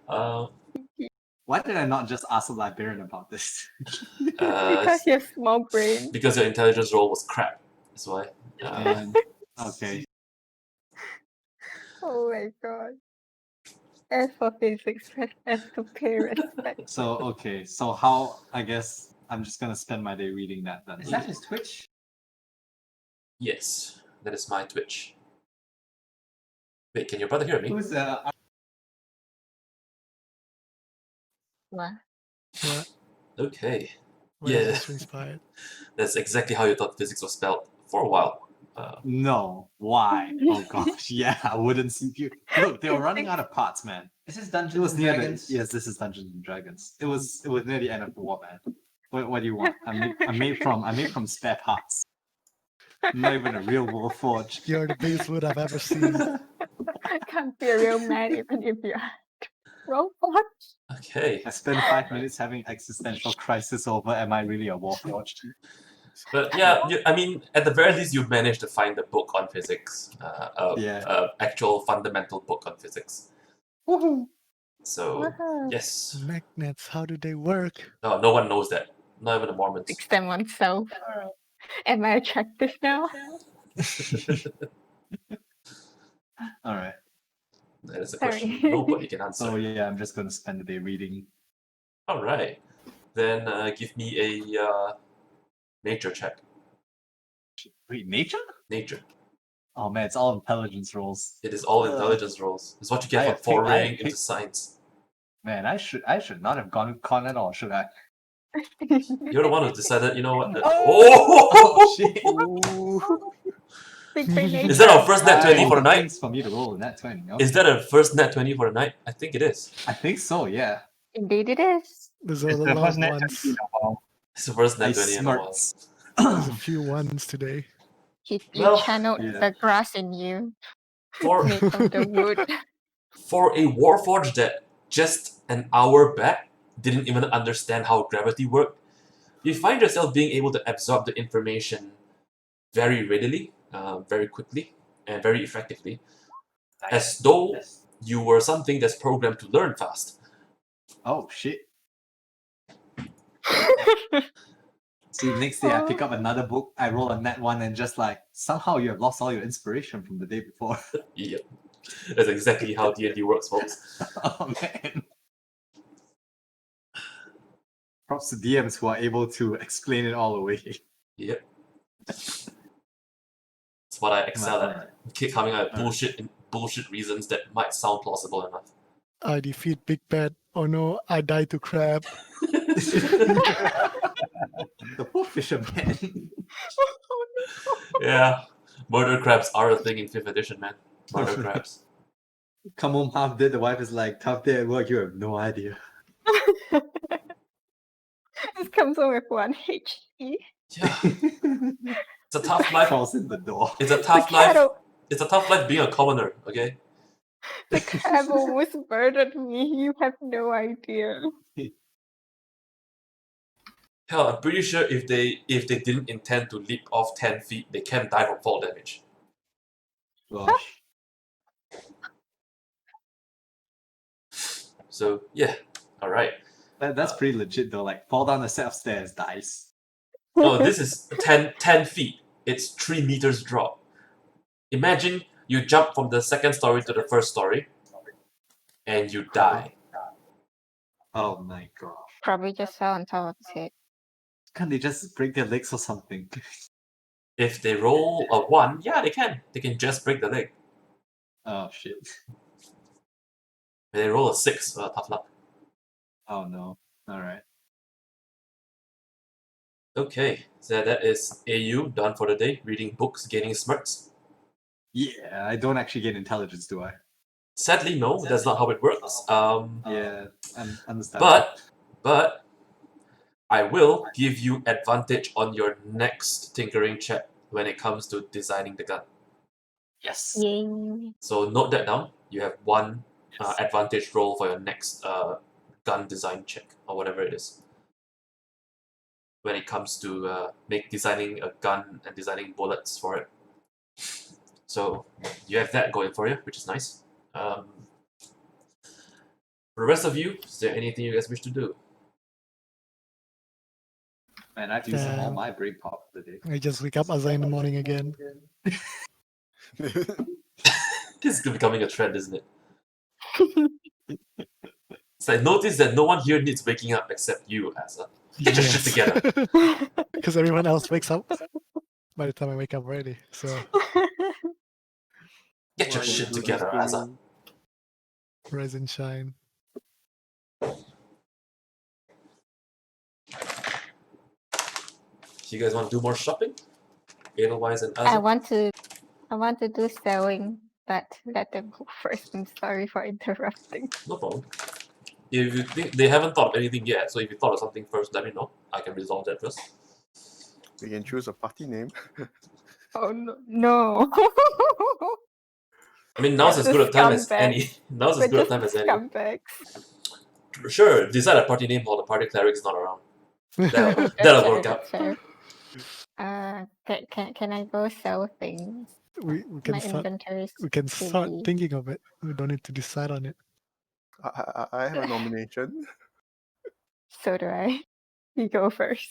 Why did I not just ask a librarian about this? Because you're small brain. because your intelligence roll was crap. That's why. And okay. Oh my god. S for physics, press S to pay respect. So okay. So how? I guess I'm just gonna spend my day reading that then. Is that his Twitch? Yes, that is my Twitch. Wait, can your brother hear me? Who's What? What? Okay. Where is Yeah. this inspired? That's exactly how you thought physics was spelled for a while. No. Why? Oh gosh. Yeah, I wouldn't see you. Look, they were running out of parts, man. Is this It Dungeons was and near Dragons? the yes. This is Dungeons and Dragons. It was near the end of the war, man. What do you want? I'm made from spare parts. I'm not even a real warforged. You're the biggest wood I've ever seen. Can't be a real man even if you are robot. Okay. I spent 5 minutes having existential crisis over am I really a warforged? But yeah, I mean, at the very least, you managed to find a book on physics. Yeah. Actual fundamental book on physics. Woohoo! So, Woohoo. yes. Magnets, how do they work? No, no one knows that. Not even the Mormons. Fix them oneself. Am I attractive now? All right. That is a Sorry. question nobody can answer. So yeah, I'm just gonna spend the day reading. Alright. Then give me a nature check. Wait, nature? Nature. Oh man, it's all intelligence rolls. It is all intelligence rolls. It's what you get I for foraying picked- into science. Man, I should not have gone with con at all, should I? You're the one who decided, you know what? Oh shit! Big brain Is that our first net 20 All for the night? things for me to roll in that 20. No? Is that a first net 20 for the night? I think it is. I think so, yeah. Indeed it is. There's It's all the the long first net ones. 20 in a while. It's the first I net 20 in a while. There's a few ones today. You Well, channeled yeah. the grass in you, For made from the wood. for a warforged that just an hour back didn't even understand how gravity worked, you find yourself being able to absorb the information very readily, very quickly, and very effectively, as though you were something that's programmed to learn fast. Oh shit. See, next day I pick up another book, I roll a net one, and just like, somehow you have lost all your inspiration from the day before. Yep. That's exactly how D&D works, folks. Oh man. Props to DMs who are able to explain it all away. Yep. That's what I excel at. Alright. Keep coming out with bullshit reasons that might sound plausible enough. I defeat Big Bad. Oh no, I die to Crab. The poor fisherman. Yeah. Murder crabs are a thing in 5th edition, man. Murder crabs. Come home half dead, the wife is like, tough day at work, you have no idea. This comes home with 1 HP. Yeah. It's a tough life. Falls in the door. It's a tough the life. cattle, It's a tough life being a commoner, okay? the crab almost murdered me. You have no idea. Hell, I'm pretty sure if they didn't intend to leap off 10 feet, they can die from fall damage. Gosh. So yeah. Alright. That's pretty legit though, like fall down a set of stairs, dies. No, this is 10 feet. It's 3 meters drop. Imagine you jump from the second story to the first story, and you die. Oh my god. Probably just fell on top of his head. Can't they just break their legs or something? If they roll a 1, yeah, they can. They can just break the leg. Oh shit. If they roll a 6, tough luck. Oh no. Alright. Okay, so that is AU done for the day. Reading books, gaining smarts. Yeah, I don't actually get intelligence, do I? Sadly, no, that's not how it works. Yeah, I understand. But I will give you advantage on your next tinkering check when it comes to designing the gun. yes. Yay. So note that down. You have 1 advantage roll for your next gun design check or whatever it is. When it comes to designing a gun and designing bullets for it. So you have that going for you, which is nice. For the rest of you, is there anything you guys wish to do? Man, I've used all my break pop for the day. I just wake up Azai in the morning again. This is becoming a trend, isn't it? It's like, notice that no one here needs waking up except you, Asa. Get your shit together. Because everyone else wakes up by the time I wake up already. So Get your shit together, Asa. rise and shine. You guys want to do more shopping? Edelweiss and Asa? I want to do sewing, but let them go first. I'm sorry for interrupting. No problem. If you think they haven't thought of anything yet, so if you thought of something first, let me know. I can resolve that first. We can choose a party name. Oh no! No. I mean, now's as The good a time as scumbags. any. Now's as We're good a just time as any. scumbags. Sure, decide a party name while the party cleric is not around. That'll, That's that'll fair, work out. that's fair. Can I go sell things? we My can start. inventory is We can start busy. thinking of it. We don't need to decide on it. I have a nomination. So do I. You go first.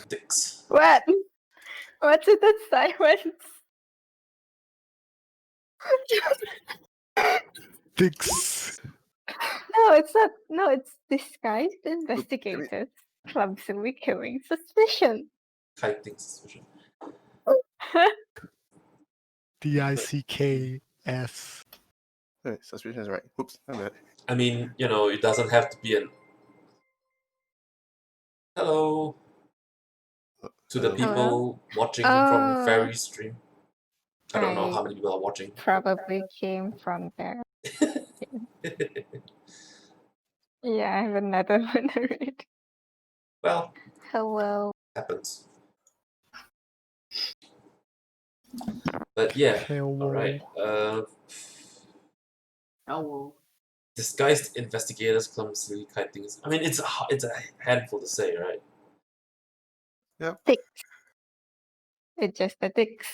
Dicks. What? What's with the silence? Dicks. No, it's not. No, it's disguised investigators. Clumsily killing suspicion. Kiting suspicion. DICKS. Wait, suspicion is right. Oops, my bad. I mean, you know, it doesn't have to be an. Hello. To the Hello. people watching Oh. from Fairy's stream. I don't know I how many people are watching. probably came from there. Yeah, I have another one to read. Well, Hello. happens. But yeah, Hello. alright. Hello. Disguised investigators clumsily kite things. I mean, it's a handful to say, right? Dicks. It's just the dicks.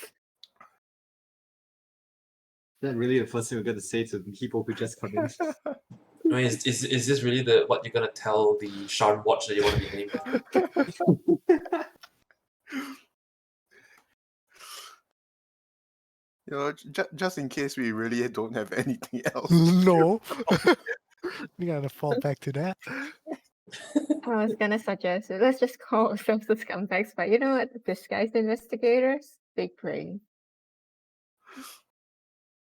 Is that really the first thing we're going to say to the people who just come in? I mean, is this really what you're gonna tell the Sharn Watch that you want to be named? You know, just in case we really don't have anything else. No. We gotta fall back to that. I was gonna suggest it. Let's just call ourselves the scumbags, but you know what? Disguised investigators, big brain.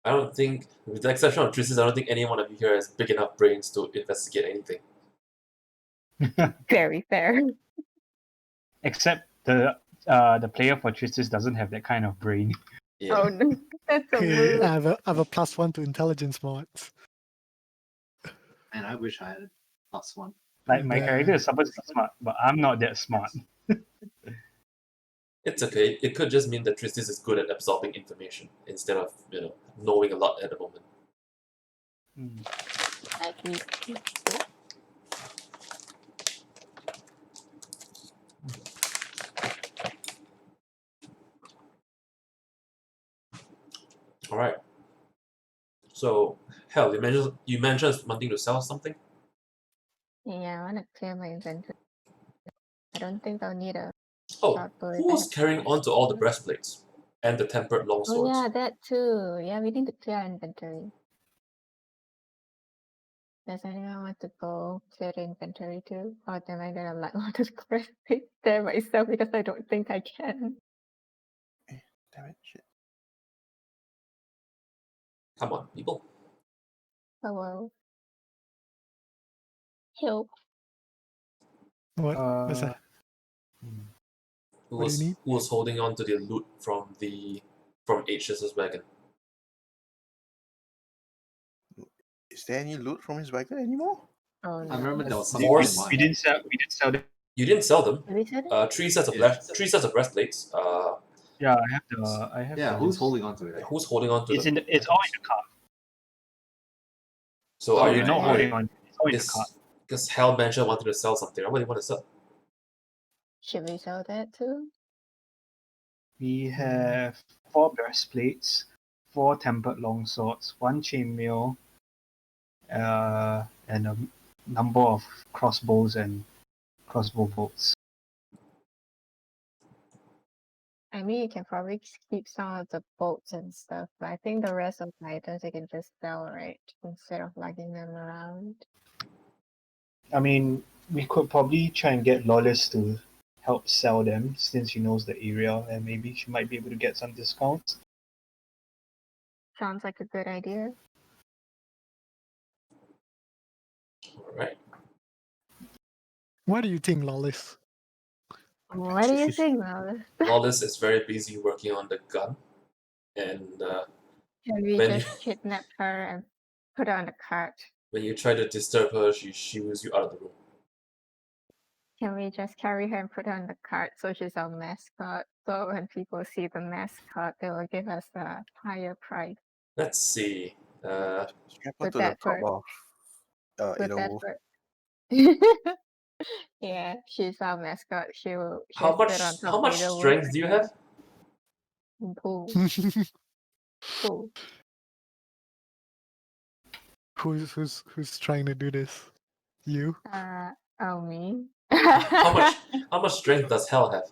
I don't think, with the exception of Tristis, I don't think any one of you here has big enough brains to investigate anything. Very fair. Except the player for Tristis doesn't have that kind of brain. Yeah. Oh no, that's a Okay, move. I have a +1 to intelligence mods. Man, I wish I had +1. Like my Yeah. character is supposed to be smart, but I'm not that smart. It's okay. It could just mean that Tristis is good at absorbing information instead of, you know, knowing a lot at the moment. I agree. Alright. So, Hell, you mentioned wanting to sell something? Yeah, I wanna clear my inventory. I don't think I'll need a Oh, short bullet. who was carrying on to all the breastplates? And the tempered Oh longswords? yeah, that too. Yeah, we need to clear our inventory. Does anyone want to go clear the inventory too? Or am I gonna like want to breastplate there myself because I don't think I can. Damn it, shit. Come on, people. Hello. Help. What? What's that? Who What do was you need? who was holding on to the loot from H's wagon? Is there any loot from his wagon anymore? Oh I no. remember there was something More- in We didn't sell them. You didn't sell them. Did we say that? Three sets of Yeah. three sets of breastplates. Yeah, I have Yeah, the who's list. holding on to it? Who's holding on to It's them? it's all in the cart. So Oh, are You're you not right. holding on. It's all in the Is cart. because Hal mentioned wanted to sell something. What do you want to sell? Should we sell that too? We have 4 breastplates, 4 tempered longswords, 1 chainmail, and a number of crossbows and crossbow bolts. I mean, you can probably keep some of the bolts and stuff, but I think the rest of the items you can just sell, right? Instead of lugging them around. I mean, we could probably try and get Lawless to help sell them since she knows the area, and maybe she might be able to get some discounts. Sounds like a good idea. Alright. What do you think, Lawless? What do you think, Lawless? Lawless is very busy working on the gun. And Can we When just you- kidnap her and put her on the cart? when you try to disturb her, she shoos you out of the room. Can we just carry her and put her on the cart so she's our mascot? So when people see the mascot, they will give us a higher price. Let's see. Strap her Would to the that top work? of Would that Wolf. work? Yeah, she's our mascot. She'll How sit on top how of much the strength do you have? Cool. Cool. Who's trying to do this? You? Oh, me? How much strength does Hell have?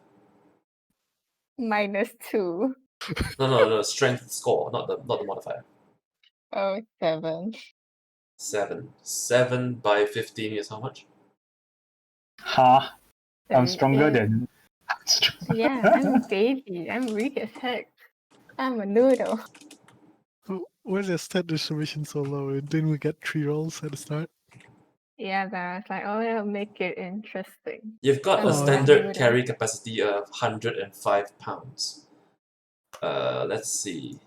-2. No, strength score, not the modifier. Oh, 7. 7. 7 by 15 is how much? Ha! I'm So, stronger yeah. than. Yeah, I'm a baby. I'm weak as heck. I'm a noodle. Where's your stat distribution so low? Didn't we get 3 rolls at the start? Yeah, but I was like, oh, it'll make it interesting. You've got a Oh, standard noodle. carry capacity of 105 pounds. Let's see.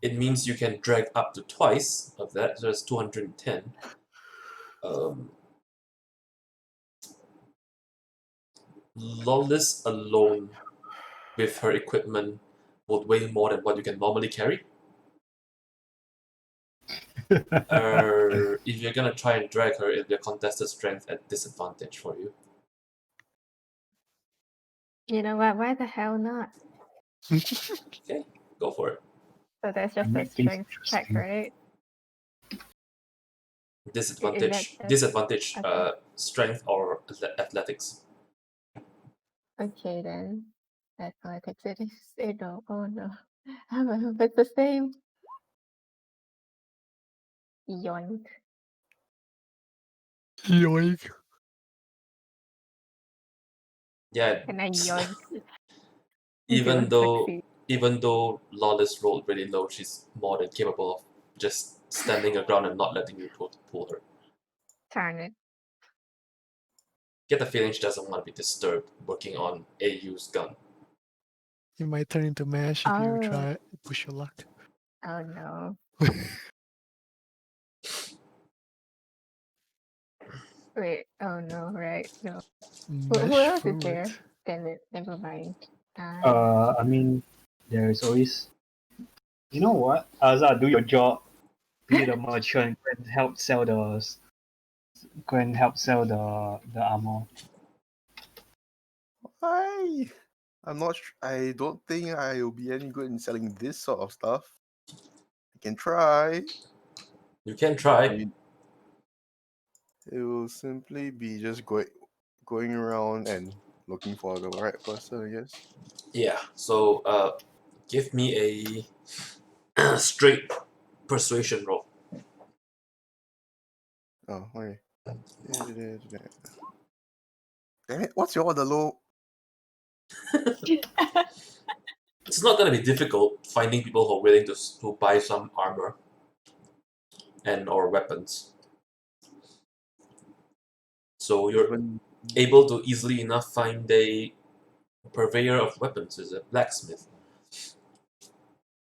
It means you can drag up to twice of that, so that's 210. Lawless alone with her equipment would weigh more than what you can normally carry. If you're gonna try and drag her, it'll be a contested strength at disadvantage for you. You know what? Why the hell not? Okay, go for it. So that's just a Make things strength check, interesting. right? Disadvantage. just- Disadvantage. okay. Strength or athletics. Okay then. Athletics. It is. No. Oh no. It's the same. Yoink. Yoink. Yeah. And I yoink. even Don't though succeed. even though Lawless rolled really low, she's more than capable of just standing her ground and not letting you pull her. Darn it. Get the feeling she doesn't want to be disturbed working on a used gun. You might turn into mash if you try push your luck. Oh no. Wait. Oh no. Right. No. Who Mash else is forward. there? Damn it. Never mind. I mean, there is always. You know what? Azar, do your job. Be the merchant and help sell the. Go and help sell the armor. Why? I'm not. I don't think I will be any good in selling this sort of stuff. I can try. You can try. I mean, it will simply be just going around and looking for the right person, I guess. Yeah. So give me a straight persuasion roll. Oh, okay. Damn it! What's your other low? It's not gonna be difficult finding people who are willing to buy some armor and or weapons. So you're Even able to easily enough find a purveyor of weapons, is a blacksmith,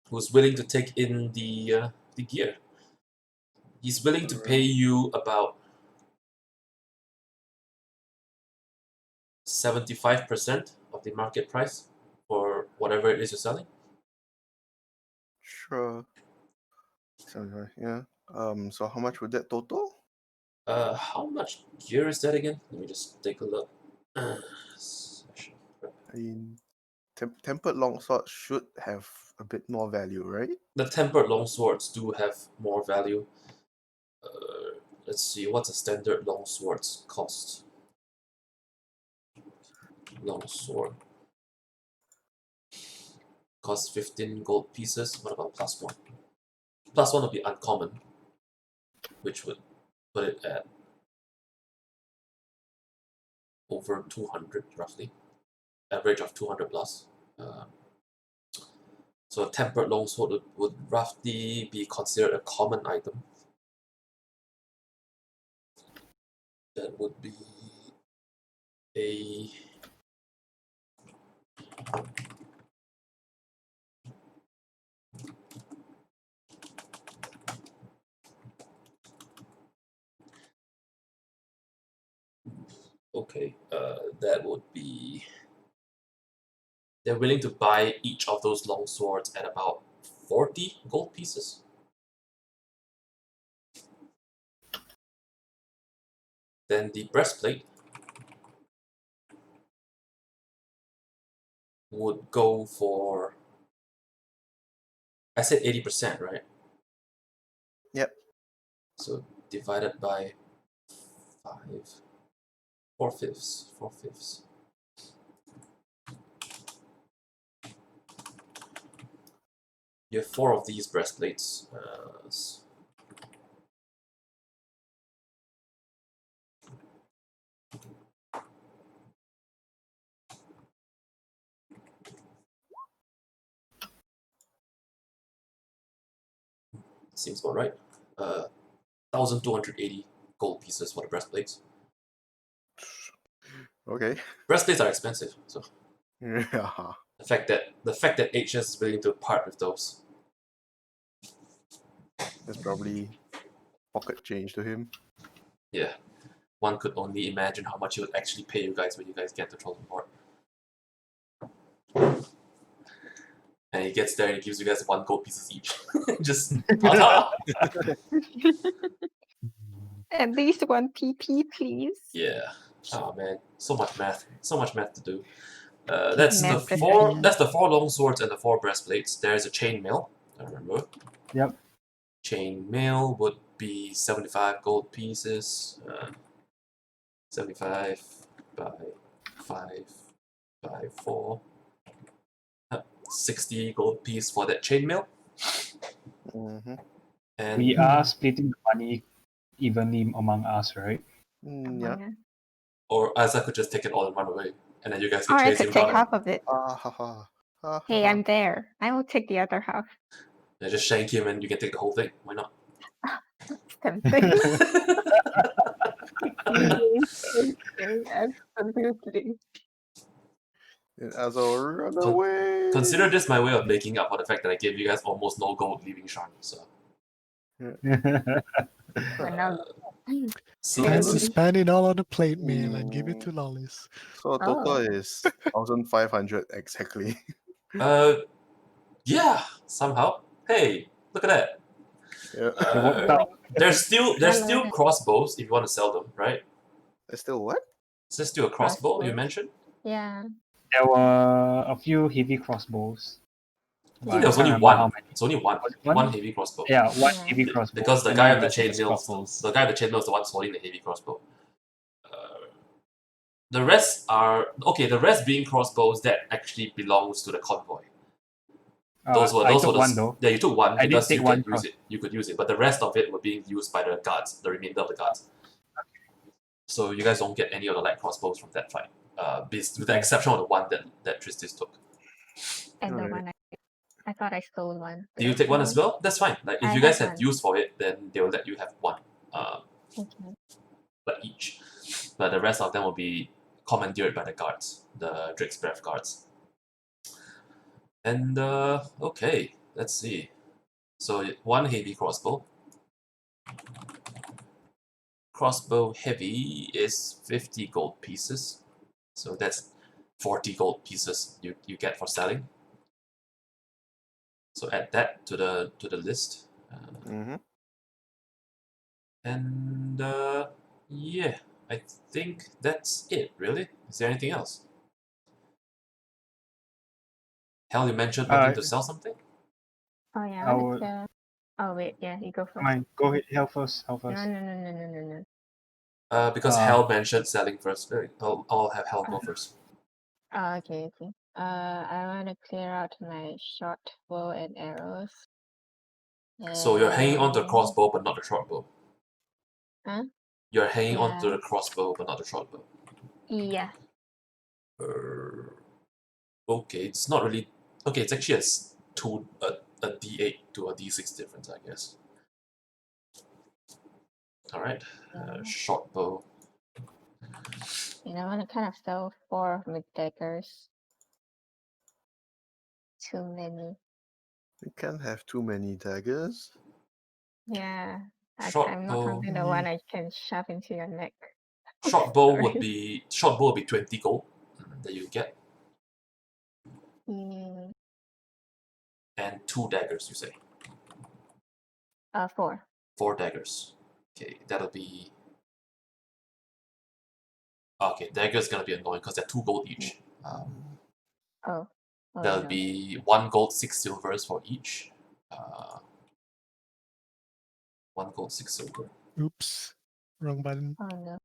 who's willing to take in the gear. He's willing to pay you about 75% of the market price for whatever it is you're selling. sure. Yeah. So how much would that total? How much gear is that again? Let me just take a look. I mean, Tempered longsword should have a bit more value, right? The tempered longswords do have more value. Let's see, what's a standard longsword's cost? Longsword. Costs 15 gold pieces. What about +1? +1 would be uncommon, which would put it at over 200 roughly. Average of 200 plus. So a tempered longsword would roughly be considered a common item. That would be a okay, that would be, they're willing to buy each of those long swords at about 40 gold pieces. Then the breastplate would go for, I said 80%, right? Yep. So divided by 5, 4/5, 4/5. You have 4 of these breastplates. Seems about right. 1,280 gold pieces for the breastplates. Okay. Breastplates are expensive, so Yeah. the fact that HS is willing to part with those. That's probably pocket change to him. Yeah. One could only imagine how much he would actually pay you guys when you guys get to Trollton Port. And he gets there and he gives you guys 1 gold pieces each. Just ta-ta! At least 1 PP, please. Yeah. Oh man, so much math to do. That's the Math four. precision. That's the 4 long swords and the 4 breastplates. There's a chainmail. I remember. Yep. Chainmail would be 75 gold pieces. 75 by 5 by 4. 60 gold piece for that chainmail. Mm-hmm. And We are splitting the money evenly among us, right? Yeah. or Isaac could just take it all and run away, and then you guys Or could I chase could him take down. half of it. Hey, I'm there. I will take the other half. And just shank him, and you can take the whole thing. Why not? It's tempting. Absolutely. And as a run away. Consider this my way of making up for the fact that I gave you guys almost no gold leaving Sharn. So But now, see, And guys. to spend it all on a plate meal and give it to Lollies. So total Oh. is 1,500 exactly. Yeah, somehow. Hey, look at that. Yeah. It worked out. There's still crossbows if you want to sell them, right? There's still what? Is there still a crossbow you Crossbow. mentioned? yeah. There were a few heavy crossbows. I think there was can't only remember one. how many. It's only one. Was it one? One heavy crossbow. Yeah, one Yeah. heavy crossbow. Because the and guy then of the rest is chainmail, crossbows. the guy of the chainmail is the one holding the heavy crossbow. The rest are okay. The rest being crossbows that actually belongs to the convoy. Those were I those took were the one though. yeah, you took one I did because take you one could use it. You could use it, but the rest of it were being used by the guards. The remainder of the guards. So you guys don't get any of the light crossbows from that fight. With the exception of the one that Tristis took. And the Alright. one I thought I stole one. Do you take one as well? That's fine. Like if I you guys have have one. use for it, then they will let you have one. Okay. Like each. But the rest of them will be commandeered by the guards, the Drake's Breath guards. And okay, let's see. So 1 heavy crossbow. Crossbow heavy is 50 gold pieces. So that's 40 gold pieces you get for selling. So add that to the list. Mm-hmm. And yeah, I think that's it, really. Is there anything else? Hell, you mentioned wanting to Uh, sell something? Oh yeah, I I want would. to. Oh wait, yeah, you go first. Fine, go ahead. Hell first. Hell No, first. no, no, no, no, no, no. Because Hell mentioned selling first. I'll have Hell go first. Oh, okay, okay. I want to clear out my short bow and arrows. So you're hanging on to the And- crossbow, but not the short bow. Huh? You're hanging on to Yeah. the crossbow, but not the short bow. Yeah. Okay, it's not really. Okay, it's actually a D8 to a D6 difference, I guess. All right, short bow. And I want to kind of sell 4 of my daggers. Too many. You can't have too many daggers. Yeah. Short I'm not bow. counting the one I can shove into your neck. Short bow would Sorry. be 20 gold that you get, Mm, and 2 daggers. You say 4. 4 daggers. Okay, that'll be. Okay, dagger's gonna be annoying because they're 2 gold each. Oh. Oh, There'll no. be 1 gold, 6 silvers for each. 1 gold, 6 silver. Oops, wrong button. Oh no.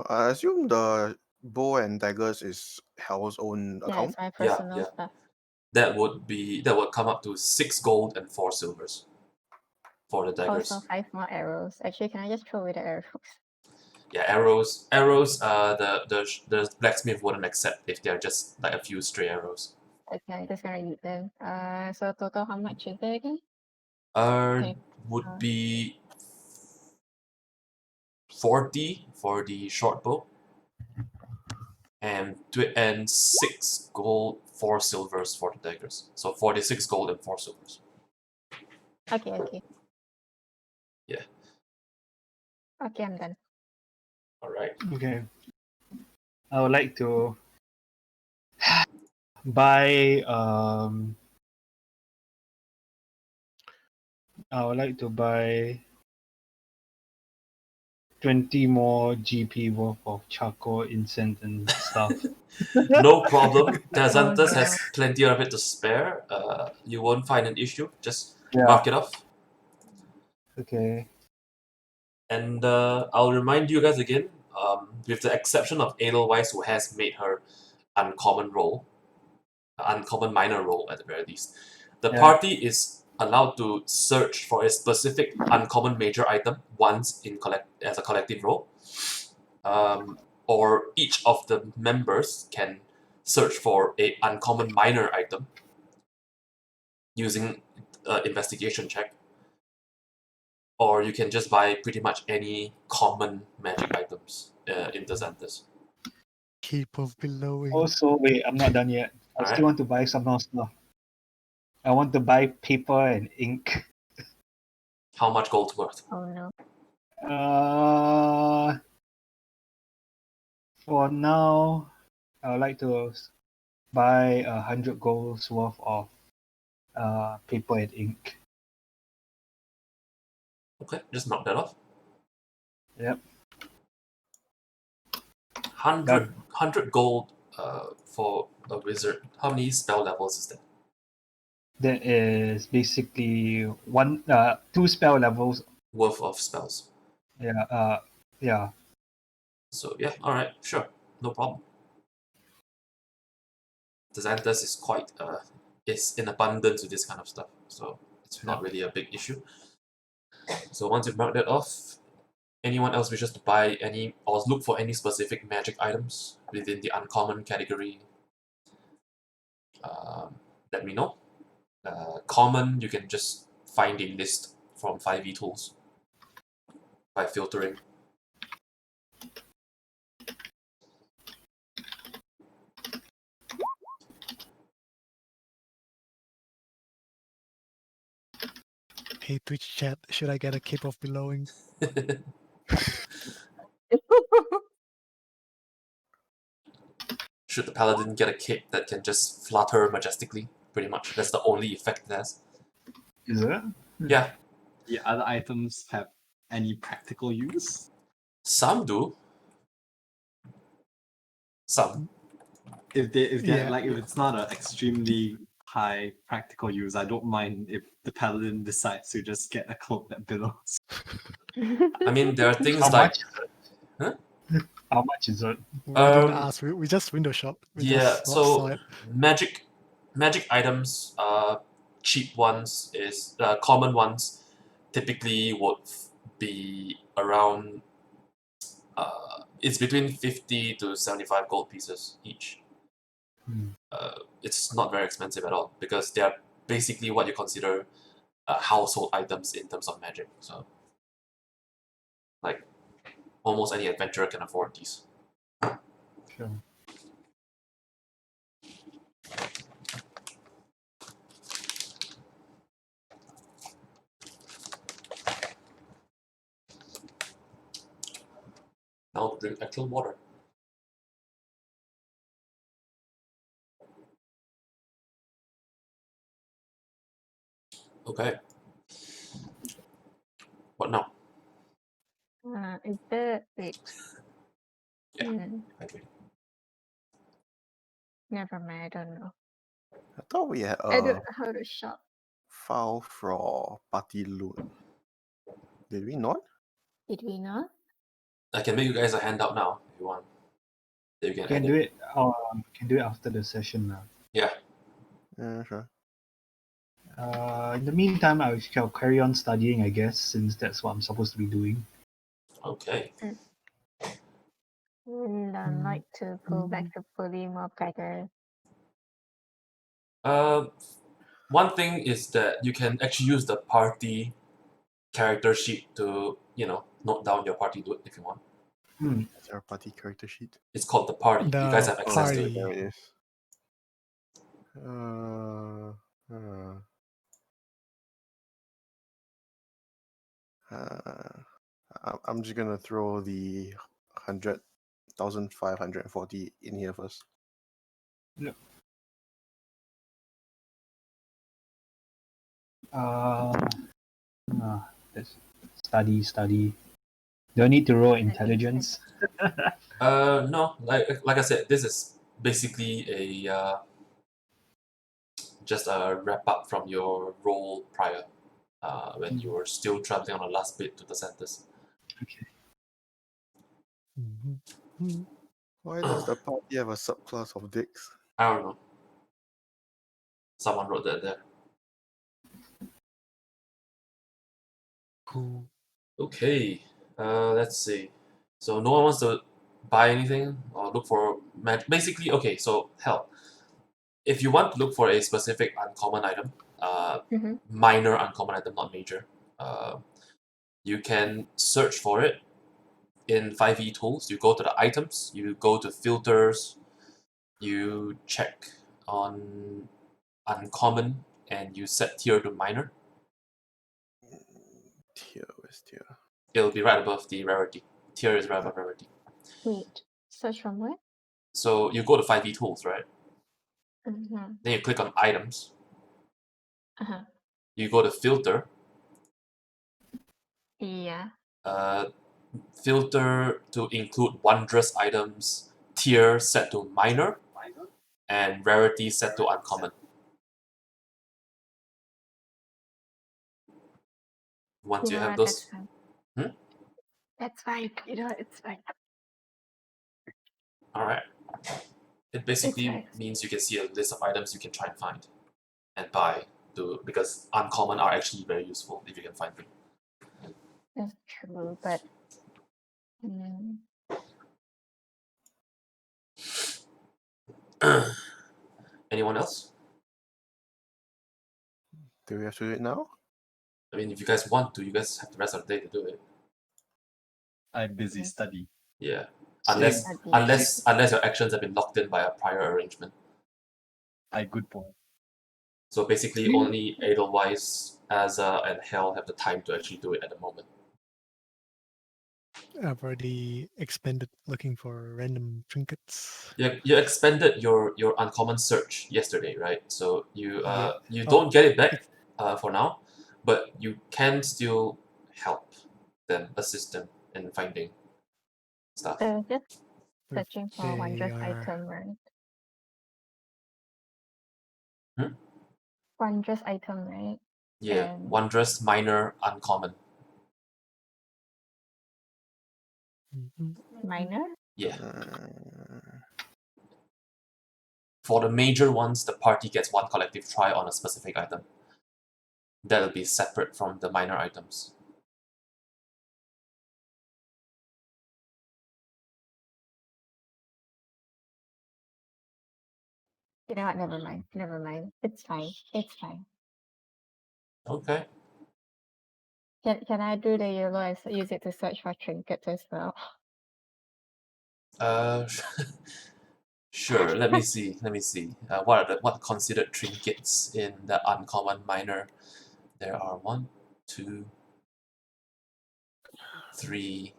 I assume the bow and daggers is Hell's own Yeah, account. it's my Yeah, personal yeah. stuff. That would come up to 6 gold and 4 silvers for the daggers. Also 5 more arrows. Actually, can I just throw away the arrows? Yeah, arrows. The blacksmith wouldn't accept if they're just like a few stray arrows. Okay, I'm just gonna eat them. So total, how much is there again? Would Uh, be 40 for the short bow, and 6 gold, 4 silvers for the daggers. So 46 gold and 4 silvers. Okay, okay. Yeah. Okay, I'm done. All right. Okay. I would like to buy I would like to buy 20 more GP worth of charcoal, incense, and stuff. No problem. Tzanthus no. has plenty of it to spare. You won't find an issue. Just Yeah. mark it off. Okay. And I'll remind you guys again, with the exception of Edelweiss, who has made her uncommon minor roll at the very least, the Yeah. party is allowed to search for a specific uncommon major item once as a collective roll. Or each of the members can search for a uncommon minor item using investigation check. Or you can just buy pretty much any common magic items in the Tzanthus. Keep of billowing. Also, wait, I'm not done yet. I Alright. still want to buy some more stuff. I want to buy paper and ink. How much gold's worth? Oh no. For now, I would like to buy 100 golds worth of paper and ink. Okay, just knock that off. Yep. 100 gold for a wizard. How many spell levels is that? That is basically 2 spell levels. Worth of spells. Yeah. Yeah. So yeah, alright, sure. No problem. The Tzanthus is quite is in abundance with this kind of stuff, so it's not really a big issue. So once you've marked that off, anyone else wishes to buy any or look for any specific magic items within the uncommon category, let me know. Common, you can just find a list from 5e tools by filtering. Hey, Twitch chat, should I get a cape of billowing? Should the paladin get a cape that can just flutter majestically? Pretty much. That's the only effect it has. Is it? Yeah, The other items have any practical use? some do. Some. if Yeah. it's not an extremely high practical use, I don't mind if the paladin decides to just get a cloak that billows. I mean, there are things How like much? Huh? How much is it? We didn't Um, ask. We just window shop. We yeah. just saw So it. magic items, cheap ones is common ones. Typically would be around. It's between 50 to 75 gold pieces each. Hmm. It's not very expensive at all because they are basically what you consider household items in terms of magic. So, like, almost any adventurer can afford these. Sure. Now drink actual water. Okay. What now? Is there wait? Yeah. Hmm, Okay. never mind. I don't know. I thought we had I don't a know how to shop. file for party loot. Did we not? Did we not? I can make you guys a handout now if you want. That you can Can edit. do it. Can do it after the session now. Yeah. Yeah, sure. In the meantime, I shall carry on studying, I guess, since that's what I'm supposed to be doing. Okay. I'd like to go back to fully more better. One thing is that you can actually use the party character sheet to, note down your party loot if you want. Is there a party character sheet? It's called the party. You guys The have access to Oh, it. there party. it is. I'm just gonna throw the 100,540 in here first. Let's study. Do I need to roll intelligence? No, like I said, this is basically a just a wrap up from your role prior, when you were still traveling on the last bit to the Tzanthus. Okay. Why does the party have a subclass of dicks? I don't know. Someone wrote that there. Cool. Okay, let's see. So no one wants to buy anything or look for basically, okay, so hell. If you want to look for a specific uncommon item, Mhm. minor uncommon item, not major, you can search for it in 5e tools. You go to the items, you go to filters, you check on uncommon, and you set tier to minor. Tier, where's tier? It'll be right above the rarity. Tier is right above rarity. Wait, search from where? So you go to 5e tools, right? Mhm. Then you click on items. Uh-huh. You go to filter. Yeah. Filter to include wondrous items. Tier set to minor, and rarity set to uncommon. Once you have That's those, fine. That's fine. It's fine. all right. It basically fine. means you can see a list of items you can try and find and buy because uncommon are actually very useful if you can find them. That's true, but mm, Anyone else? Do we have to do it now? I mean, if you guys want to, you guys have the rest of the day to do it. I'm busy Mhm. studying. Yeah. Same. Unless your actions have been locked in by a prior arrangement. Good point. So basically, only Edelweiss, Azza, and Hell have the time to actually do it at the moment. I've already expended looking for random trinkets. You expended your uncommon search yesterday, right? So you Yeah. you Oh, don't get it back for now, but you can still help them, assist them in finding stuff. Just searching for they wondrous are item, right? Wondrous item, right? Yeah, And- wondrous, minor, uncommon. Minor? Yeah. Mm, For the major ones, the party gets one collective try on a specific item. That'll be separate from the minor items. You know what? Never mind. Never mind. It's fine. It's fine. Okay. Can I do the yellow and use it to search for trinkets as well? Uh, sure. Let me see. Let me see. What considered trinkets in the uncommon minor? There are 1, 2, 3,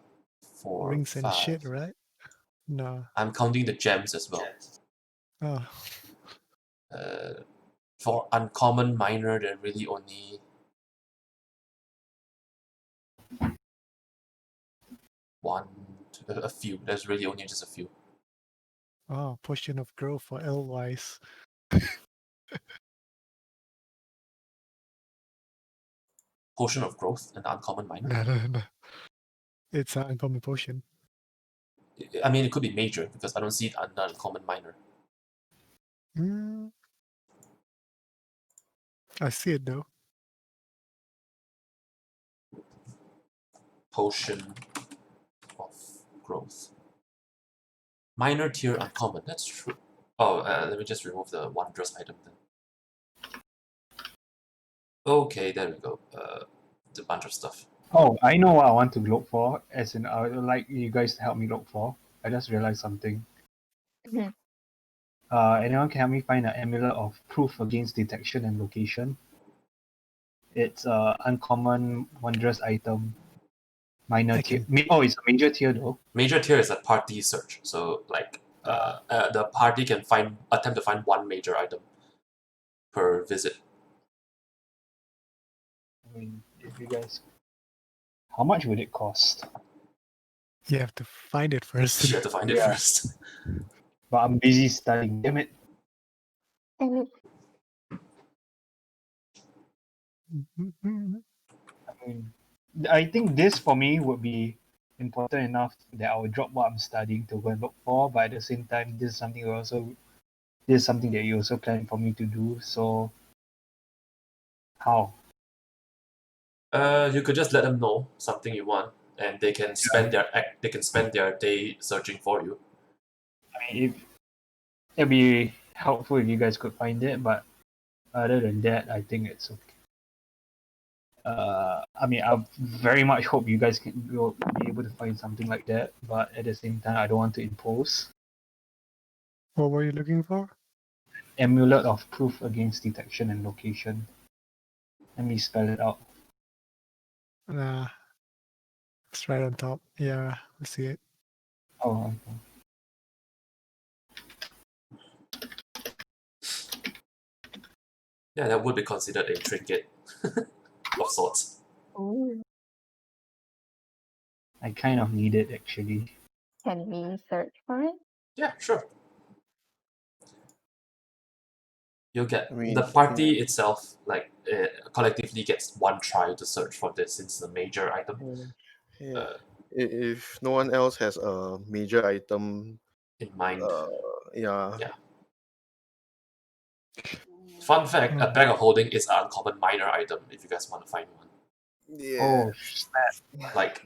4, Rings and 5. shit, right? No. I'm counting the gems as well. Oh, For uncommon minor, there are really only a few. There's really only just a few. oh, potion of growth for Elwise. Potion of growth and uncommon minor. No. It's an uncommon potion. I mean, it could be major because I don't see it under uncommon minor. Mm. I see it though. Potion of growth. Minor tier uncommon. That's true. Oh, let me just remove the wondrous item then. Okay, there we go. It's a bunch of stuff. Oh, I know what I want to look for. As in, I would like you guys to help me look for. I just realized something. Mhm. Anyone can help me find an amulet of proof against detection and location. It's a uncommon, wondrous item. Minor I tier. can- Oh, it's a major tier though. Major tier is a party search, so like the party can attempt to find one major item per visit. I mean, if you guys, how much would it cost? You have to find it first. You have to find it Yeah. first. But I'm busy studying. Damn it. And it, I mean, I think this for me would be important enough that I would drop what I'm studying to go and look for. But at the same time, this is something that you also plan for me to do. So, how? You could just let them know something you want, and they can spend their day searching for you. I mean, if it'd be helpful if you guys could find it, but other than that, I think it's okay. I mean, I very much hope you guys will be able to find something like that, but at the same time, I don't want to impose. What were you looking for? Amulet of proof against detection and location. Let me spell it out. Nah. It's right on top. Yeah, I see it. Oh, okay. Yeah, that would be considered a trinket of sorts. ooh, I kind of need it actually. can we search for it? Yeah, sure. You'll get I mean, the party itself, like collectively gets one try to search for this since the major item yeah. If no one else has a major item, in mind. yeah. Yeah. Fun fact: a bag of holding is an uncommon minor item if you guys want to find one. Yeah. Oh, snap. Like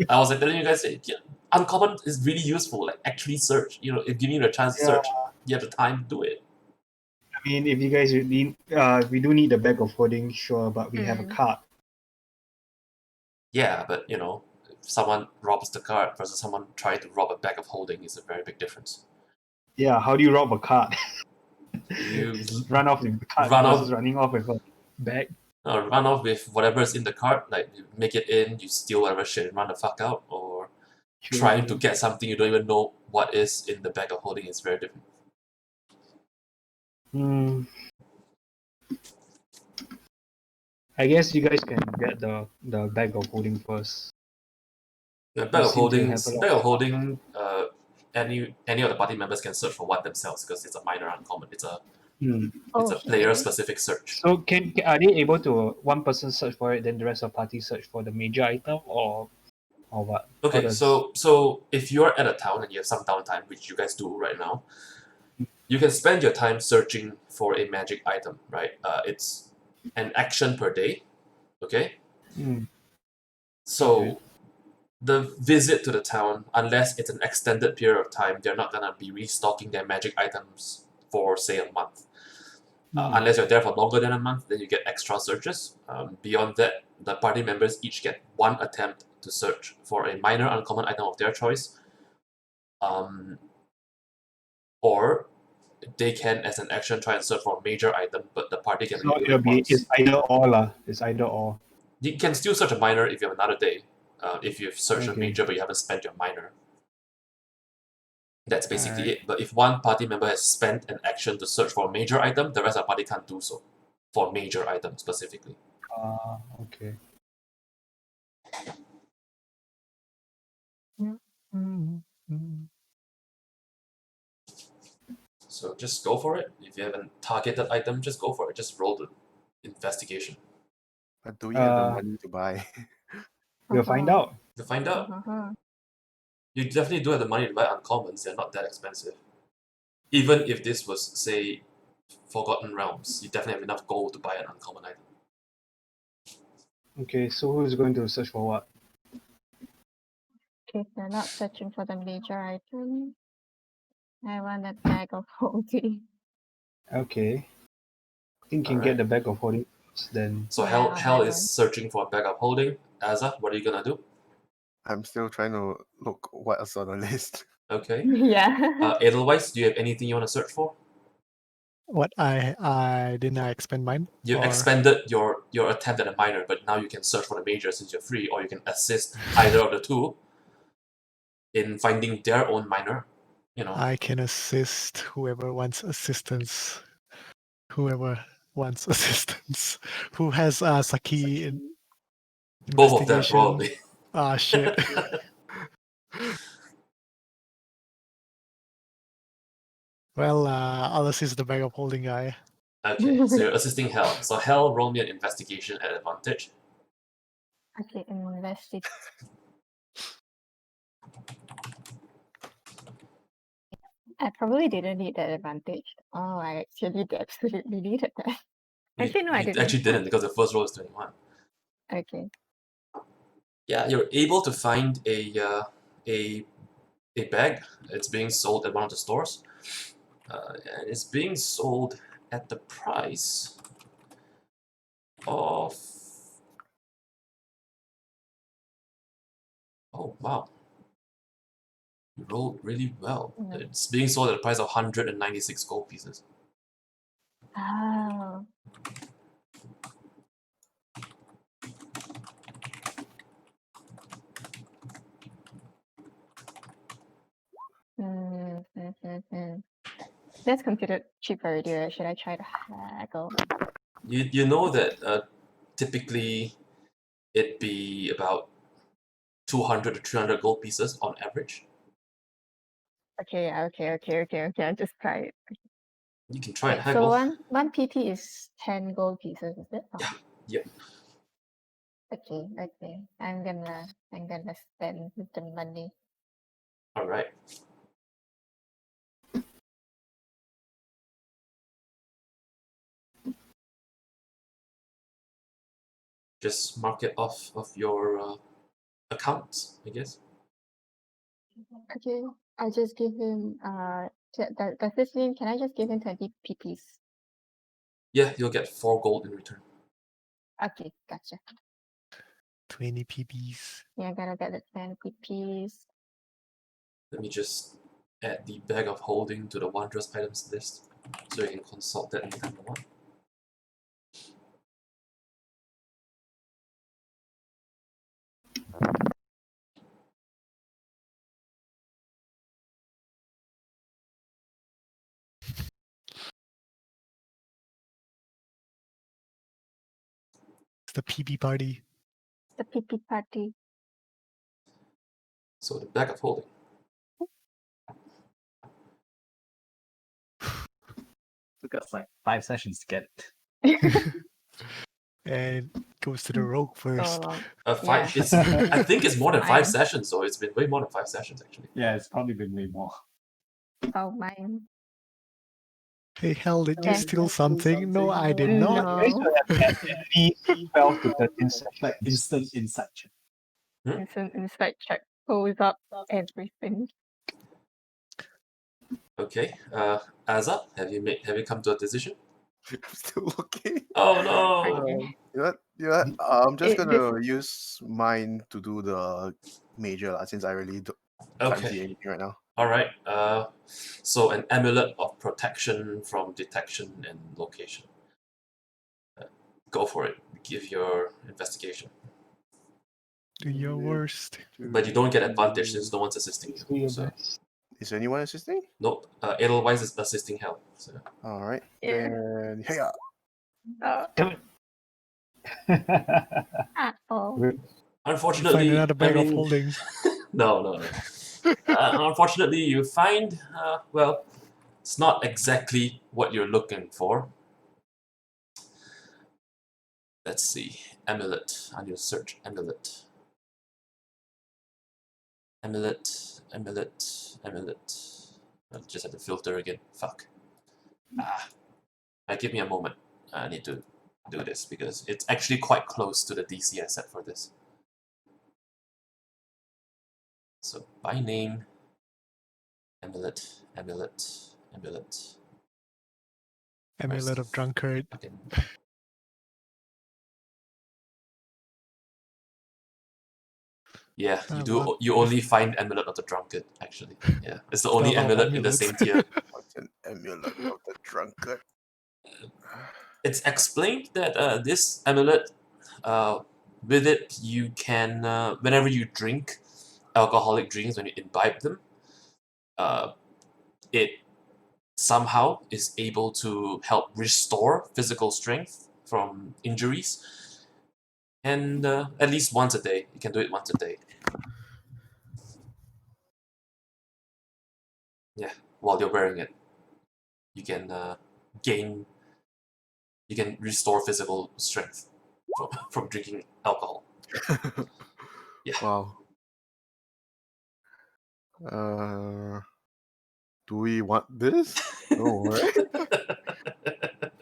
I was telling you guys, yeah, uncommon is really useful. Like actually search. You know, it giving you the chance to Yeah. search. You have the time to do it. I mean, if you guys need, we do need a bag of holding, sure, but we have a Mm. card. Yeah, but you know, if someone robs the card versus someone trying to rob a bag of holding is a very big difference. Yeah, how do you rob a card? You Run off with the card Run off. versus running off with a bag. run off with whatever's in the cart, like you make it in, you steal whatever shit and run the fuck out, or trying to get something you don't even know what is in the bag of holding is very different. Hmm. I guess you guys can get the bag of holding first. The You bag of seem to holding, have a lot bag of of- holding, any of the party members can search for one themselves because it's a minor uncommon. It's a Hmm. It's Oh, a player-specific search. So are they able to one person search for it, then the rest of the party search for the major item, or what? How Okay, does- so if you're at a town and you have some downtime, which you guys do right now, you can spend your time searching for a magic item, right? It's an action per day, okay? Hmm. So Okay. the visit to the town, unless it's an extended period of time, they're not gonna be restocking their magic items for, say, a month. Unless you're there for longer than a month, then you get extra searches. Beyond that, the party members each get one attempt to search for a minor uncommon item of their choice. Or they can, as an action, try and search for a major item, but the party can So only do it once. it's either or lah. It's either or. You can still search a minor if you have another day. If you've searched a Okay. major but you haven't spent your minor. That's basically Alright. it. But if one party member has spent an action to search for a major item, the rest of the party can't do so. For major items specifically. Okay. So just go for it. If you have a targeted item, just go for it. Just roll the investigation. But do we have the Uh, money to buy? We'll find Uh-huh. out. To find out, Uh-huh. you definitely do have the money to buy uncommons. They're not that expensive. Even if this was, say, Forgotten Realms, you definitely have enough gold to buy an uncommon item. Okay, so who's going to search for what? If they're not searching for the major item, I want a bag of holding. Okay. I think you can get the bag of holding first, then. So Yeah, Hell I'll Hell buy is one. searching for a bag of holding. Azza, what are you gonna do? I'm still trying to look what else on the list. Okay. Yeah. Edelweiss, do you have anything you want to search for? What I didn't I expend mine? You Or- expended your attempt at a minor, but now you can search for the major since you're free, or you can assist either of the two in finding their own minor. You know, I can assist whoever wants assistance. Whoever wants assistance. Who has Saki in both of them investigation? probably. Ah, shit. Well, I'll assist the bag of holding guy. Okay, so you're assisting Hell. So Hell, roll me an investigation at advantage. Okay, investigate. I probably didn't need that advantage. Oh, I actually absolutely needed that. Actually, no, I You didn't. actually didn't because the first roll is 21. Okay. Yeah, you're able to find a bag. It's being sold at one of the stores, and it's being sold at the price of. Oh wow! You rolled really well. Mm. It's being sold at the price of 196 gold pieces. Oh. That's considered cheap already, right? Should I try to haggle? You know that typically it'd be about 200 to 300 gold pieces on average. Okay, okay. I'll just try it. You can try and Wait, haggle. so one PP is 10 gold pieces, is it? Oh. Yeah. Okay. I'm gonna spend the money. All right. Just mark it off of your account, I guess. Okay, I'll just give him does this mean can I just give him 20 PPs? Yeah, you'll get 4 gold in return. Okay, gotcha. 20 PBs. Yeah, I gotta get the 10 PPs. Let me just add the bag of holding to the wondrous items list so you can consult that anytime you want. It's the PB party. The PP party. So the bag of holding. took us like 5 sessions to get it. And goes to the rogue So first. long. Five. Yeah. It's. I think it's more than 5 Mine. sessions, so it's been way more than 5 sessions actually. Yeah, it's probably been way more. Oh, mine. Hey, hell, did you Okay. steal something? No, I did No. not. You guys should have had at least 12 to 13 sessions. Like instant insight check. It's an insight check. Pulls up everything. Okay. Azza, have you come to a decision? I'm still looking. Oh no. Okay. You know what? I'm just It- gonna use mine to do the major since I really can't see Okay. anything right now. All right. So an amulet of protection from detection and location. Go for it. Give your investigation, Do your worst. but you don't get advantage since no one's assisting Do you. your So best. Is anyone assisting? nope. Edelweiss is assisting Hell. So All right. Yeah. Then hey, Damn it. Oh. Find unfortunately, another bag I of mean, holding. no. Unfortunately, you find well, it's not exactly what you're looking for. Let's see. Amulet. I need to search amulet. Amulet. I'll just have to filter again. Fuck. Give me a moment. I need to do this because it's actually quite close to the DC I set for this. So by name, amulet. Amulet of drunkard. Fucking yeah, you do. what? You only find amulet of the drunkard. Actually, yeah, it's the It's only not a lot of amulet in the amulets. same tier. what's an amulet of the drunkard? It's explained that this amulet, with it you can whenever you drink alcoholic drinks, when you imbibe them, it somehow is able to help restore physical strength from injuries, and at least once a day. You can do it once a day. Yeah, while you're wearing it, you can you can restore physical strength from drinking alcohol. Yeah. Wow. Do we want this? No, right?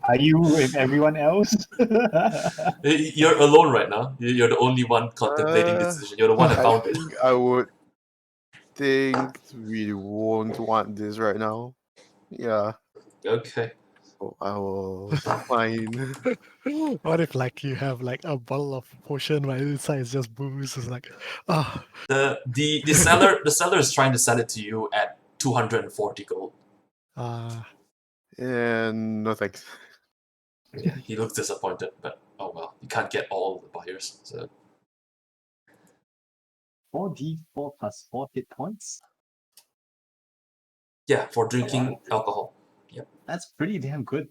Are you with everyone else? You're alone right now. You're the only one contemplating this decision. You're the one that I found it. think I would think we won't want this right now. Yeah. Okay. So I will find. What if like you have like a bottle of potion right inside is just booze? It's like, oh, The seller is trying to sell it to you at 240 gold. And no thanks. Yeah, he looks disappointed, but oh well, you can't get all the buyers. So 4d4 plus 4 hit points. yeah, for drinking alcohol. That's pretty damn good.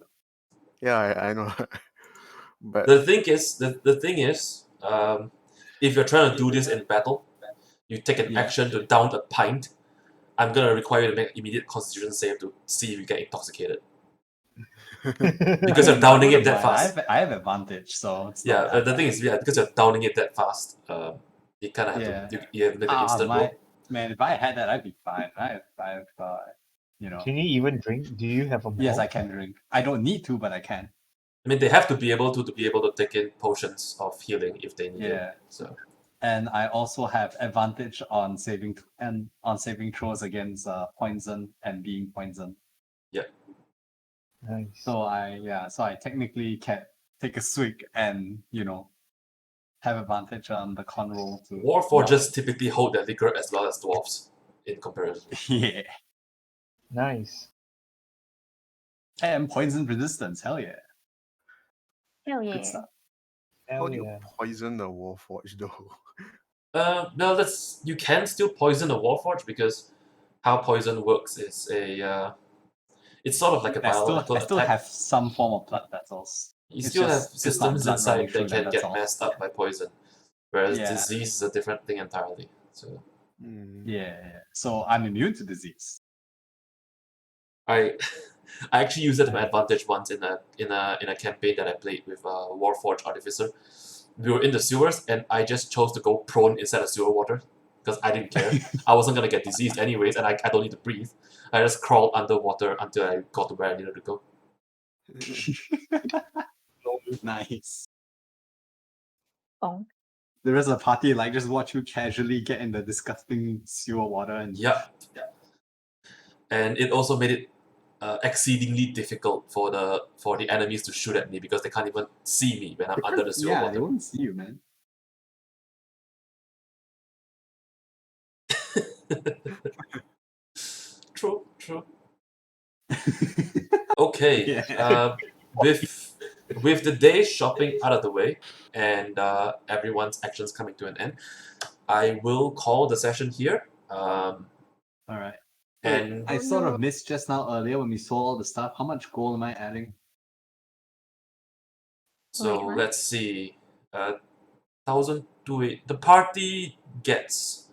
Yeah, I know. But The thing is, if you're trying to do this in battle, you take an Yeah. action to down a pint. I'm gonna require you to make an immediate Constitution save to see if you get intoxicated. Because you're downing it that fast. I have advantage, so it's Yeah, not that the thing is, yeah, because you're downing it that fast, you kind of have Yeah. to you have to make an instant roll. Man, if I had that, I'd be fine. I've you know. Can you even drink? Do you have a Yes, malt? I can drink. I don't need to, but I can. I mean, they have to be able to take in potions of healing if they need Yeah. it. So And I also have advantage on saving throws against poison and being poisoned. Nice. So I technically can take a swig and have advantage on the con roll to Warforgers typically hold their liquor as well as dwarves in comparison. Yeah. Nice. And poison resistance, hell yeah. Hell Good yeah. stuff. how Hell do you yeah. poison the Warforged though? No, you can still poison a Warforge because how poison works is it's sort of like a biological I still attack. have some form of blood vessels. You It's still have just- it's not systems blood running inside through that them, can that's get all. messed up by poison, whereas Yeah. disease is a different thing entirely. So Hmm. Yeah. So I'm immune to disease. I I actually used it to my advantage once in a campaign that I played with Warforged Artificer. We were in the sewers, and I just chose to go prone instead of sewer water because I didn't care. I wasn't gonna get diseased anyways, and I don't need to breathe. I just crawled underwater until I got to where I needed to go. Nice. Bonk. The rest of the party like just watch you casually get in the disgusting sewer water and Yep. And it also made it exceedingly difficult for the enemies to shoot at me because they can't even see me when I'm under the sewer yeah, they water. won't see you, man. True. Okay. Yeah. With the day's shopping out of the way and everyone's actions coming to an end, I will call the session here. All right. And I sort of missed just now earlier when we saw all the stuff. How much gold am I adding? so Wait, what? let's see. 1,028. The party gets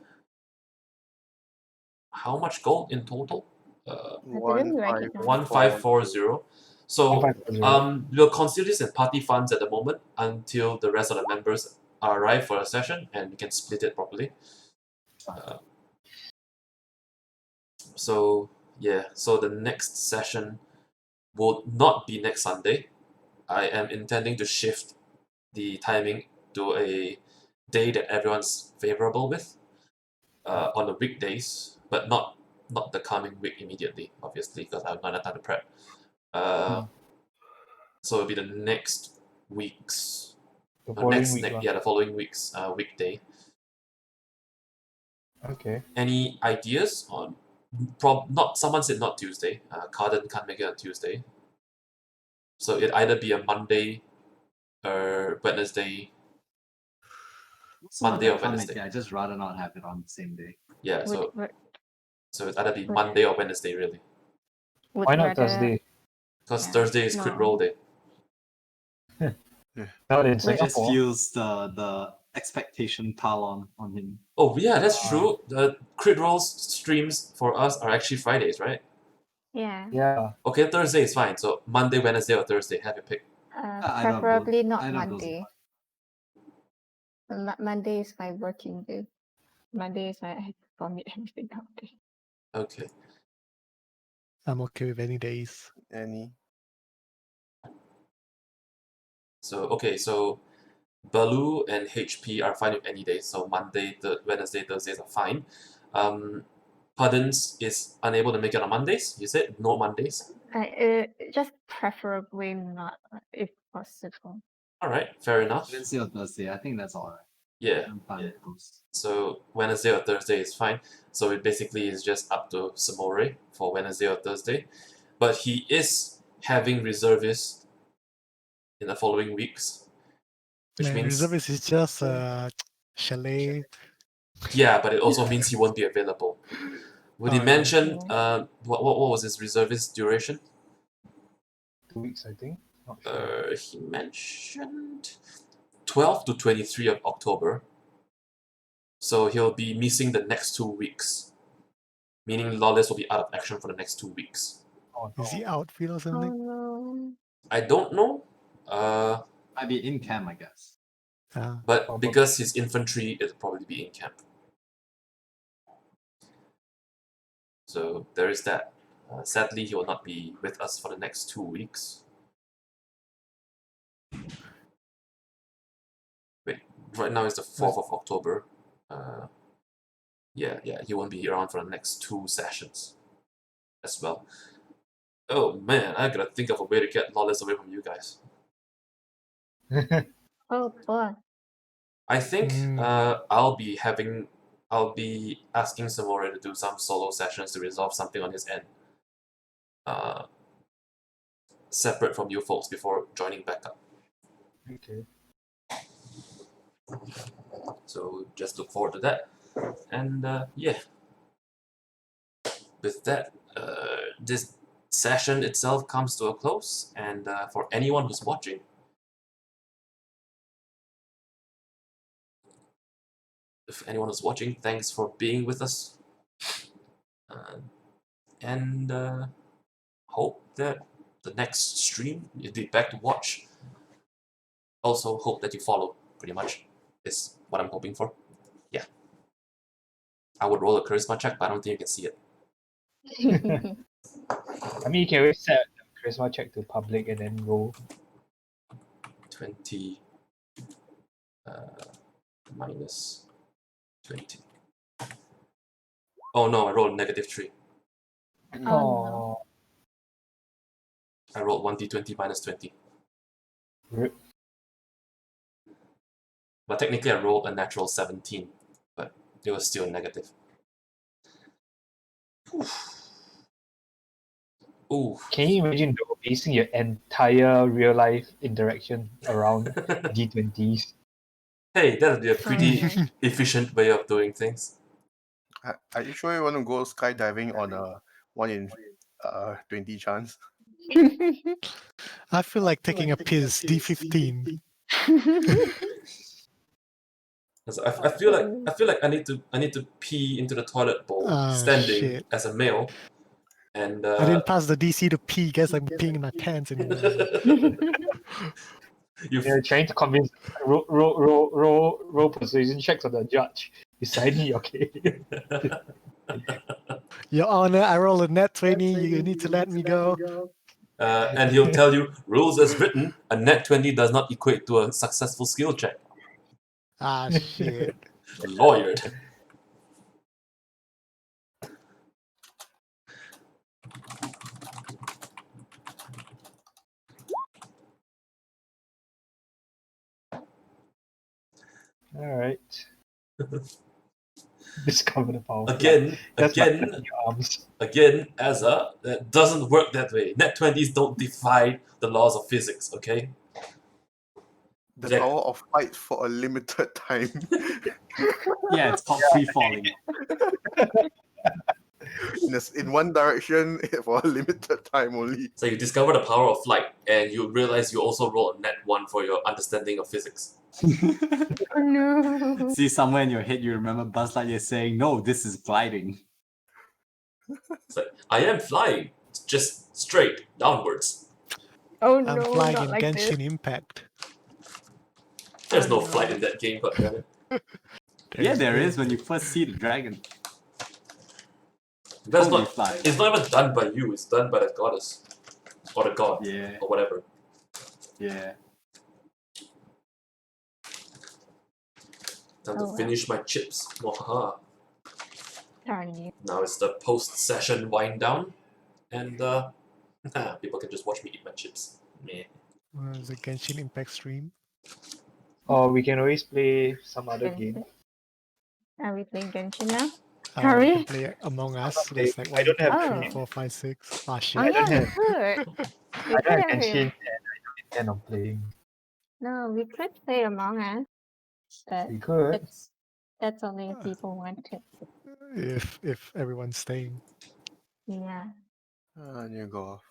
how much gold in total? didn't write it down. 1540. So 1540. we'll consider this in party funds at the moment until the rest of the members arrive for a session and we can split it properly. So yeah, so the next session will not be next Sunday. I am intending to shift the timing to a day that everyone's favorable with on the weekdays, but not the coming week immediately, obviously, because I've not had time to prep. So it'll be the next week's, The following next, week. next lah. yeah, the following week's weekday. Okay. Any ideas on? Not someone said not Tuesday. Karden can't make it on Tuesday, so it'd either be a Monday or Wednesday. It's not Monday that or I can't make Wednesday. it, I just rather not have it on the same day. Yeah, Would, so it'd either be would- Monday or Wednesday really, would Why not rather, Thursday? because Yeah, Thursday is crit no. roll day. Not in It just Singapore. feels the expectation pile on him. Oh yeah, that's true. The crit rolls streams for us are actually Fridays, right? Yeah. Yeah. Okay, Thursday is fine. So Monday, Wednesday, or Thursday, have your pick. I don't know. Preferably not I don't know. Monday. Monday is my working day. Monday is my I have to vomit everything out day. Okay. I'm okay with any days. Any? So Baloo and HP are fine with any day. So Monday, Wednesday, Thursdays are fine. Puddeins is unable to make it on Mondays. You said no Mondays. Just preferably not, if possible. All right, fair enough. Wednesday or Thursday, I think that's alright. Yeah. I'm fine with those. So Wednesday or Thursday is fine. So it basically is just up to Samore for Wednesday or Thursday. But he is having reservists in the following weeks. Which Man, means reservist is just chalet. yeah, but it also means he won't be available. Would he Oh, yeah. mention what was his reservist duration? 2 weeks, I think. Not sure. He mentioned 12 to 23 of October. So he'll be missing the next 2 weeks. Meaning Lawless will be out of action for the next 2 weeks. Oh, Is he no. outfield or Oh something? no. I don't know. Might be in camp, I guess. But Probably. because his infantry, it'll probably be in camp. So there is that. Sadly, he will not be with us for the next 2 weeks. Wait, right now it's the 4th of October. Yeah, he won't be around for the next 2 sessions as well. Oh man, I gotta think of a way to get Lawless away from you guys. Oh boy. I think Mm. I'll be asking Samore to do some solo sessions to resolve something on his end. Separate from you folks before joining back up. Okay. So just look forward to that. And yeah. With that, this session itself comes to a close, and for anyone who's watching, thanks for being with us. And hope that the next stream you'll be back to watch. Also hope that you follow, pretty much, is what I'm hoping for. Yeah. I would roll a charisma check, but I don't think you can see it. I mean, you can always set the charisma check to public and then roll. 20 minus 20. Oh no, I rolled -3. Oh, no. Oh, I rolled 1d20 minus 20. rip. But technically I rolled a natural 17, but it was still negative. Ooh. Can you imagine though, basing your entire real life interaction around D20s? Hey, that would be a Oh, pretty no. efficient way of doing things. Are you sure you want to go skydiving on a 1 in 20 chance? I feel like taking a piss. D15. 'Cause I feel like I need to pee into the toilet bowl Oh, standing shit. as a male, and I didn't pass the DC to pee. Guess I'm peeing in my pants anyway. You're trying to convince roll persuasion checks on the judge. He's signing your case. Your Honor, I roll a net 20. You need to let me go. and he'll tell you rules as written. A net 20 does not equate to a successful skill check. Ah, shit. Lawyered. Alright. Discover the power. Again, That's my again, your arms. again, Azza, that doesn't work that way. Net 20s don't defy the laws of physics, okay? The Jack- power of flight for a limited time. Yeah, it's called free falling. In one direction for a limited time only. So you discover the power of flight, and you realize you also roll a net 1 for your understanding of physics. Oh, no. See, somewhere in your head you remember Buzz Lightyear saying, "No, this is gliding." It's like, I am flying, just straight, downwards. Oh, I'm no, flying not in like this. Genshin Impact. There's Oh, no no. flight in that game, goddammit. Yeah, there is when you first see the dragon. That's Totally not. fly. It's not even done by you. It's done by the goddess, or the god, Yeah, or whatever. yeah. Time Oh, to wow. finish my chips. Mwahaha. Darn you. Now it's the post-session wind down, and people can just watch me eat my chips. Meh. It's a Genshin Impact stream. Or we can always play some other game. Genshin. Are we playing Genshin now? We Sorry. can play Among Us. not There's playing- like I don't have 1, 2, 3, any- 4, 5, 6. Ah, Oh, shit. don't yeah, we have- could. We I could don't have have Genshin him. and I don't intend on playing. No, we could play Among Us, but We could. that's only if people want to. If everyone's staying. Yeah. And you go off.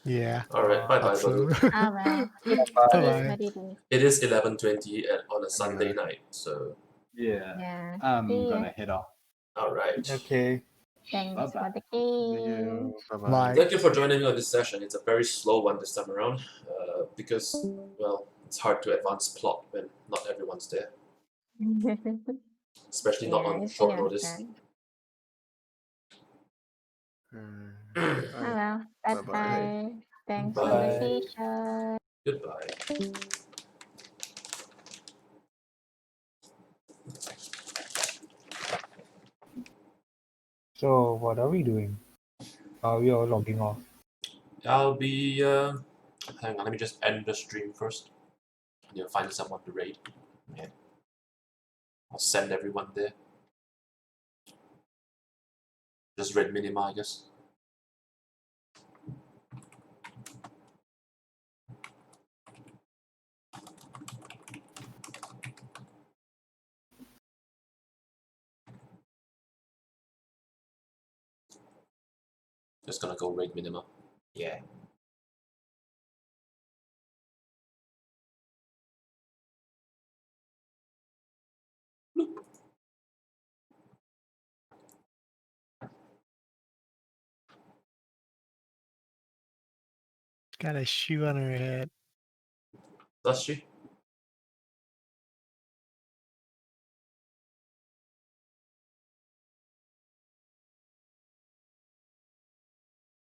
Yeah. Alright, bye bye, Thought so. Baloo. Ah, well. It is Bye-bye. what it is. It is 11:20 on a Sunday Yeah. night, so Yeah. Yeah. I'm See ya. gonna head off. alright. Okay. Thanks Bye-bye. for the Thank game. you. Bye-bye. Bye. Thank you for joining me on this session. It's a very slow one this time around, because, well, it's hard to advance plot when not everyone's there, especially not on it's short the notice. understand. Hmm. Oh, Bye. well. Bye Bye-bye. bye. Thanks for Bye. the session. Goodbye. So what are we doing? Are we all logging off? I'll be, hang on, let me just end the stream first. I need to find someone to raid. Yeah. I'll send everyone there. Just raid Minima, I guess. Just gonna go raid Minima. Yeah. got a shoe on her head. Does she?